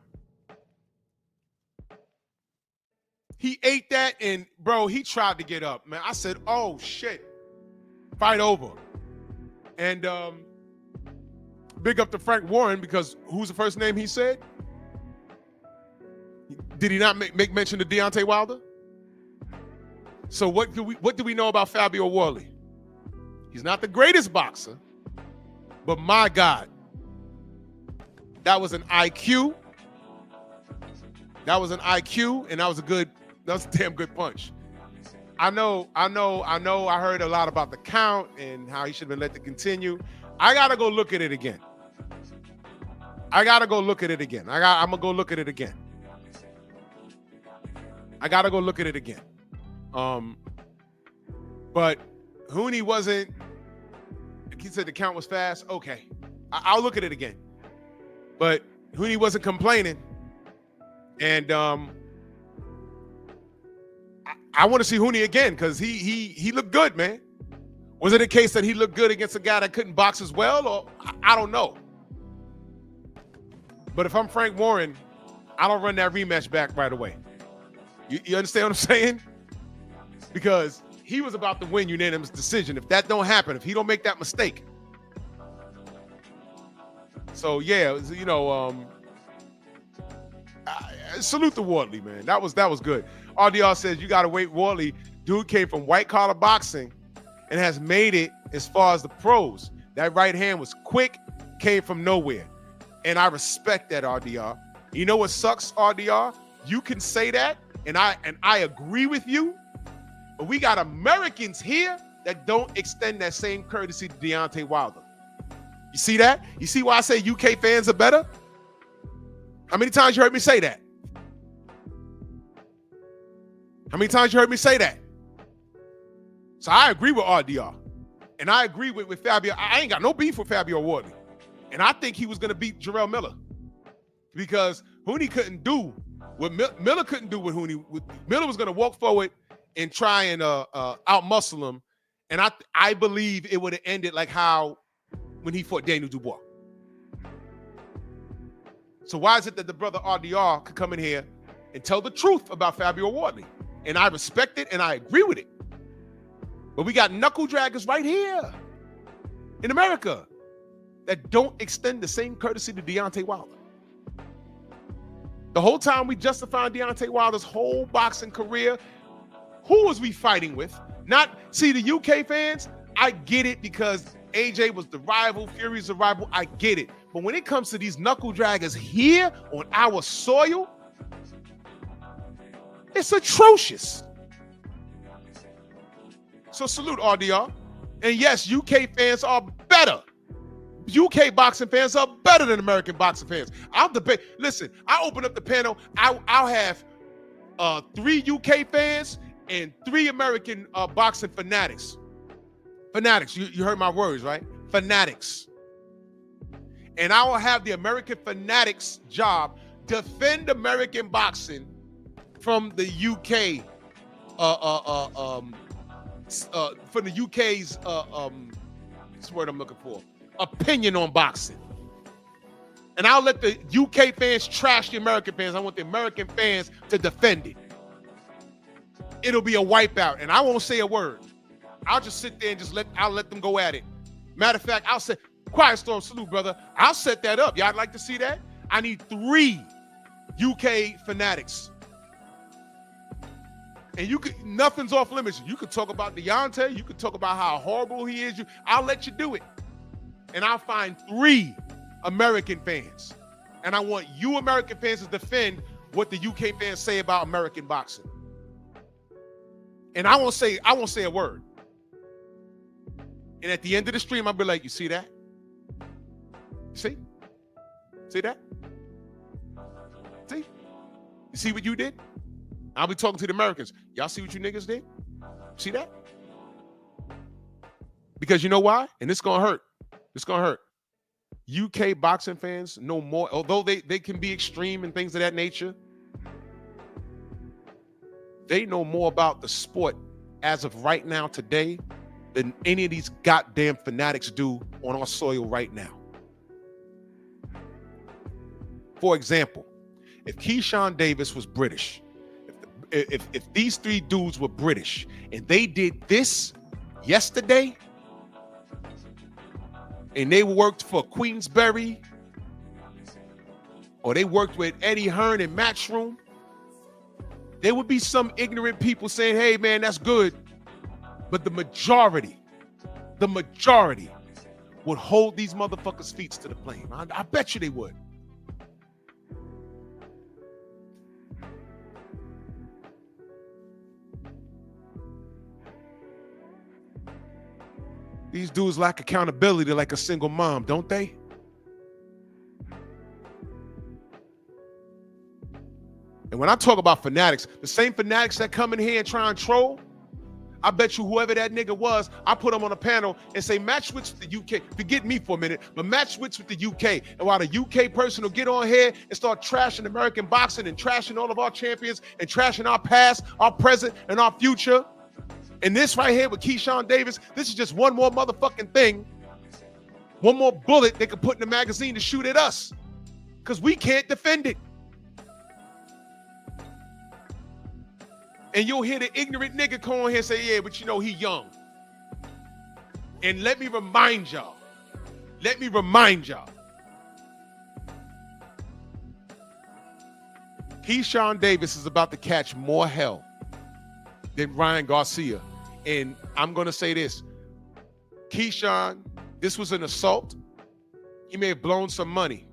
He ate that, and bro, he tried to get up, man. I said, oh shit, fight over. And big up to Frank Warren, because who's the first name he said? Did he not make mention to Deontay Wilder? So what do we know about Fabio Wardley? He's not the greatest boxer, but my God, that was an IQ. That was an IQ, and that was a damn good punch. I know. I heard a lot about the count and how he should have been let to continue. I gotta go look at it again. I'm gonna go look at it again. I gotta go look at it again. But Hooney wasn't. He said the count was fast. Okay, I'll look at it again. But Hooney wasn't complaining, and I want to see Hooney again because he looked good, man. Was it a case that he looked good against a guy that couldn't box as well, or I don't know. But if I'm Frank Warren, I don't run that rematch back right away. You understand what I'm saying? Because he was about to win unanimous decision. If that don't happen, if he don't make that mistake. So yeah, salute to Wardley, man. That was good. RDR says you gotta wait. Wardley, dude came from white collar boxing and has made it as far as the pros. That right hand was quick, came from nowhere. And I respect that, RDR. You know what sucks, RDR? You can say that, and I agree with you, but we got Americans here that don't extend that same courtesy to Deontay Wilder. You see that? You see why I say UK fans are better? How many times you heard me say that? How many times you heard me say that? So I agree with RDR. And I agree with Fabio. I ain't got no beef with Fabio Wardley. And I think he was going to beat Jarrell Miller. Because Hooney couldn't do what Miller couldn't do with Hooney. Miller was going to walk forward and try and out-muscle him. And I believe it would have ended like how when he fought Daniel Dubois. So why is it that the brother RDR could come in here and tell the truth about Fabio Wardley? And I respect it and I agree with it. But we got knuckle draggers right here in America that don't extend the same courtesy to Deontay Wilder. The whole time we justifying Deontay Wilder's whole boxing career, who was we fighting with? See, the UK fans, I get it because AJ was the rival, Fury's the rival, I get it. But when it comes to these knuckle draggers here on our soil, it's atrocious. So salute RDR. And yes, UK fans are better. UK boxing fans are better than American boxing fans. I'll debate. Listen, I open up the panel. I'll have 3 UK fans and 3 American boxing fanatics. Fanatics, you heard my words, right? Fanatics. And I will have the American fanatics job defend American boxing from the UK, from the UK's, what's the word I'm looking for? Opinion on boxing. And I'll let the UK fans trash the American fans. I want the American fans to defend it. it'll be a wipeout, and I won't say a word. I'll just sit there and I'll let them go at it. Matter of fact, I'll say, Quiet Storm, salute, brother. I'll set that up. Y'all like to see that? I need 3 UK fanatics. And nothing's off limits. You could talk about Deontay. You could talk about how horrible he is. I'll let you do it. And I'll find 3 American fans. And I want you American fans to defend what the UK fans say about American boxing. And I won't say a word. And at the end of the stream, I'll be like, you see that? See? See that? See? You see what you did? I'll be talking to the Americans. Y'all see what you niggas did? See that? Because you know why? And it's going to hurt. It's going to hurt. UK boxing fans know more, although they can be extreme and things of that nature. They know more about the sport as of right now today than any of these goddamn fanatics do on our soil right now. For example, if Keyshawn Davis was British, if these 3 dudes were British and they did this yesterday, and they worked for Queensberry, or they worked with Eddie Hearn in Matchroom, there would be some ignorant people saying, hey, man, that's good. But the majority would hold these motherfuckers' feet to the flame. I bet you they would. These dudes lack accountability like a single mom, don't they? And when I talk about fanatics, the same fanatics that come in here and try and troll, I bet you whoever that nigga was, I put him on a panel and say, match switch with the UK. Forget me for a minute, but match switch with the UK. And while the UK person will get on here and start trashing American boxing and trashing all of our champions and trashing our past, our present, and our future, and this right here with Keyshawn Davis, this is just one more motherfucking thing, one more bullet they could put in the magazine to shoot at us, because we can't defend it. And you'll hear the ignorant nigga come on here and say, yeah, but you know, he young. And let me remind y'all, Keyshawn Davis is about to catch more hell than Ryan Garcia. And I'm going to say this. Keyshawn, this was an assault. He may have blown some money,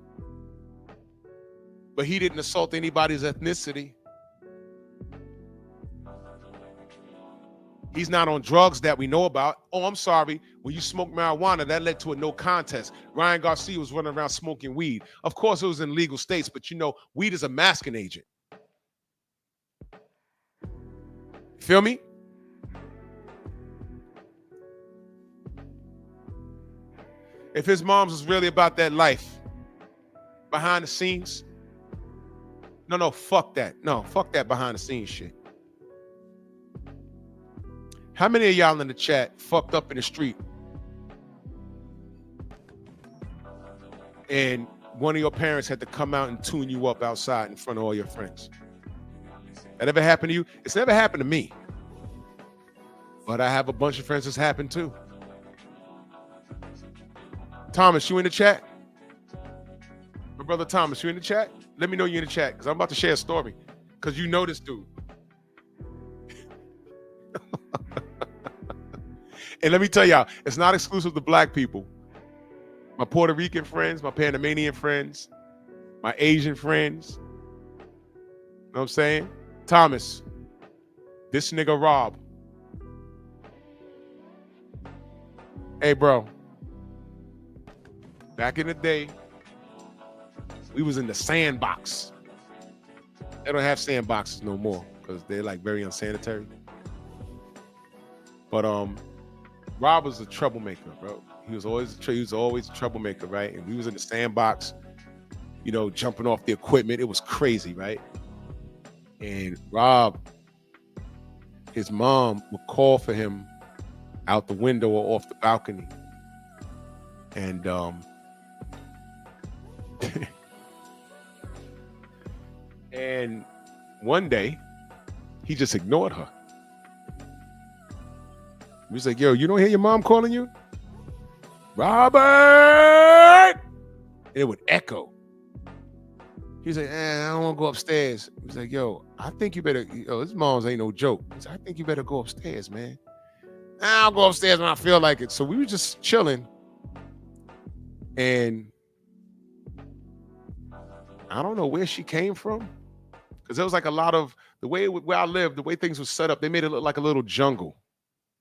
but he didn't assault anybody's ethnicity. He's not on drugs that we know about. Oh, I'm sorry. When you smoke marijuana, that led to a no contest. Ryan Garcia was running around smoking weed. Of course, it was in legal states, but you know, weed is a masking agent. Feel me? If his mom's was really about that life behind the scenes, no, fuck that. No, fuck that behind the scenes shit. How many of y'all in the chat fucked up in the street and one of your parents had to come out and tune you up outside in front of all your friends? That ever happened to you? It's never happened to me. But I have a bunch of friends that's happened too. Thomas, you in the chat? My brother Thomas, you in the chat? Let me know you in the chat, because I'm about to share a story. Because you know this dude. And let me tell y'all, it's not exclusive to black people. My Puerto Rican friends, my Panamanian friends, my Asian friends. You know what I'm saying? Thomas, this nigga Rob. Hey, bro. Back in the day, we was in the sandbox. They don't have sandboxes no more because they're like very unsanitary. But Rob was a troublemaker, bro. He was always a troublemaker, right? And we was in the sandbox, you know, jumping off the equipment. It was crazy, right? And Rob, his mom would call for him out the window or off the balcony. And and one day he just ignored her. He was like, yo, you don't hear your mom calling you? Robert! And it would echo. He's like, I don't want to go upstairs. He's like, yo, I think you better, his mom's ain't no joke. He's like, I think you better go upstairs, man. I'll go upstairs when I feel like it. So we were just chilling. And I don't know where she came from. Because there was like a lot of, the way where I lived, the way things were set up, they made it look like a little jungle.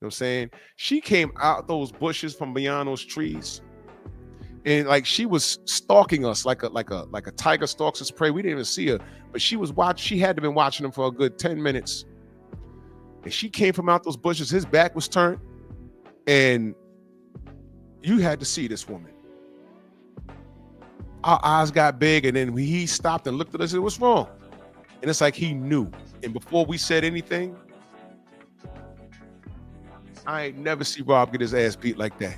You know what I'm saying? She came out those bushes from beyond those trees. And like she was stalking us like a tiger stalks its prey. We didn't even see her, but she had to been watching him for a good 10 minutes. And she came from out those bushes. His back was turned, and you had to see this woman. Our eyes got big, and then he stopped and looked at us and said, what's wrong? And it's like he knew. And before we said anything, I ain't never see Rob get his ass beat like that.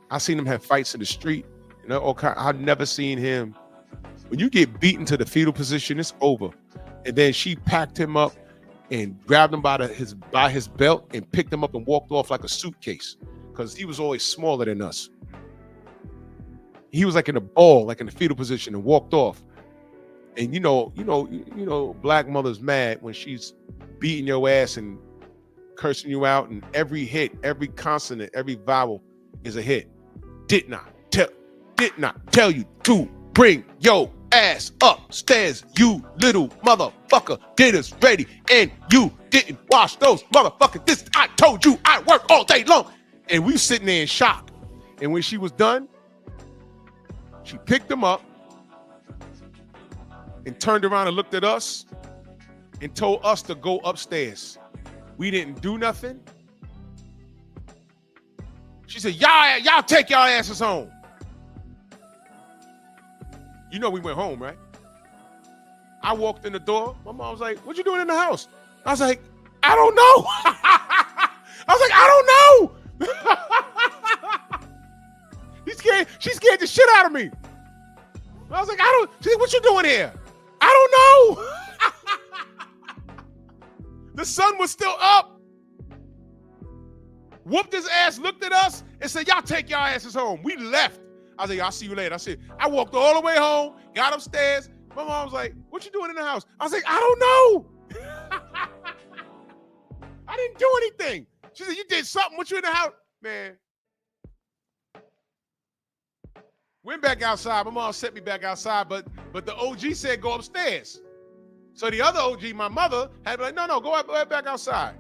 I seen him have fights in the street. I've never seen him. When you get beaten to the fetal position, it's over. And then she packed him up and grabbed him by his belt and picked him up and walked off like a suitcase, because he was always smaller than us. He was like in a ball, like in the fetal position, and walked off. And you know, black mother's mad when she's beating your ass and cursing you out, and every hit, every consonant, every vowel is a hit. Did not tell you to bring your ass upstairs, you little motherfucker. Get us ready, and you didn't wash those motherfuckers. This, I told you I work all day long. And we sitting there in shock. And when she was done, she picked him up and turned around and looked at us and told us to go upstairs. We didn't do nothing. She said, y'all take y'all asses home. You know we went home, right? I walked in the door. My mom was like, what you doing in the house? I was like, I don't know. I don't know. She scared the shit out of me. I was like, she's like, what you doing here? I don't know. The sun was still up. Whooped his ass, looked at us, and said, y'all take y'all asses home. We left. I was like, I'll see you later. I walked all the way home, got upstairs. My mom was like, what you doing in the house? I was like, I don't know. I didn't do anything. She said, you did something. What you in the house? Man. Went back outside. My mom sent me back outside, but the OG said go upstairs. So the other OG, my mother, had been like, no, go back outside.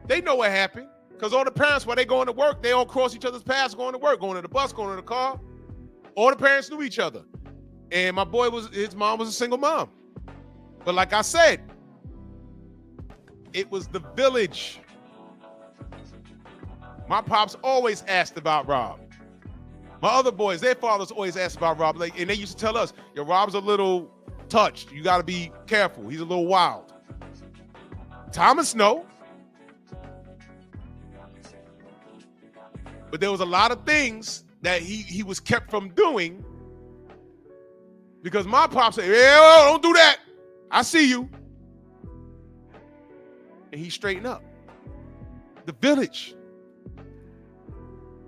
They know what happened. Because all the parents, while they going to work, they all cross each other's paths going to work, going to the bus, going to the car. All the parents knew each other. And my boy, his mom was a single mom. But like I said, it was the village. My pops always asked about Rob. My other boys, their fathers always asked about Rob. And they used to tell us, yo, Rob's a little touched. You got to be careful. He's a little wild. Thomas, no. But there was a lot of things that he was kept from doing because my pop said, yeah, don't do that. I see you. And he straightened up. The village.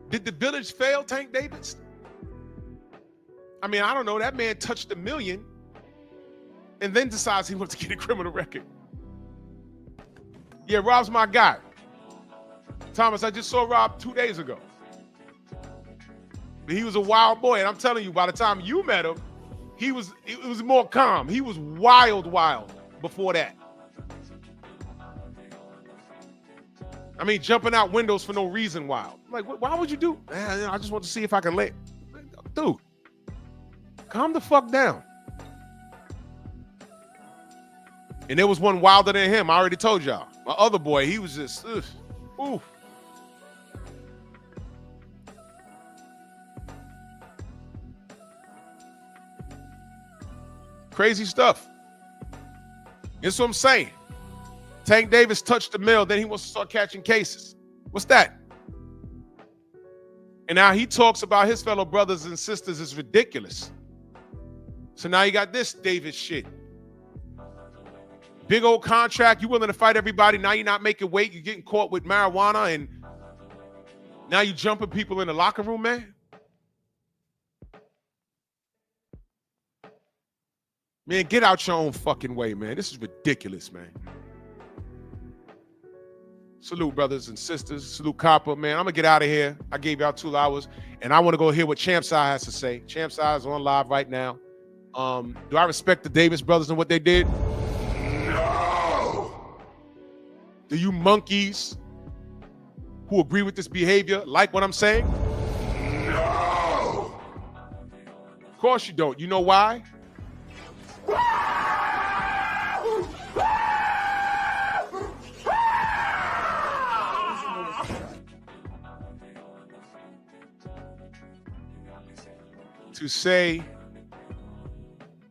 Did the village fail Tank Davis? I mean, I don't know. That man touched $1 million and then decides he wants to get a criminal record. Yeah, Rob's my guy. Thomas, I just saw Rob 2 days ago. But he was a wild boy. And I'm telling you, by the time you met him, it was more calm. He was wild before that. I mean, jumping out windows for no reason wild. I'm like, why would you do? Man, I just want to see if I can lay. Dude, calm the fuck down. And there was one wilder than him. I already told y'all. My other boy, he was just, oof. Crazy stuff. That's what I'm saying. Tank Davis touched the mill, then he wants to start catching cases. What's that? And now he talks about his fellow brothers and sisters is ridiculous. So now you got this Davis shit. Big old contract, you willing to fight everybody, now you're not making weight, you're getting caught with marijuana and Now you jumping people in the locker room, man? Man, get out your own fucking way, man. This is ridiculous, man. Salute, brothers and sisters. Salute, Copper, man. I'm going to get out of here. I gave y'all 2 hours, and I want to go hear what Champ's Eye has to say. Champ's Eye is on live right now. Do I respect the Davis brothers and what they did? No. Do you monkeys who agree with this behavior like what I'm saying? No. Of course you don't. You know why? To say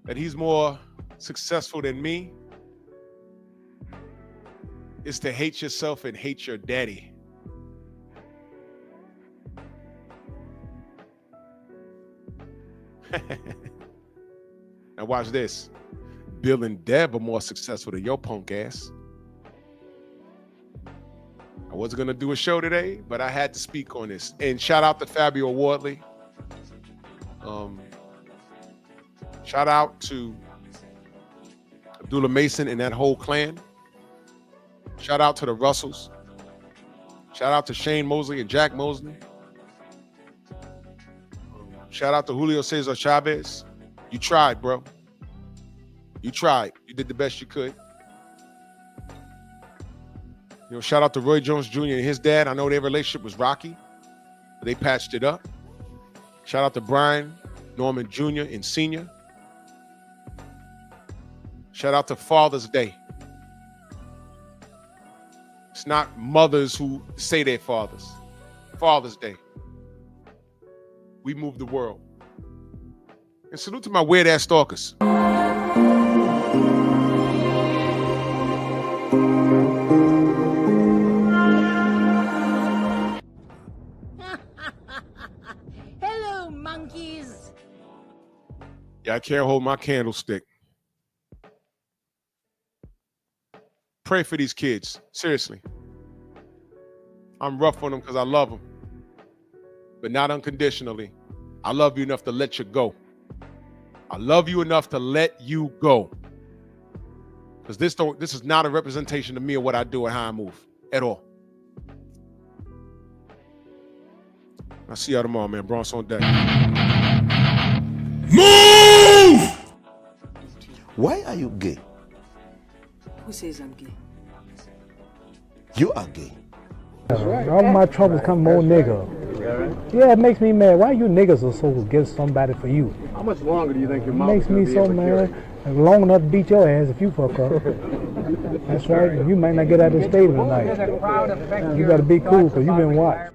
that he's more successful than me is to hate yourself and hate your daddy. Now watch this. Bill and Deb are more successful than your punk ass. I wasn't gonna do a show today, but I had to speak on this. And shout out to Fabio Wardley. Shout out to Abdullah Mason and that whole clan. Shout out to the Russells. Shout out to Shane Mosley and Jack Mosley. Shout out to Julio Cesar Chavez. You tried, bro. You tried. You did the best you could. You know, shout out to Roy Jones Jr. and his dad. I know their relationship was rocky, but they patched it up. Shout out to Brian Norman Jr. and Sr. Shout out to Father's Day. It's not mothers who say they're fathers. Father's Day. We move the world. And salute to my weird ass stalkers. Hello, monkeys. Yeah, I can't hold my candlestick. Pray for these kids. Seriously. I'm rough on them because I love them. But not unconditionally. I love you enough to let you go. I love you enough to let you go. Because this is not a representation of me or what I do or how I move at all. I'll see y'all tomorrow, man. Bronx on deck. Move! Why are you gay? Who says I'm gay? You are gay. All my troubles come more nigga. Yeah, it makes me mad. Why you niggas are so against somebody for you? How much longer do you think your mom makes me so mad. Long enough to beat your ass if you fuck up. That's right. You might not get out of the stadium tonight. You gotta be cool because you've been watched.